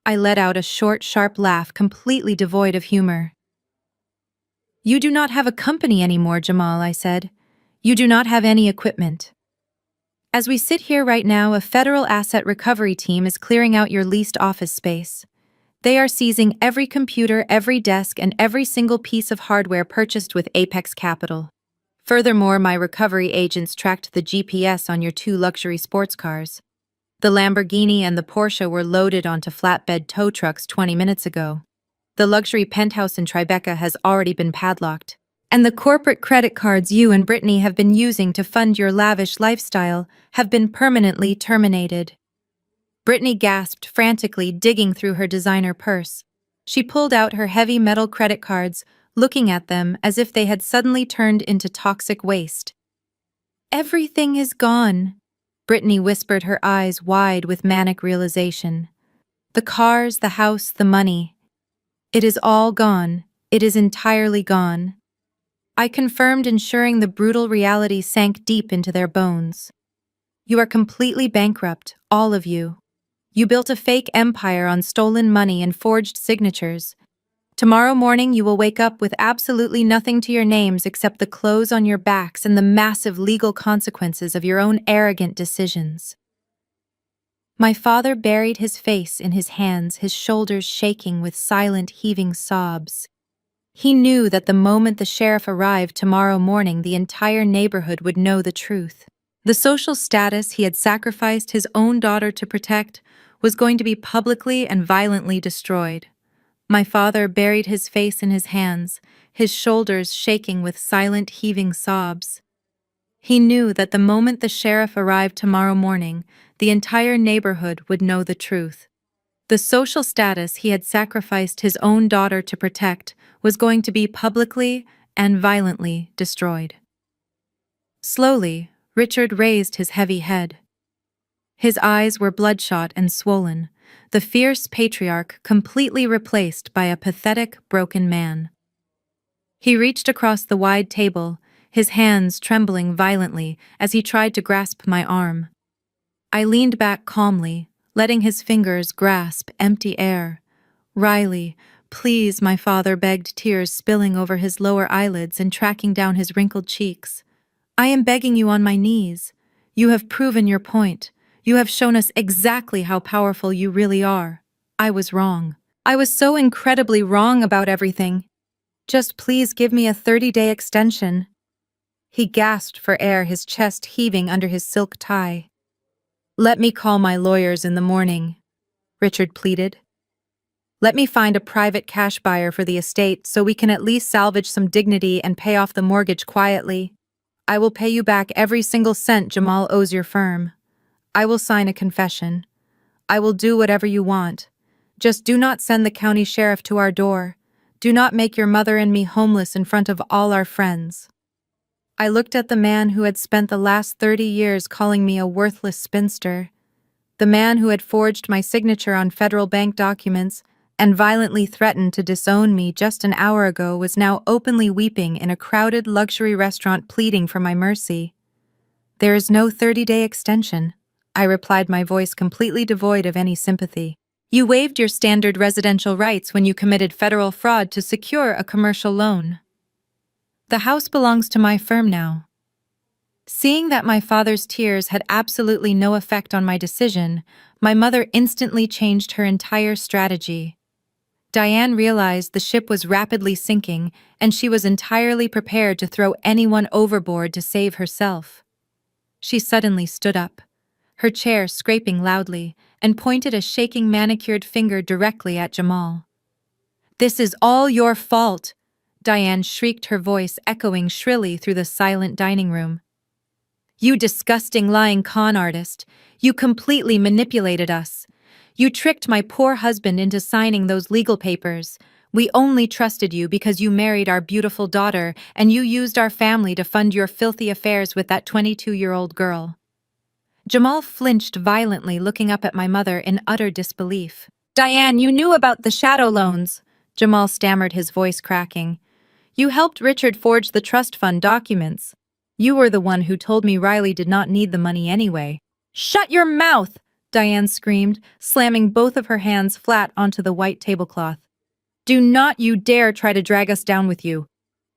I let out a short, sharp laugh, completely devoid of humor. You do not have a company anymore, Jamal, I said. You do not have any equipment. As we sit here right now, a federal asset recovery team is clearing out your leased office space. They are seizing every computer, every desk, and every single piece of hardware purchased with Apex Capital. Furthermore, my recovery agents tracked the GPS on your 2 luxury sports cars. The Lamborghini and the Porsche were loaded onto flatbed tow trucks 20 minutes ago. The luxury penthouse in Tribeca has already been padlocked. And the corporate credit cards you and Brittany have been using to fund your lavish lifestyle have been permanently terminated. Brittany gasped frantically, digging through her designer purse. She pulled out her heavy metal credit cards, looking at them as if they had suddenly turned into toxic waste. Everything is gone, Brittany whispered, her eyes wide with manic realization. The cars, the house, the money. It is all gone. It is entirely gone. I confirmed, ensuring the brutal reality sank deep into their bones. You are completely bankrupt, all of you. You built a fake empire on stolen money and forged signatures. Tomorrow morning you will wake up with absolutely nothing to your names except the clothes on your backs and the massive legal consequences of your own arrogant decisions. My father buried his face in his hands, his shoulders shaking with silent, heaving sobs. He knew that the moment the sheriff arrived tomorrow morning, the entire neighborhood would know the truth. The social status he had sacrificed his own daughter to protect was going to be publicly and violently destroyed. My father buried his face in his hands, his shoulders shaking with silent, heaving sobs. He knew that the moment the sheriff arrived tomorrow morning, the entire neighborhood would know the truth. The social status he had sacrificed his own daughter to protect was going to be publicly and violently destroyed. Slowly, Richard raised his heavy head. His eyes were bloodshot and swollen, the fierce patriarch completely replaced by a pathetic, broken man. He reached across the wide table, his hands trembling violently as he tried to grasp my arm. I leaned back calmly, letting his fingers grasp empty air. Riley, please, my father begged, tears spilling over his lower eyelids and tracking down his wrinkled cheeks. I am begging you on my knees. You have proven your point. You have shown us exactly how powerful you really are. I was wrong. I was so incredibly wrong about everything. Just please give me a 30-day extension. He gasped for air, his chest heaving under his silk tie. Let me call my lawyers in the morning, Richard pleaded. Let me find a private cash buyer for the estate so we can at least salvage some dignity and pay off the mortgage quietly. I will pay you back every single cent Jamal owes your firm. I will sign a confession. I will do whatever you want. Just do not send the county sheriff to our door. Do not make your mother and me homeless in front of all our friends. I looked at the man who had spent the last 30 years calling me a worthless spinster. The man who had forged my signature on federal bank documents and violently threatened to disown me just an hour ago was now openly weeping in a crowded luxury restaurant, pleading for my mercy. There is no 30-day extension, I replied, my voice completely devoid of any sympathy. You waived your standard residential rights when you committed federal fraud to secure a commercial loan. The house belongs to my firm now. Seeing that my father's tears had absolutely no effect on my decision, my mother instantly changed her entire strategy. Diane realized the ship was rapidly sinking, and she was entirely prepared to throw anyone overboard to save herself. She suddenly stood up, her chair scraping loudly, and pointed a shaking manicured finger directly at Jamal. "This is all your fault!" Diane shrieked, her voice echoing shrilly through the silent dining room. "You disgusting lying con artist! You completely manipulated us. You tricked my poor husband into signing those legal papers. We only trusted you because you married our beautiful daughter, and you used our family to fund your filthy affairs with that 22-year-old girl." Jamal flinched violently, looking up at my mother in utter disbelief. "Diane, you knew about the shadow loans," Jamal stammered, his voice cracking. "You helped Richard forge the trust fund documents. You were the one who told me Riley did not need the money anyway." "Shut your mouth!" Diane screamed, slamming both of her hands flat onto the white tablecloth. "Do not you dare try to drag us down with you.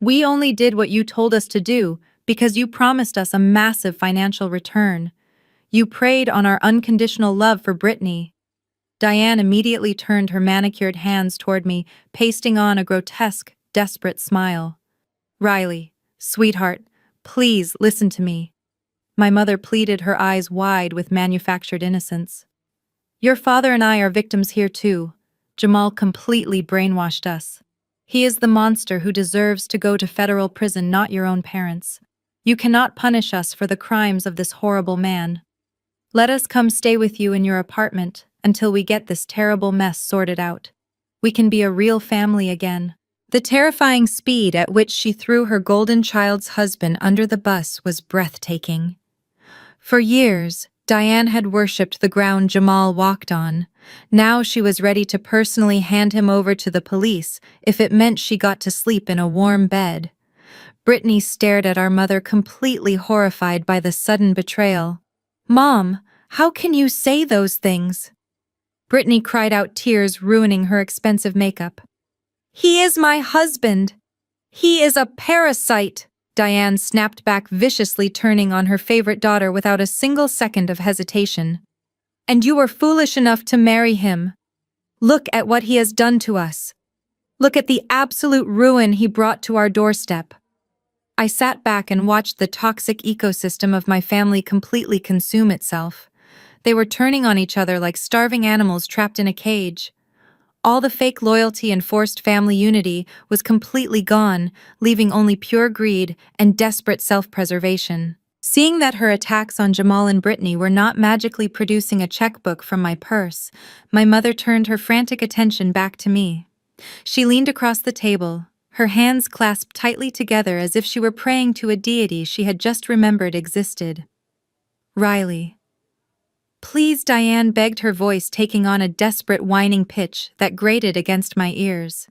We only did what you told us to do because you promised us a massive financial return. You preyed on our unconditional love for Brittany." Diane immediately turned her manicured hands toward me, pasting on a grotesque, desperate smile. "Riley, sweetheart, please listen to me." My mother pleaded, her eyes wide with manufactured innocence. "Your father and I are victims here too. Jamal completely brainwashed us. He is the monster who deserves to go to federal prison, not your own parents. You cannot punish us for the crimes of this horrible man. Let us come stay with you in your apartment until we get this terrible mess sorted out. We can be a real family again." The terrifying speed at which she threw her golden child's husband under the bus was breathtaking. For years, Diane had worshipped the ground Jamal walked on. Now she was ready to personally hand him over to the police if it meant she got to sleep in a warm bed. Brittany stared at our mother, completely horrified by the sudden betrayal. "Mom, how can you say those things?" Brittany cried out, tears ruining her expensive makeup. "He is my husband. He is a parasite!" Diane snapped back viciously, turning on her favorite daughter without a single second of hesitation. "And you were foolish enough to marry him. Look at what he has done to us. Look at the absolute ruin he brought to our doorstep." I sat back and watched the toxic ecosystem of my family completely consume itself. They were turning on each other like starving animals trapped in a cage. All the fake loyalty and forced family unity was completely gone, leaving only pure greed and desperate self-preservation. Seeing that her attacks on Jamal and Brittany were not magically producing a checkbook from my purse, my mother turned her frantic attention back to me. She leaned across the table, her hands clasped tightly together as if she were praying to a deity she had just remembered existed. "Riley." "Please," Diane begged, her voice taking on a desperate whining pitch that grated against my ears.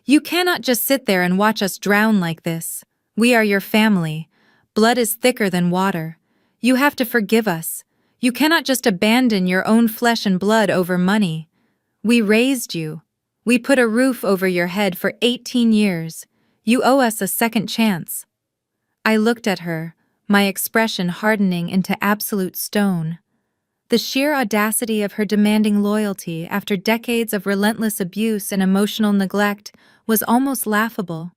"You cannot just sit there and watch us drown like this. We are your family. Blood is thicker than water. You have to forgive us. You cannot just abandon your own flesh and blood over money. We raised you. We put a roof over your head for 18 years. You owe us a second chance." I looked at her, my expression hardening into absolute stone. The sheer audacity of her demanding loyalty after decades of relentless abuse and emotional neglect was almost laughable.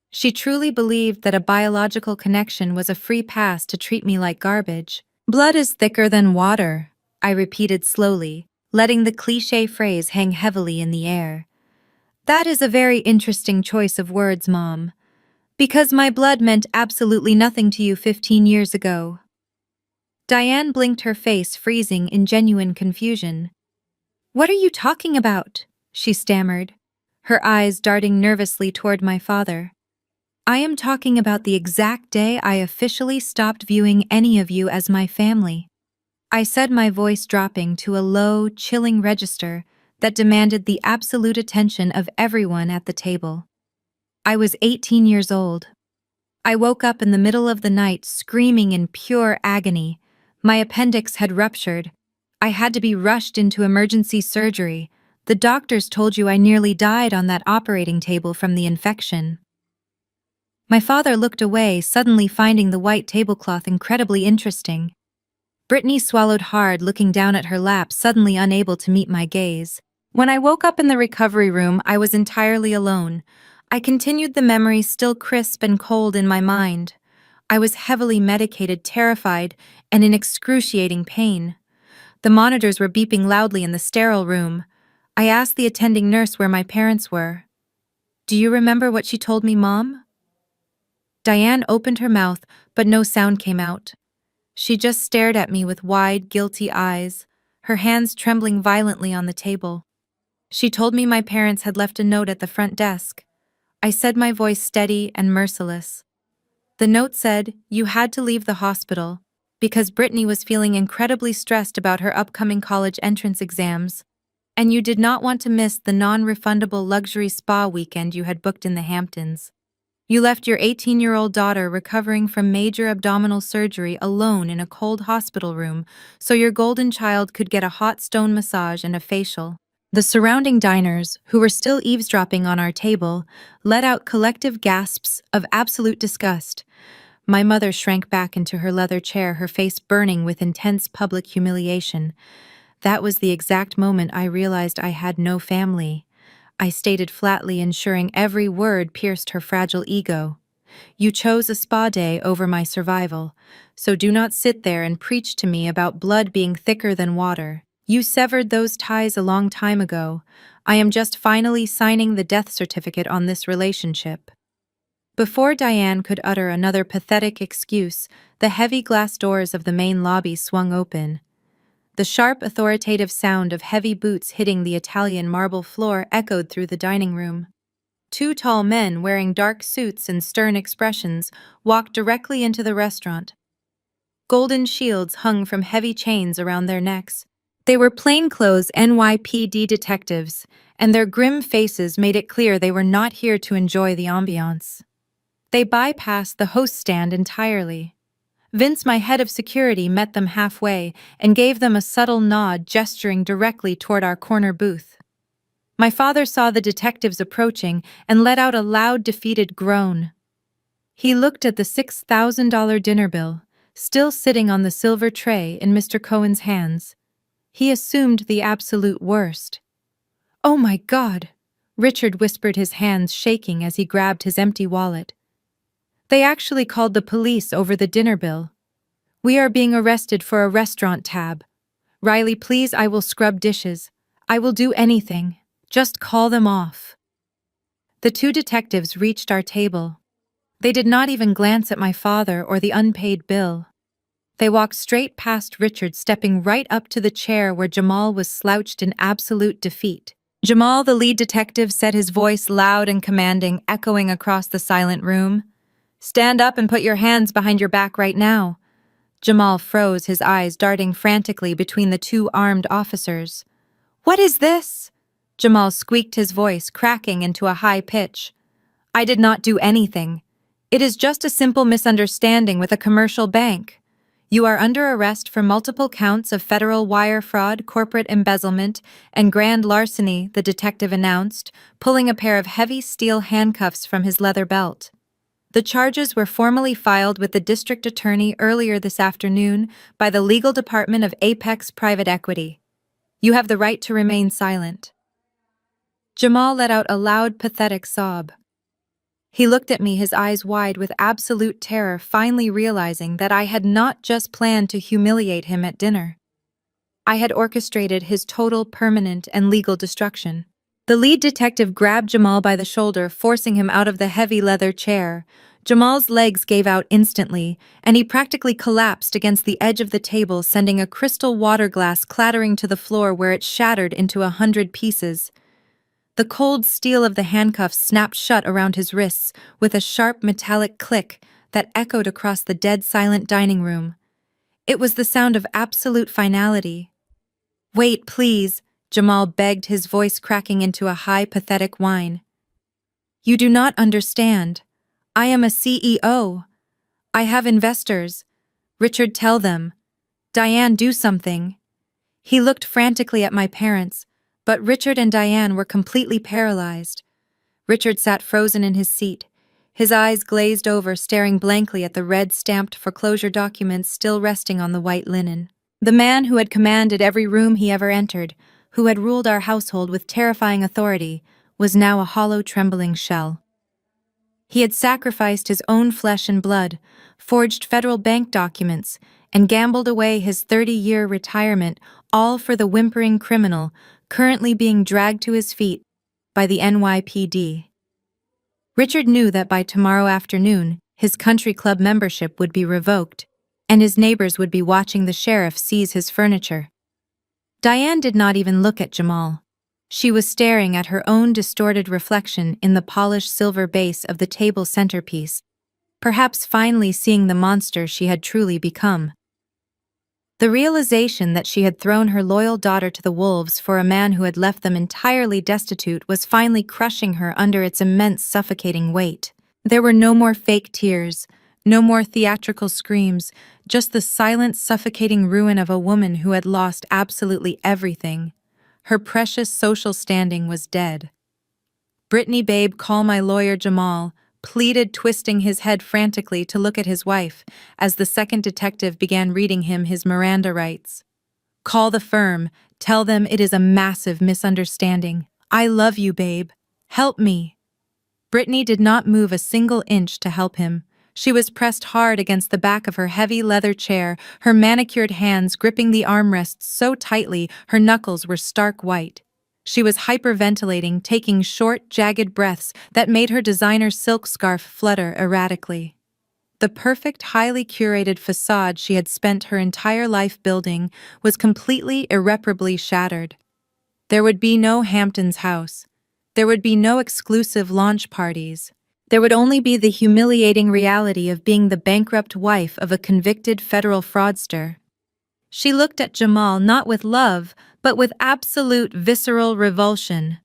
She truly believed that a biological connection was a free pass to treat me like garbage. "Blood is thicker than water," I repeated slowly, letting the cliché phrase hang heavily in the air. "That is a very interesting choice of words, Mom, because my blood meant absolutely nothing to you 15 years ago." Diane blinked, her face freezing in genuine confusion. "What are you talking about?" she stammered, her eyes darting nervously toward my father. "I am talking about the exact day I officially stopped viewing any of you as my family," I said, my voice dropping to a low, chilling register that demanded the absolute attention of everyone at the table. I was 18 years old. I woke up in the middle of the night screaming in pure agony. My appendix had ruptured. I had to be rushed into emergency surgery. The doctors told you I nearly died on that operating table from the infection. My father looked away, suddenly finding the white tablecloth incredibly interesting. Brittany swallowed hard, looking down at her lap, suddenly unable to meet my gaze. When I woke up in the recovery room, I was entirely alone. I continued the memory still crisp and cold in my mind. I was heavily medicated, terrified, and in excruciating pain. The monitors were beeping loudly in the sterile room. I asked the attending nurse where my parents were. "Do you remember what she told me, Mom?" Diane opened her mouth, but no sound came out. She just stared at me with wide, guilty eyes, her hands trembling violently on the table. She told me my parents had left a note at the front desk. I said, my voice steady and merciless. The note said, "You had to leave the hospital because Brittany was feeling incredibly stressed about her upcoming college entrance exams, and you did not want to miss the non-refundable luxury spa weekend you had booked in the Hamptons. You left your 18-year-old daughter recovering from major abdominal surgery alone in a cold hospital room so your golden child could get a hot stone massage and a facial." The surrounding diners, who were still eavesdropping on our table, let out collective gasps of absolute disgust. My mother shrank back into her leather chair, her face burning with intense public humiliation. That was the exact moment I realized I had no family. I stated flatly, ensuring every word pierced her fragile ego. "You chose a spa day over my survival, so do not sit there and preach to me about blood being thicker than water. You severed those ties a long time ago. I am just finally signing the death certificate on this relationship." Before Diane could utter another pathetic excuse, the heavy glass doors of the main lobby swung open. The sharp, authoritative sound of heavy boots hitting the Italian marble floor echoed through the dining room. Two tall men wearing dark suits and stern expressions walked directly into the restaurant. Golden shields hung from heavy chains around their necks. They were plainclothes NYPD detectives, and their grim faces made it clear they were not here to enjoy the ambiance. They bypassed the host stand entirely. Vince, my head of security, met them halfway and gave them a subtle nod, gesturing directly toward our corner booth. My father saw the detectives approaching and let out a loud, defeated groan. He looked at the $6,000 dinner bill, still sitting on the silver tray in Mr. Cohen's hands. He assumed the absolute worst. "Oh my God!" Richard whispered, his hands shaking as he grabbed his empty wallet. "They actually called the police over the dinner bill. We are being arrested for a restaurant tab. Riley, please, I will scrub dishes. I will do anything. Just call them off." The two detectives reached our table. They did not even glance at my father or the unpaid bill. They walked straight past Richard, stepping right up to the chair where Jamal was slouched in absolute defeat. "Jamal," the lead detective said, his voice loud and commanding, echoing across the silent room. "Stand up and put your hands behind your back right now." Jamal froze, his eyes darting frantically between the two armed officers. "What is this?" Jamal squeaked, his voice cracking into a high pitch. "I did not do anything. It is just a simple misunderstanding with a commercial bank. You are under arrest for multiple counts of federal wire fraud, corporate embezzlement, and grand larceny," the detective announced, pulling a pair of heavy steel handcuffs from his leather belt. "The charges were formally filed with the district attorney earlier this afternoon by the legal department of Apex Private Equity. You have the right to remain silent." Jamal let out a loud, pathetic sob. He looked at me, his eyes wide with absolute terror, finally realizing that I had not just planned to humiliate him at dinner. I had orchestrated his total, permanent, and legal destruction. The lead detective grabbed Jamal by the shoulder, forcing him out of the heavy leather chair. Jamal's legs gave out instantly, and he practically collapsed against the edge of the table, sending a crystal water glass clattering to the floor where it shattered into 100 pieces. The cold steel of the handcuffs snapped shut around his wrists with a sharp metallic click that echoed across the dead-silent dining room. It was the sound of absolute finality. "Wait, please," Jamal begged, his voice cracking into a high, pathetic whine. "You do not understand. I am a CEO. I have investors. Richard, tell them. Diane, do something." He looked frantically at my parents, but Richard and Diane were completely paralyzed. Richard sat frozen in his seat, His eyes glazed over, staring blankly at the red-stamped foreclosure documents still resting on the white linen. The man who had commanded every room he ever entered, who had ruled our household with terrifying authority, was now a hollow, trembling shell. He had sacrificed his own flesh and blood, forged federal bank documents, and gambled away his 30-year retirement, all for the whimpering criminal currently being dragged to his feet by the NYPD. Richard knew that by tomorrow afternoon, his country club membership would be revoked, and his neighbors would be watching the sheriff seize his furniture. Diane did not even look at Jamal. She was staring at her own distorted reflection in the polished silver base of the table centerpiece, perhaps finally seeing the monster she had truly become. The realization that she had thrown her loyal daughter to the wolves for a man who had left them entirely destitute was finally crushing her under its immense, suffocating weight. There were no more fake tears, no more theatrical screams, just the silent, suffocating ruin of a woman who had lost absolutely everything. Her precious social standing was dead. "Brittany, babe, call my lawyer Jamal," pleaded, twisting his head frantically to look at his wife as the second detective began reading him his Miranda rights. "Call the firm. Tell them it is a massive misunderstanding. I love you, babe. Help me." Brittany did not move a single inch to help him. She was pressed hard against the back of her heavy leather chair, her manicured hands gripping the armrests so tightly her knuckles were stark white. She was hyperventilating, taking short, jagged breaths that made her designer silk scarf flutter erratically. The perfect, highly curated facade she had spent her entire life building was completely, irreparably shattered. There would be no Hampton's house. There would be no exclusive launch parties. There would only be the humiliating reality of being the bankrupt wife of a convicted federal fraudster. She looked at Jamal not with love, but with absolute visceral revulsion.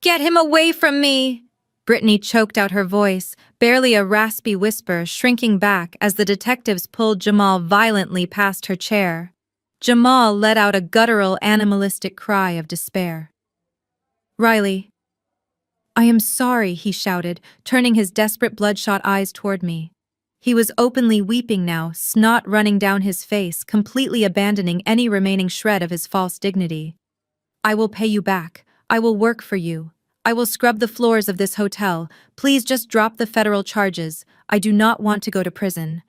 "Get him away from me!" Brittany choked out her voice, barely a raspy whisper, shrinking back as the detectives pulled Jamal violently past her chair. Jamal let out a guttural, animalistic cry of despair. "Riley." "I am sorry," he shouted, turning his desperate bloodshot eyes toward me. He was openly weeping now, snot running down his face, completely abandoning any remaining shred of his false dignity. "I will pay you back. I will work for you. I will scrub the floors of this hotel. Please just drop the federal charges. I do not want to go to prison."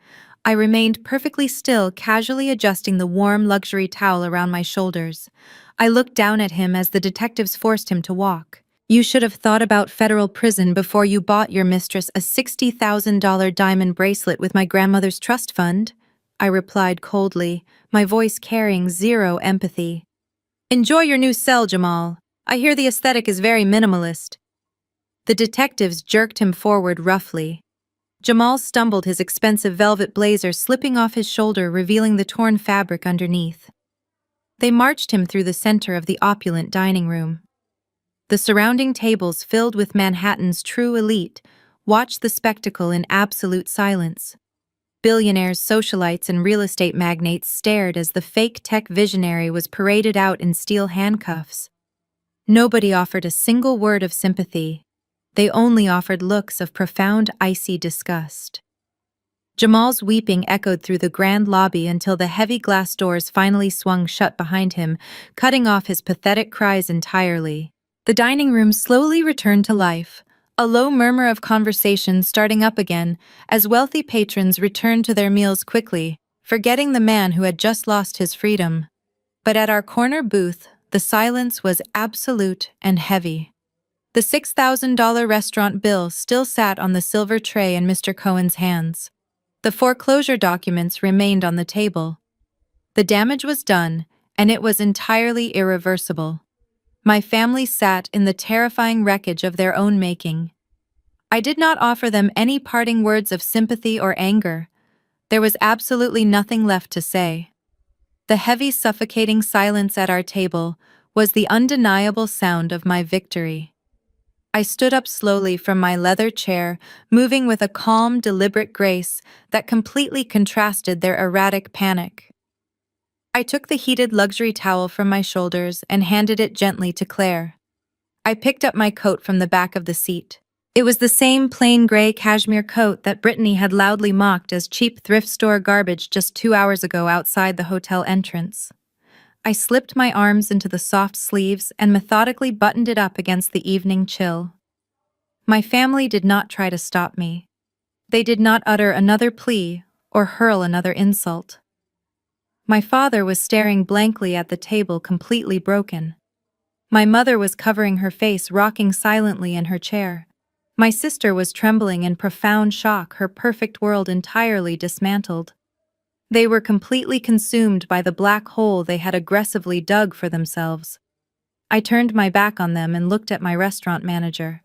I remained perfectly still, casually adjusting the warm luxury towel around my shoulders. I looked down at him as the detectives forced him to walk. "You should have thought about federal prison before you bought your mistress a $60,000 diamond bracelet with my grandmother's trust fund," I replied coldly, my voice carrying zero empathy. "Enjoy your new cell, Jamal. I hear the aesthetic is very minimalist." The detectives jerked him forward roughly. Jamal stumbled, his expensive velvet blazer slipping off his shoulder, revealing the torn fabric underneath. They marched him through the center of the opulent dining room. The surrounding tables, filled with Manhattan's true elite, watched the spectacle in absolute silence. Billionaires, socialites, and real estate magnates stared as the fake tech visionary was paraded out in steel handcuffs. Nobody offered a single word of sympathy. They only offered looks of profound, icy disgust. Jamal's weeping echoed through the grand lobby until the heavy glass doors finally swung shut behind him, cutting off his pathetic cries entirely. The dining room slowly returned to life, a low murmur of conversation starting up again as wealthy patrons returned to their meals quickly, forgetting the man who had just lost his freedom. But at our corner booth, the silence was absolute and heavy. The $6,000 restaurant bill still sat on the silver tray in Mr. Cohen's hands. The foreclosure documents remained on the table. The damage was done, and it was entirely irreversible. My family sat in the terrifying wreckage of their own making. I did not offer them any parting words of sympathy or anger. There was absolutely nothing left to say. The heavy, suffocating silence at our table was the undeniable sound of my victory. I stood up slowly from my leather chair, moving with a calm, deliberate grace that completely contrasted their erratic panic. I took the heated luxury towel from my shoulders and handed it gently to Claire. I picked up my coat from the back of the seat. It was the same plain gray cashmere coat that Brittany had loudly mocked as cheap thrift store garbage just 2 hours ago outside the hotel entrance. I slipped my arms into the soft sleeves and methodically buttoned it up against the evening chill. My family did not try to stop me. They did not utter another plea or hurl another insult. My father was staring blankly at the table, completely broken. My mother was covering her face, rocking silently in her chair. My sister was trembling in profound shock, her perfect world entirely dismantled. They were completely consumed by the black hole they had aggressively dug for themselves. I turned my back on them and looked at my restaurant manager.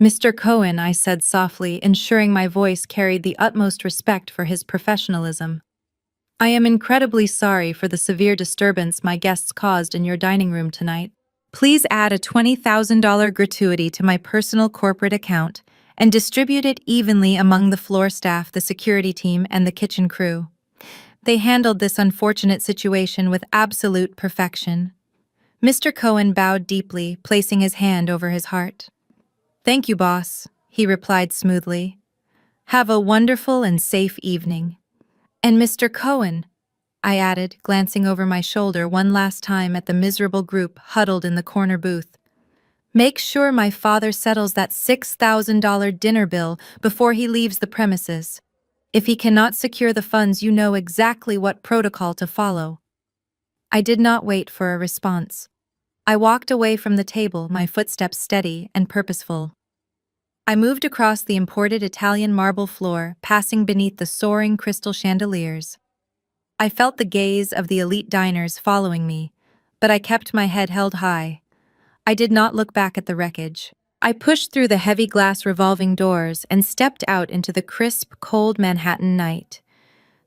"Mr. Cohen," I said softly, ensuring my voice carried the utmost respect for his professionalism. "I am incredibly sorry for the severe disturbance my guests caused in your dining room tonight. Please add a $20,000 gratuity to my personal corporate account and distribute it evenly among the floor staff, the security team, and the kitchen crew." They handled this unfortunate situation with absolute perfection. Mr. Cohen bowed deeply, placing his hand over his heart. "Thank you, boss," he replied smoothly. "Have a wonderful and safe evening." "And Mr. Cohen," I added, glancing over my shoulder one last time at the miserable group huddled in the corner booth, "make sure my father settles that $6,000 dinner bill before he leaves the premises. If he cannot secure the funds, you know exactly what protocol to follow." I did not wait for a response. I walked away from the table, my footsteps steady and purposeful. I moved across the imported Italian marble floor, passing beneath the soaring crystal chandeliers. I felt the gaze of the elite diners following me, but I kept my head held high. I did not look back at the wreckage. I pushed through the heavy glass revolving doors and stepped out into the crisp, cold Manhattan night.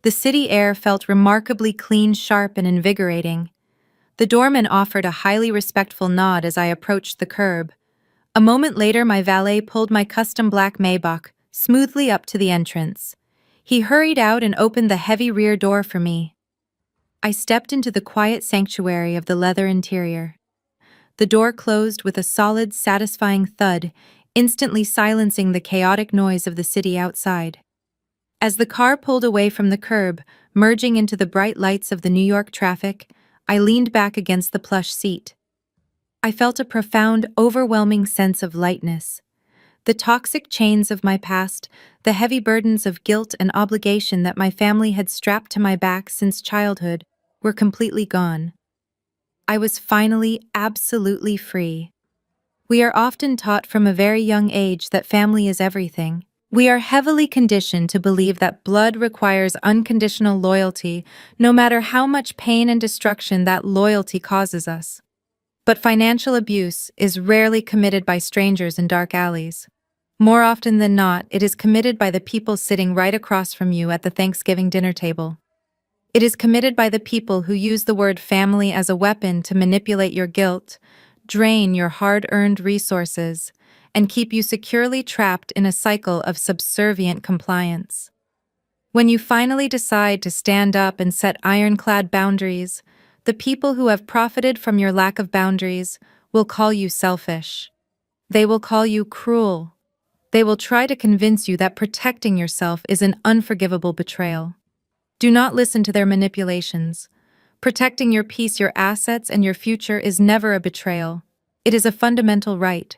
The city air felt remarkably clean, sharp, and invigorating. The doorman offered a highly respectful nod as I approached the curb. A moment later, my valet pulled my custom black Maybach smoothly up to the entrance. He hurried out and opened the heavy rear door for me. I stepped into the quiet sanctuary of the leather interior. The door closed with a solid, satisfying thud, instantly silencing the chaotic noise of the city outside. As the car pulled away from the curb, merging into the bright lights of the New York traffic, I leaned back against the plush seat. I felt a profound, overwhelming sense of lightness. The toxic chains of my past, the heavy burdens of guilt and obligation that my family had strapped to my back since childhood, were completely gone. I was finally absolutely free. We are often taught from a very young age that family is everything. We are heavily conditioned to believe that blood requires unconditional loyalty, no matter how much pain and destruction that loyalty causes us. But financial abuse is rarely committed by strangers in dark alleys. More often than not, it is committed by the people sitting right across from you at the Thanksgiving dinner table. It is committed by the people who use the word family as a weapon to manipulate your guilt, drain your hard-earned resources, and keep you securely trapped in a cycle of subservient compliance. When you finally decide to stand up and set ironclad boundaries, the people who have profited from your lack of boundaries will call you selfish. They will call you cruel. They will try to convince you that protecting yourself is an unforgivable betrayal. Do not listen to their manipulations. Protecting your peace, your assets, and your future is never a betrayal. It is a fundamental right.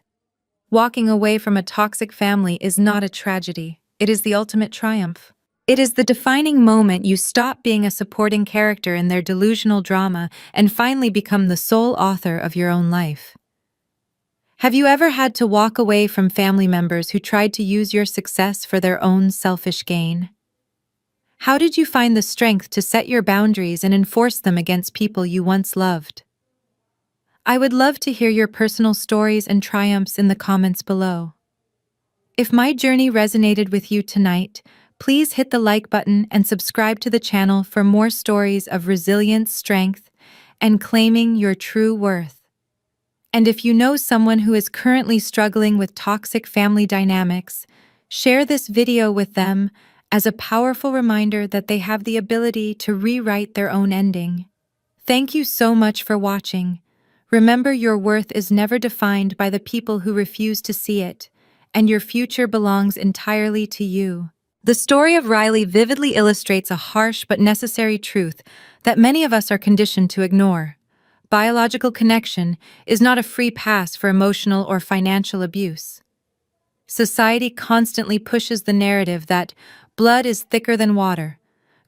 Walking away from a toxic family is not a tragedy. It is the ultimate triumph. It is the defining moment you stop being a supporting character in their delusional drama and finally become the sole author of your own life. Have you ever had to walk away from family members who tried to use your success for their own selfish gain? How did you find the strength to set your boundaries and enforce them against people you once loved? I would love to hear your personal stories and triumphs in the comments below. If my journey resonated with you tonight, please hit the like button and subscribe to the channel for more stories of resilience, strength, and claiming your true worth. And if you know someone who is currently struggling with toxic family dynamics, share this video with them as a powerful reminder that they have the ability to rewrite their own ending. Thank you so much for watching. Remember, your worth is never defined by the people who refuse to see it, and your future belongs entirely to you. The story of Riley vividly illustrates a harsh but necessary truth that many of us are conditioned to ignore. Biological connection is not a free pass for emotional or financial abuse. Society constantly pushes the narrative that blood is thicker than water,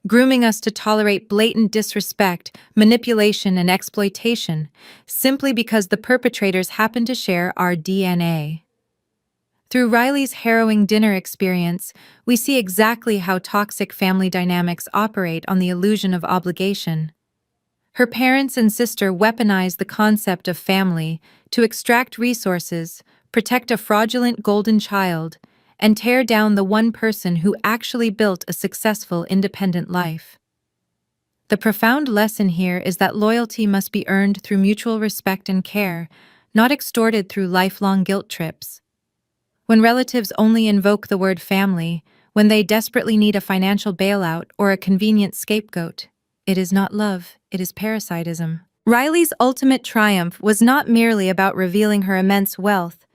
grooming us to tolerate blatant disrespect, manipulation, and exploitation simply because the perpetrators happen to share our DNA. Through Riley's harrowing dinner experience, we see exactly how toxic family dynamics operate on the illusion of obligation. Her parents and sister weaponize the concept of family to extract resources, protect a fraudulent golden child, and tear down the one person who actually built a successful independent life. The profound lesson here is that loyalty must be earned through mutual respect and care, not extorted through lifelong guilt trips. When relatives only invoke the word family, when they desperately need a financial bailout or a convenient scapegoat, it is not love, it is parasitism. Riley's ultimate triumph was not merely about revealing her immense wealth,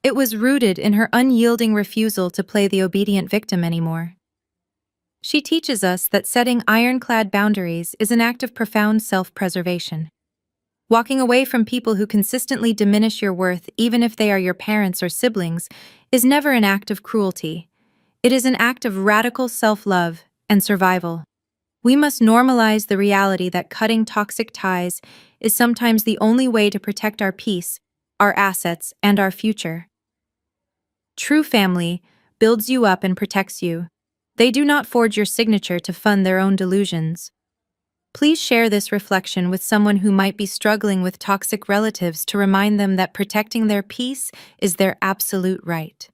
it was rooted in her unyielding refusal to play the obedient victim anymore. She teaches us that setting ironclad boundaries is an act of profound self-preservation. Walking away from people who consistently diminish your worth, even if they are your parents or siblings, is never an act of cruelty. It is an act of radical self-love and survival. We must normalize the reality that cutting toxic ties is sometimes the only way to protect our peace, our assets, and our future. True family builds you up and protects you. They do not forge your signature to fund their own delusions. Please share this reflection with someone who might be struggling with toxic relatives to remind them that protecting their peace is their absolute right.